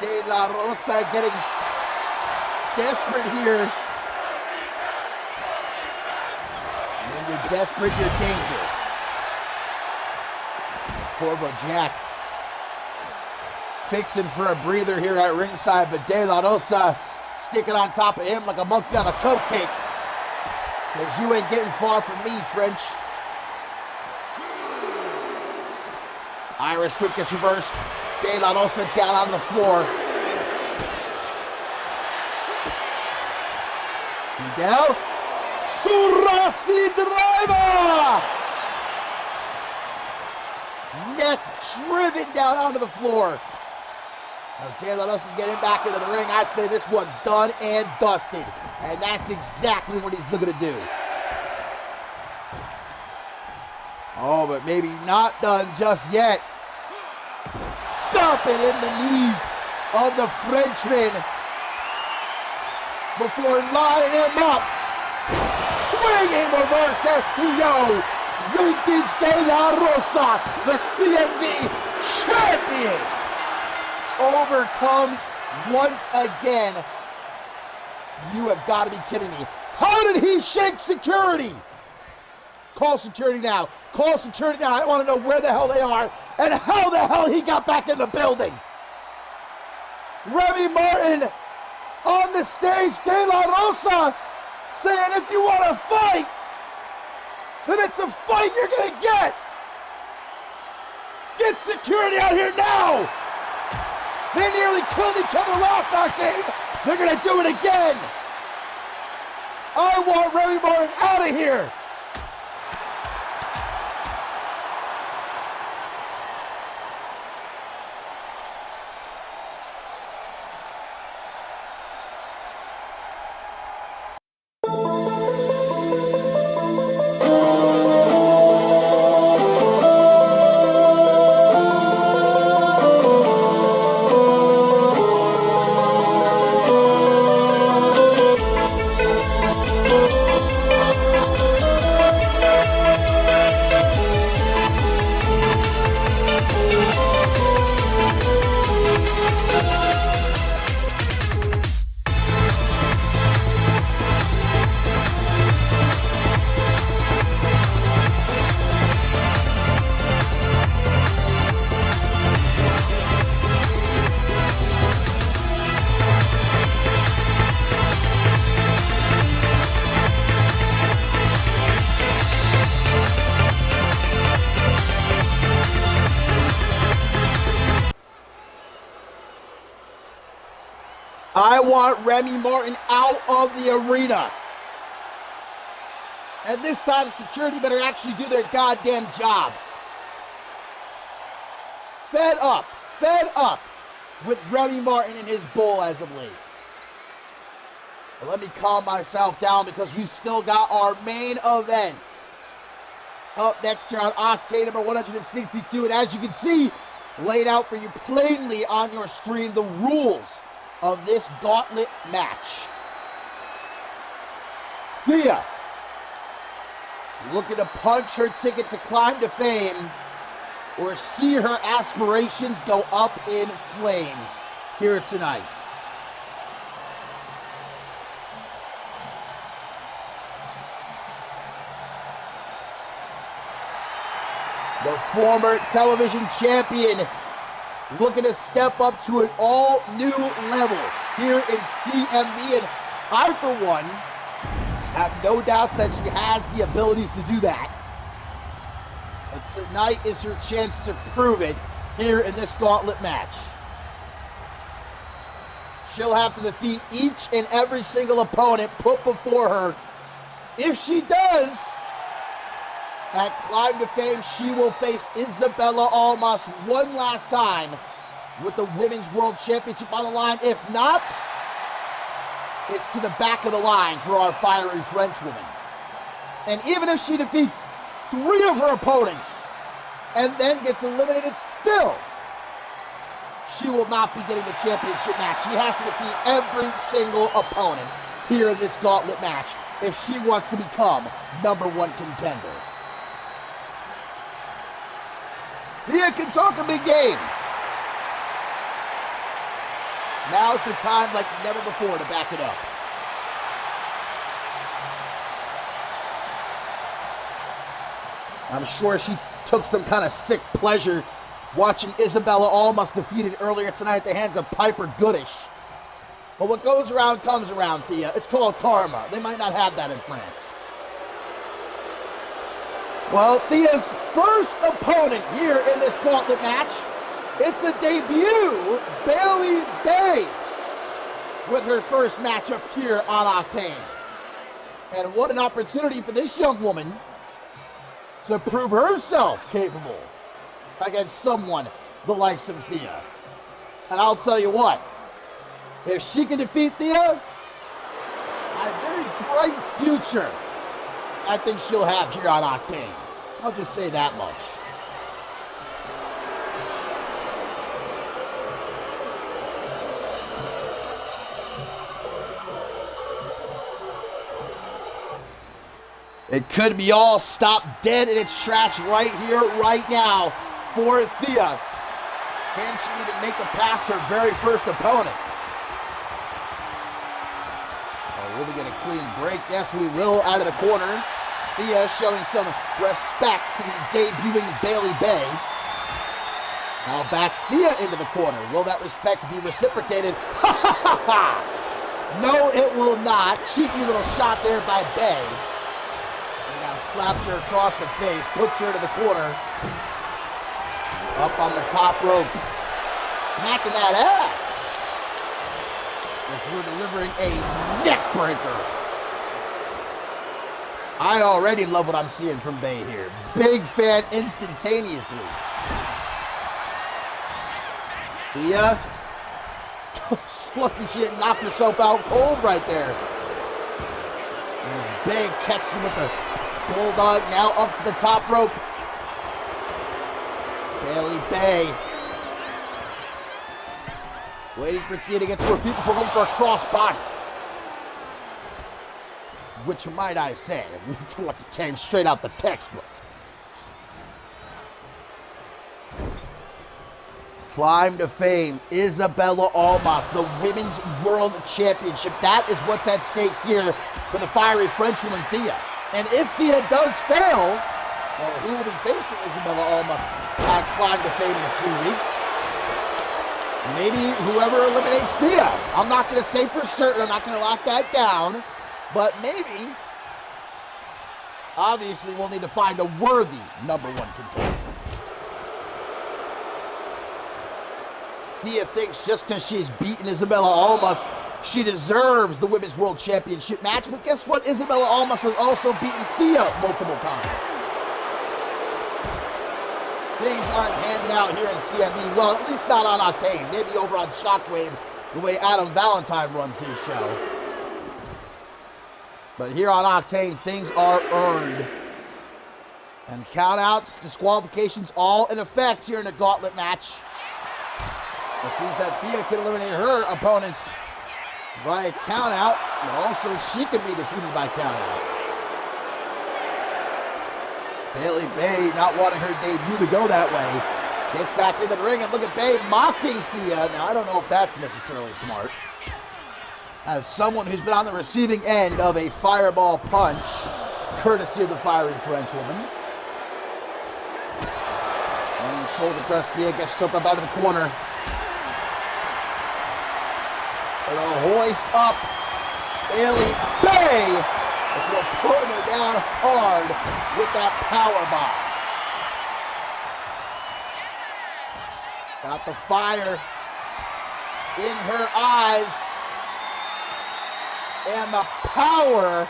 De La Rosa getting desperate here. When you're desperate, you're dangerous. Corvo Jack fixing for a breather here at ringside, but De La Rosa sticking on top of him like a monkey on a cupcake. Says, you ain't getting far from me, French. Irish whip gets reversed. De La Rosa down on the floor. And down. Surasi driver! Neck driven down onto the floor. Now De La Rosa can get him back into the ring. I'd say this one's done and dusted. And that's exactly what he's looking to do. Oh, but maybe not done just yet. Stomping in the knees of the Frenchman before lining him up. Swinging reverse STO. Vintage De La Rosa, the CMV champion, overcomes once again. You have got to be kidding me. How did he shake security? Call security now. Call security now. I want to know where the hell they are and how the hell he got back in the building. Remy Martin on the stage. De La Rosa saying, if you want to fight, then it's a fight you're going to get. Get security out here now. They nearly killed each other last Octane. They're going to do it again. I want Remy Martin out of here. I want Remy Martin out of the arena. And this time, security better actually do their goddamn jobs. Fed up with Remy Martin and his bull as of late. But let me calm myself down because we still got our main events up next here on Octane number 162. And as you can see, laid out for you plainly on your screen, the rules of this gauntlet match. Thea looking to punch her ticket to climb to fame or see her aspirations go up in flames here tonight. The former television champion looking to step up to an all-new level here in CMV. And I, for one, have no doubts that she has the abilities to do that. But tonight is her chance to prove it here in this gauntlet match. She'll have to defeat each and every single opponent put before her. If she does, at Climb to Fame, she will face Isabella Almas one last time with the Women's World Championship on the line. If not, it's to the back of the line for our fiery French woman. And even if she defeats 3 of her opponents and then gets eliminated, still, she will not be getting the championship match. She has to defeat every single opponent here in this gauntlet match if she wants to become #1 contender. Thea can talk a big game. Now's the time like never before to back it up. I'm sure she took some kind of sick pleasure watching Isabella Almas defeated earlier tonight at the hands of Piper Goodish. But what goes around comes around, Thea. It's called karma. They might not have that in France. Well, Thea's first opponent here in this gauntlet match, it's a debut, Bailey's Bay, with her first matchup here on Octane. And what an opportunity for this young woman to prove herself capable against someone the likes of Thea. And I'll tell you what, if she can defeat Thea, a very bright future I think she'll have here on Octane. I'll just say that much. It could be all stopped dead in its tracks right here, right now for Thea. Can she even make it past her very first opponent? Will we get a clean break? Yes, we will, out of the corner. Thea showing some respect to the debuting Bailey Bay. Now backs Thea into the corner. Will that respect be reciprocated? Ha ha ha ha! No, it will not. Cheeky little shot there by Bay. And now slaps her across the face, puts her to the corner. Up on the top rope. Smacking that ass. As we're delivering a neck breaker. I already love what I'm seeing from Bay here. Big fan instantaneously. Thea. Lucky she didn't knock herself out cold right there. As Bay catches him with the bulldog, now up to the top rope. Bailey Bay. Waiting for Thea to get to her feet before going for a cross body. Which, might I say, came straight out the textbook. Climb to Fame, Isabella Almas, the Women's World Championship. That is what's at stake here for the fiery Frenchwoman Thea. And if Thea does fail, well, who will be facing Isabella Almas at Climb to Fame in a few weeks? Maybe whoever eliminates Thea. I'm not going to say for certain. I'm not going to lock that down. But maybe, obviously, we'll need to find a worthy #1 contender. Thea thinks just because she's beaten Isabella Almas She deserves the Women's World Championship match, but guess what? Isabella Almas has also beaten Thea multiple times. Things aren't handed out here in CMV. Well, at least not on Octane. Maybe over on Shockwave, the way Adam Valentine runs his show. But here on Octane, things are earned. And countouts, disqualifications, all in effect here in the gauntlet match. Which means that Thea could eliminate her opponents by a countout, but also she could be defeated by countout. Bailey Bay not wanting her debut to go that way. Gets back into the ring, and look at Bay mocking Thea. Now, I don't know if that's necessarily smart. As someone who's been on the receiving end of a fireball punch, courtesy of the fiery French woman. And shoulder press, Thea gets herself up out of the corner. And a hoist up, Bailey Bay, before putting her down hard with that power bomb. Got the fire in her eyes, and the power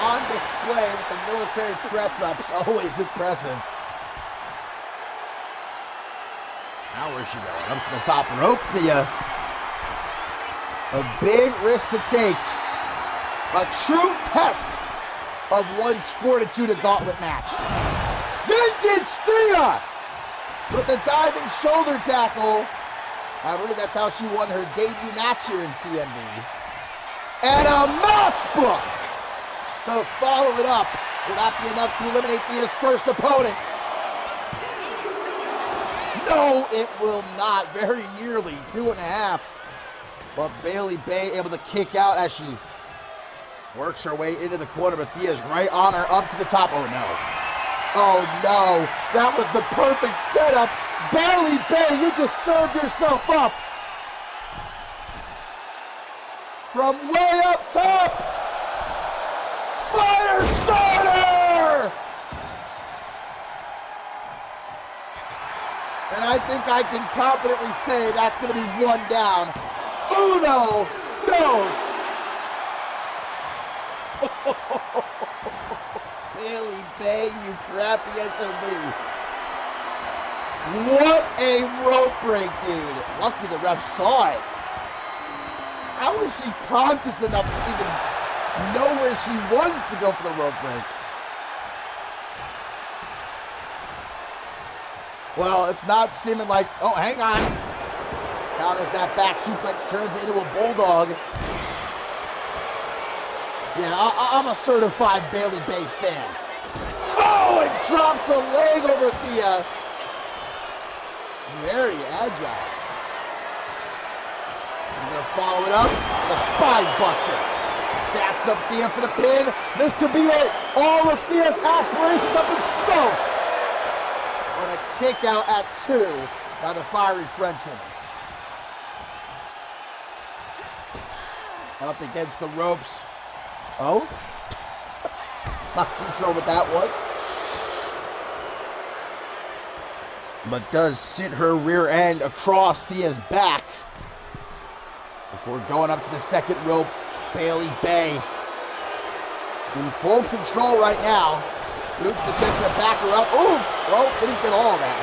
on display with the military press-ups, always impressive. Now where's she going? Up to the top rope, a big risk to take. A true test of one's fortitude, a gauntlet match. Vintage Thea with the diving shoulder tackle. I believe that's how she won her debut match here in CMV. And a match book to follow it up. Will that be enough to eliminate Thea's first opponent? No, it will not. Very nearly 2.5. But Bailey Bay able to kick out as she works her way into the corner, but Thea's right on her up to the top. Oh no. Oh no. That was the perfect setup. Bailey Bay, you just served yourself up. From way up top. Fire starter! And I think I can confidently say that's going to be one down. Uno, dos. Bailey Bay, you crappy SOB. What a rope break, dude. Lucky the ref saw it. How is she conscious enough to even know where she wants to go for the rope break? Well, it's not seeming like, oh, hang on. Counters that back suplex, turns it into a bulldog. Yeah, I'm a certified Bailey Bay fan. Oh, it drops a leg over Thea. Very agile. I'm going to follow it up. The spine buster. Stacks up Thea for the pin. This could be it. All of Thea's aspirations up in smoke. And a kick out at 2 by the fiery Frenchwoman. Up against the ropes. Oh? Not too sure what that was. But does sit her rear end across Thea's back. Before going up to the second rope, Bailey Bay. In full control right now. Luke's just gonna back her up. Ooh! Well, didn't get all that.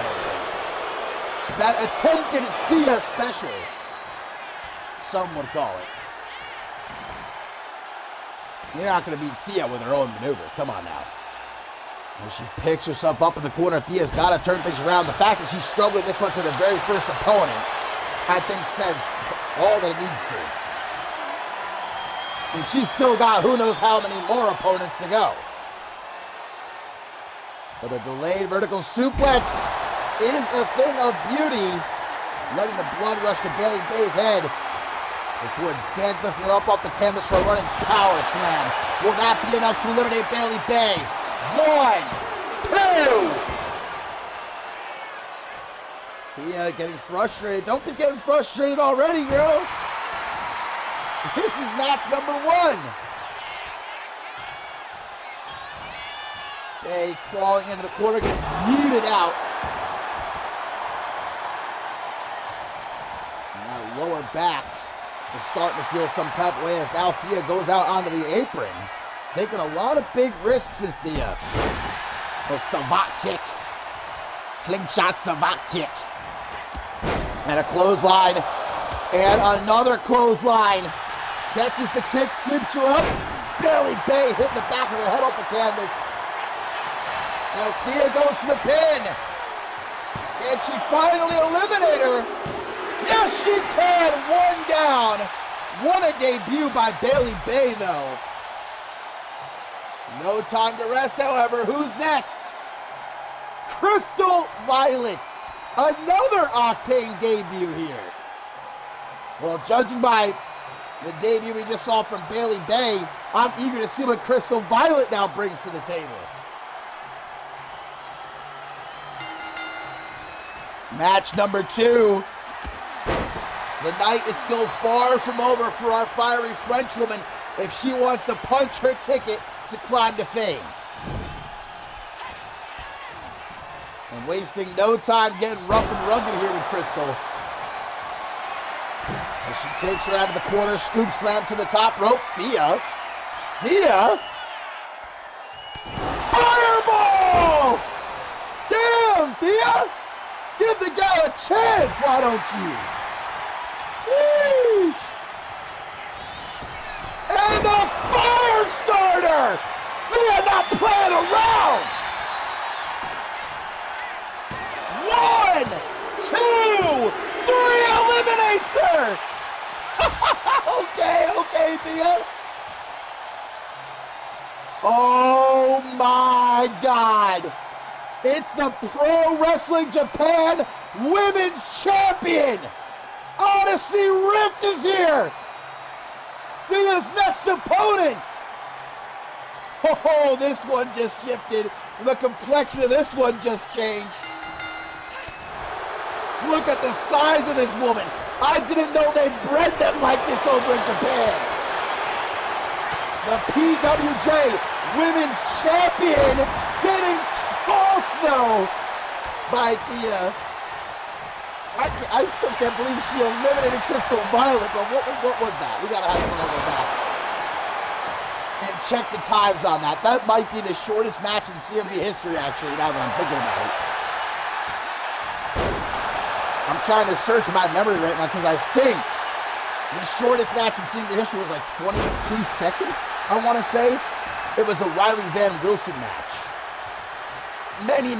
That attempted Thea special. Some would call it. You're not going to beat Thea with her own maneuver. Come on now. As she picks herself up in the corner, Thea's got to turn things around. The fact that she's struggling this much with her very first opponent, I think says all that it needs to. And she's still got who knows how many more opponents to go. But a delayed vertical suplex is a thing of beauty, letting the blood rush to Bailey Bay's head. Before deadlifting her up off the canvas for a running power slam. Will that be enough to eliminate Bailey Bay? 1, 2. Thea getting frustrated. Don't be getting frustrated already, girl. This is match number 1. Bay crawling into the corner, gets yeeted out. And that lower back is starting to feel some type of way as now Thea goes out onto the apron. Taking a lot of big risks is Thea. A savate kick. Slingshot savate kick. And a clothesline. And another clothesline. Catches the kick, slips her up. Bailey Bay hitting the back of her head off the canvas. As Thea goes for the pin. Can she finally eliminate her? Yes, she can! One down. What a debut by Bailey Bay, though. No time to rest, however. Who's next? Crystal Violet. Another Octane debut here. Well, judging by the debut we just saw from Bailey Bay, I'm eager to see what Crystal Violet now brings to the table. Match number 2. The night is still far from over for our fiery Frenchwoman if she wants to punch her ticket to climb to fame. And wasting no time getting rough and rugged here with Crystal. As she takes her out of the corner, scoop slam to the top rope. Thea. Fireball! Damn, Thea! Give the guy a chance, why don't you? Sheesh. And a fire starter! Thea not playing around! 1, 2, 3, eliminates her! Okay, Thea. Oh my God! It's the Pro Wrestling Japan Women's Champion! Odyssey Rift is here! Thea's next opponent! Oh, this one just shifted. The complexion of this one just changed. Look at the size of this woman. I didn't know they bred them like this over in Japan. The PWJ Women's Champion getting tossed though by Thea. I still can't believe she eliminated Crystal Violet, but what was that? We gotta have someone go back and check the times on that. That might be the shortest match in CMV history, actually, now that I'm thinking about it. I'm trying to search my memory right now because I think the shortest match in CMV history was like 22 seconds, I want to say. It was a Riley Van Wilson match. Many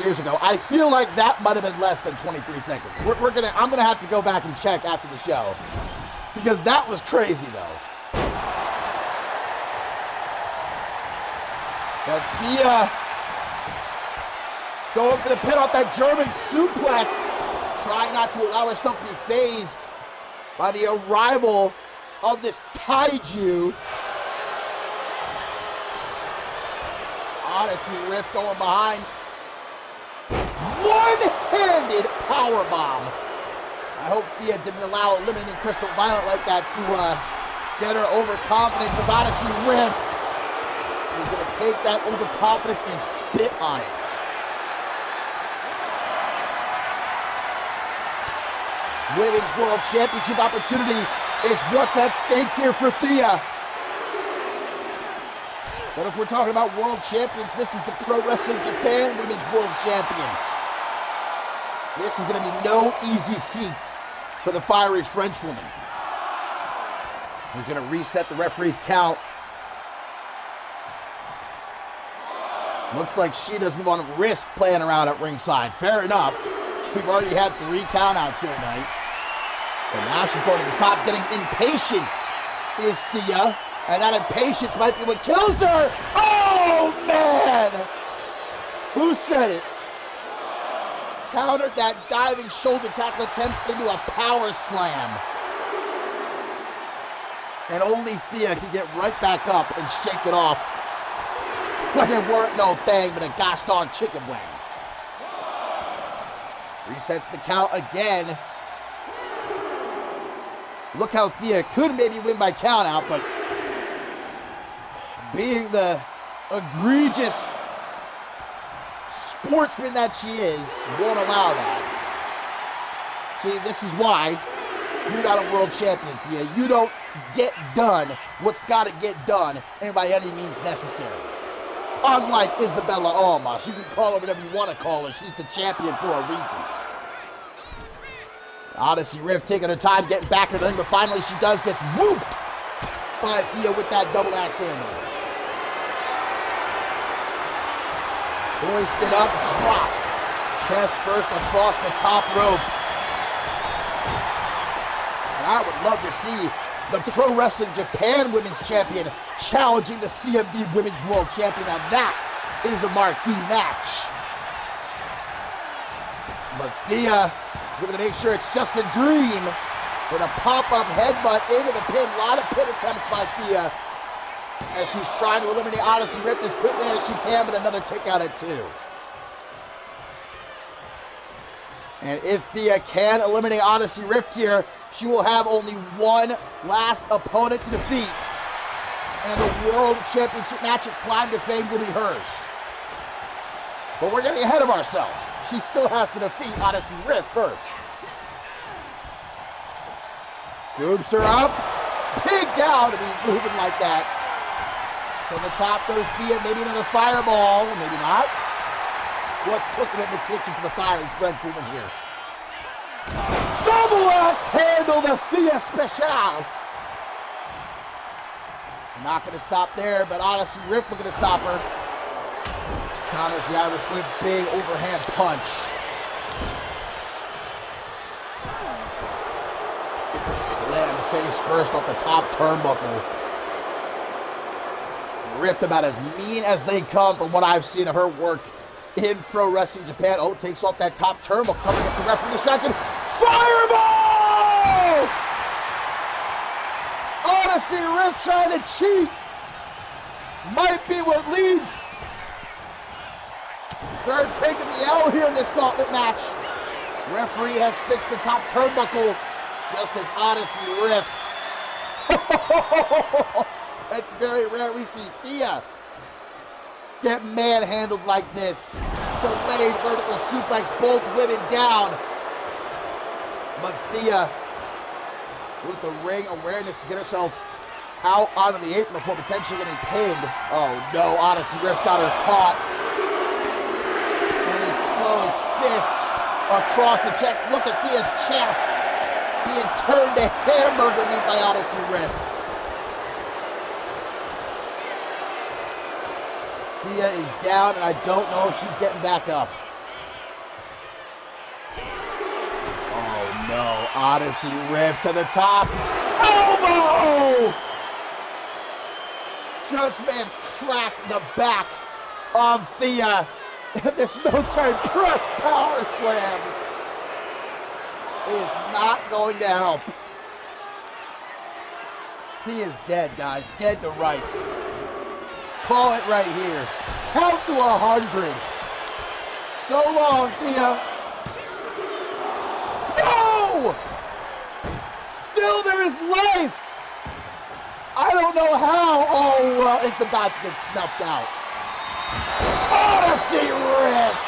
years ago. I feel like that might have been less than 23 seconds. I'm gonna have to go back and check after the show because that was crazy though. But Thea going for the pin off that German suplex, trying not to allow herself to be phased by the arrival of this kaiju. Odyssey Rift going behind. One-handed powerbomb. I hope Thea didn't allow eliminating Crystal Violet like that to get her overconfident, because Odyssey Rift is going to take that overconfidence and spit on it. Women's World Championship opportunity is what's at stake here for Thea. But if we're talking about world champions, this is the Pro Wrestling Japan Women's World Champion. This is going to be no easy feat for the fiery Frenchwoman, who's going to reset the referee's count. Looks like she doesn't want to risk playing around at ringside. Fair enough. We've already had 3 countouts here tonight. But now she's going to the top, getting impatient is Thea. And that impatience might be what kills her. Oh, man! Who said it? Countered that diving shoulder tackle attempt into a power slam. And only Thea can get right back up and shake it off. Like it weren't no thing but a gosh darn chicken wing. Resets the count again. Look how Thea could maybe win by countout, but being the egregious sportsman that she is, won't allow that. See, this is why You're not a world champion, Thea. You don't get done what's got to get done and by any means necessary. Unlike Isabella Almas. You can call her whatever you want to call her. She's the champion for a reason. Odyssey Rift taking her time getting back in the ring, but finally she does get whooped by Thea with that double axe handle. Hoisted up, dropped. Chest first across the top rope. And I would love to see the Pro Wrestling Japan Women's Champion challenging the CMV Women's World Champion. Now that is a marquee match. But Thea, we're going to make sure it's just a dream with a pop-up headbutt into the pin. A lot of pin attempts by Thea as she's trying to eliminate Odyssey Rift as quickly as she can, but another kick out at 2. And if Thea can eliminate Odyssey Rift here, she will have only one last opponent to defeat. And the World Championship match at Climb to Fame will be hers. But we're getting ahead of ourselves. She still has to defeat Odyssey Rift first. Scoops her up. Big down to be moving like that. From the top goes Thea. Maybe another fireball. Maybe not. What's cooking in the kitchen for the fiery French woman here? Double axe handle to Thea Special. Not going to stop there, but Odyssey Rift looking to stop her. Counters the Irish Whip, big overhand punch. Slam face first off the top turnbuckle. Rift about as mean as they come from what I've seen of her work in Pro Wrestling Japan. Oh, takes off that top turnbuckle, coming at the referee distracted. Fireball! Odyssey Rift trying to cheat. Might be what leads. They're taking the L here in this gauntlet match. Referee has fixed the top turnbuckle just as Odyssey Rift. It's very rare we see Thea get manhandled like this. Delayed vertical suplex, both women down. But Thea, with the ring awareness to get herself out onto the apron before potentially getting pinned. Oh no, Odyssey Rift's got her caught. And his closed fists across the chest. Look at Thea's chest being turned to hamburger meat by Odyssey Rift. Thea is down, and I don't know if she's getting back up. Oh no, Odyssey Rift to the top. Elbow! Just man cracked the back of Thea. This military press power slam is not going to help. Thea's dead, guys. Dead to rights. Call it right here. Count to 100. So long, Thea. No! Still there is life. I don't know how. Oh, well, it's about to get snuffed out. Odyssey Rift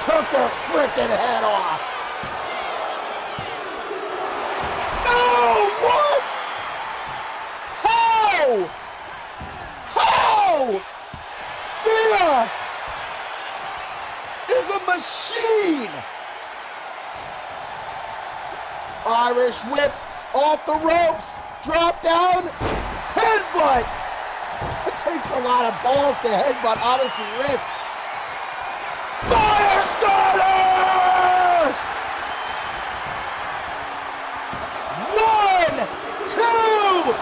took her freaking head off. No! What? How? How? Thea is a machine. Irish Whip off the ropes. Drop down. Headbutt. It takes a lot of balls to headbutt Odyssey Rift. Firestarter! 1, 2!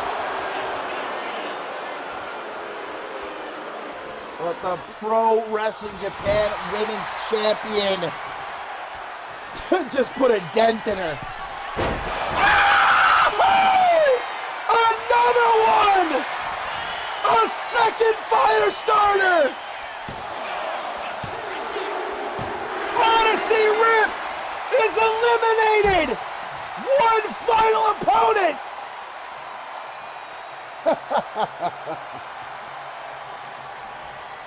But the Pro Wrestling Japan Women's Champion just put a dent in her. Another one! A second fire starter! Odyssey Rift is eliminated! One final opponent!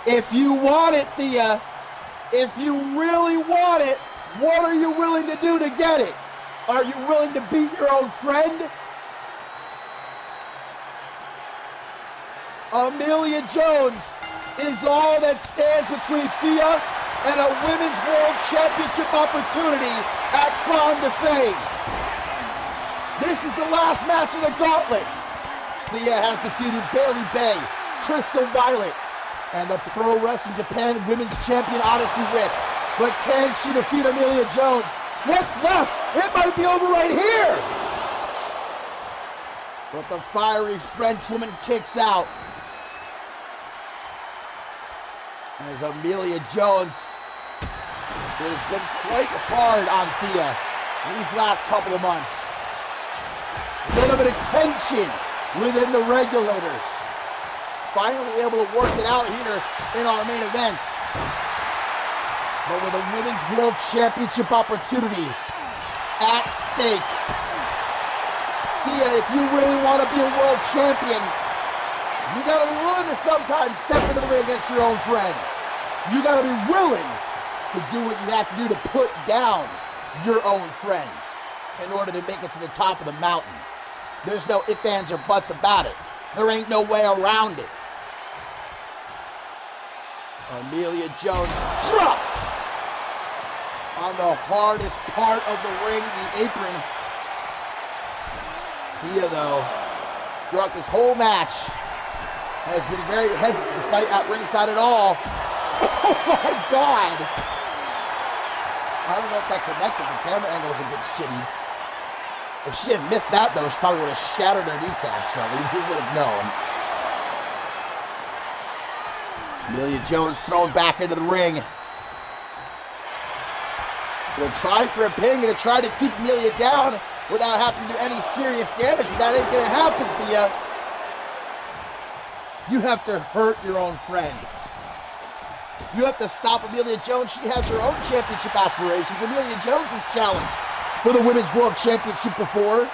If you want it, Thea, if you really want it, what are you willing to do to get it? Are you willing to beat your own friend? Amelia Jones is all that stands between Thea and a Women's World Championship opportunity at Climb to Fame. This is the last match of the gauntlet. Thea has defeated Bailey Bay, Crystal Violet, and the Pro Wrestling Japan Women's Champion Odyssey Rift. But can she defeat Amelia Jones? What's left? It might be over right here. But the fiery Frenchwoman kicks out as Amelia Jones has been quite hard on Thea these last couple of months. A little bit of tension within the regulators. Finally able to work it out here in our main event. But with a Women's World Championship opportunity at stake, Thea, if you really want to be a world champion, you gotta be willing to sometimes step into the ring against your own friends. You gotta be willing to do what you have to do to put down your own friends in order to make it to the top of the mountain. There's no ifs, ands, or buts about it. There ain't no way around it. Amelia Jones dropped on the hardest part of the ring, the apron. Thea, though, throughout this whole match, has been very hesitant to fight at ringside at all. Oh my God! I don't know if that connected. The camera angle was a bit shitty. If she had missed that, though, she probably would have shattered her kneecap, so who would have known? Amelia Jones thrown back into the ring. Gonna try for a pin, gonna try to keep Amelia down without having to do any serious damage, but that ain't gonna happen, Thea. You have to hurt your own friend. You have to stop Amelia Jones. She has her own championship aspirations. Amelia Jones has challenged for the Women's World Championship before.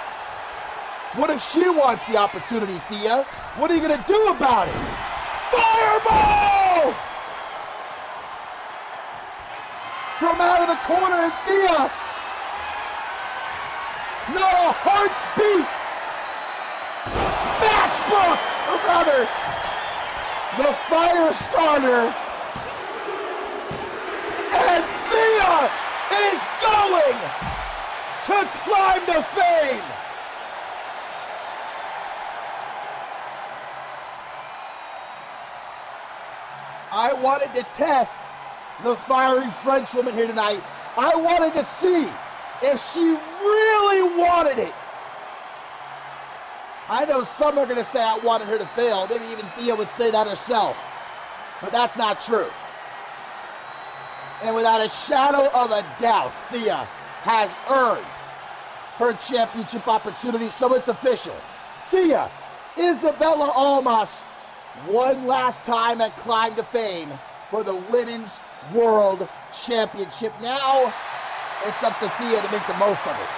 What if she wants the opportunity, Thea? What are you gonna do about it? Fireball! From out of the corner, and Thea, not a heart's beat. Matchbook, or rather, the fire starter. And Thea is going to Climb to Fame. I wanted to test the fiery Frenchwoman here tonight. I wanted to see if she really wanted it. I know some are going to say I wanted her to fail. Maybe even Thea would say that herself. But that's not true. And without a shadow of a doubt, Thea has earned her championship opportunity, so it's official. Thea, Isabella Almas, one last time at Climb to Fame for the Women's World Championship. Now, it's up to Thea to make the most of it.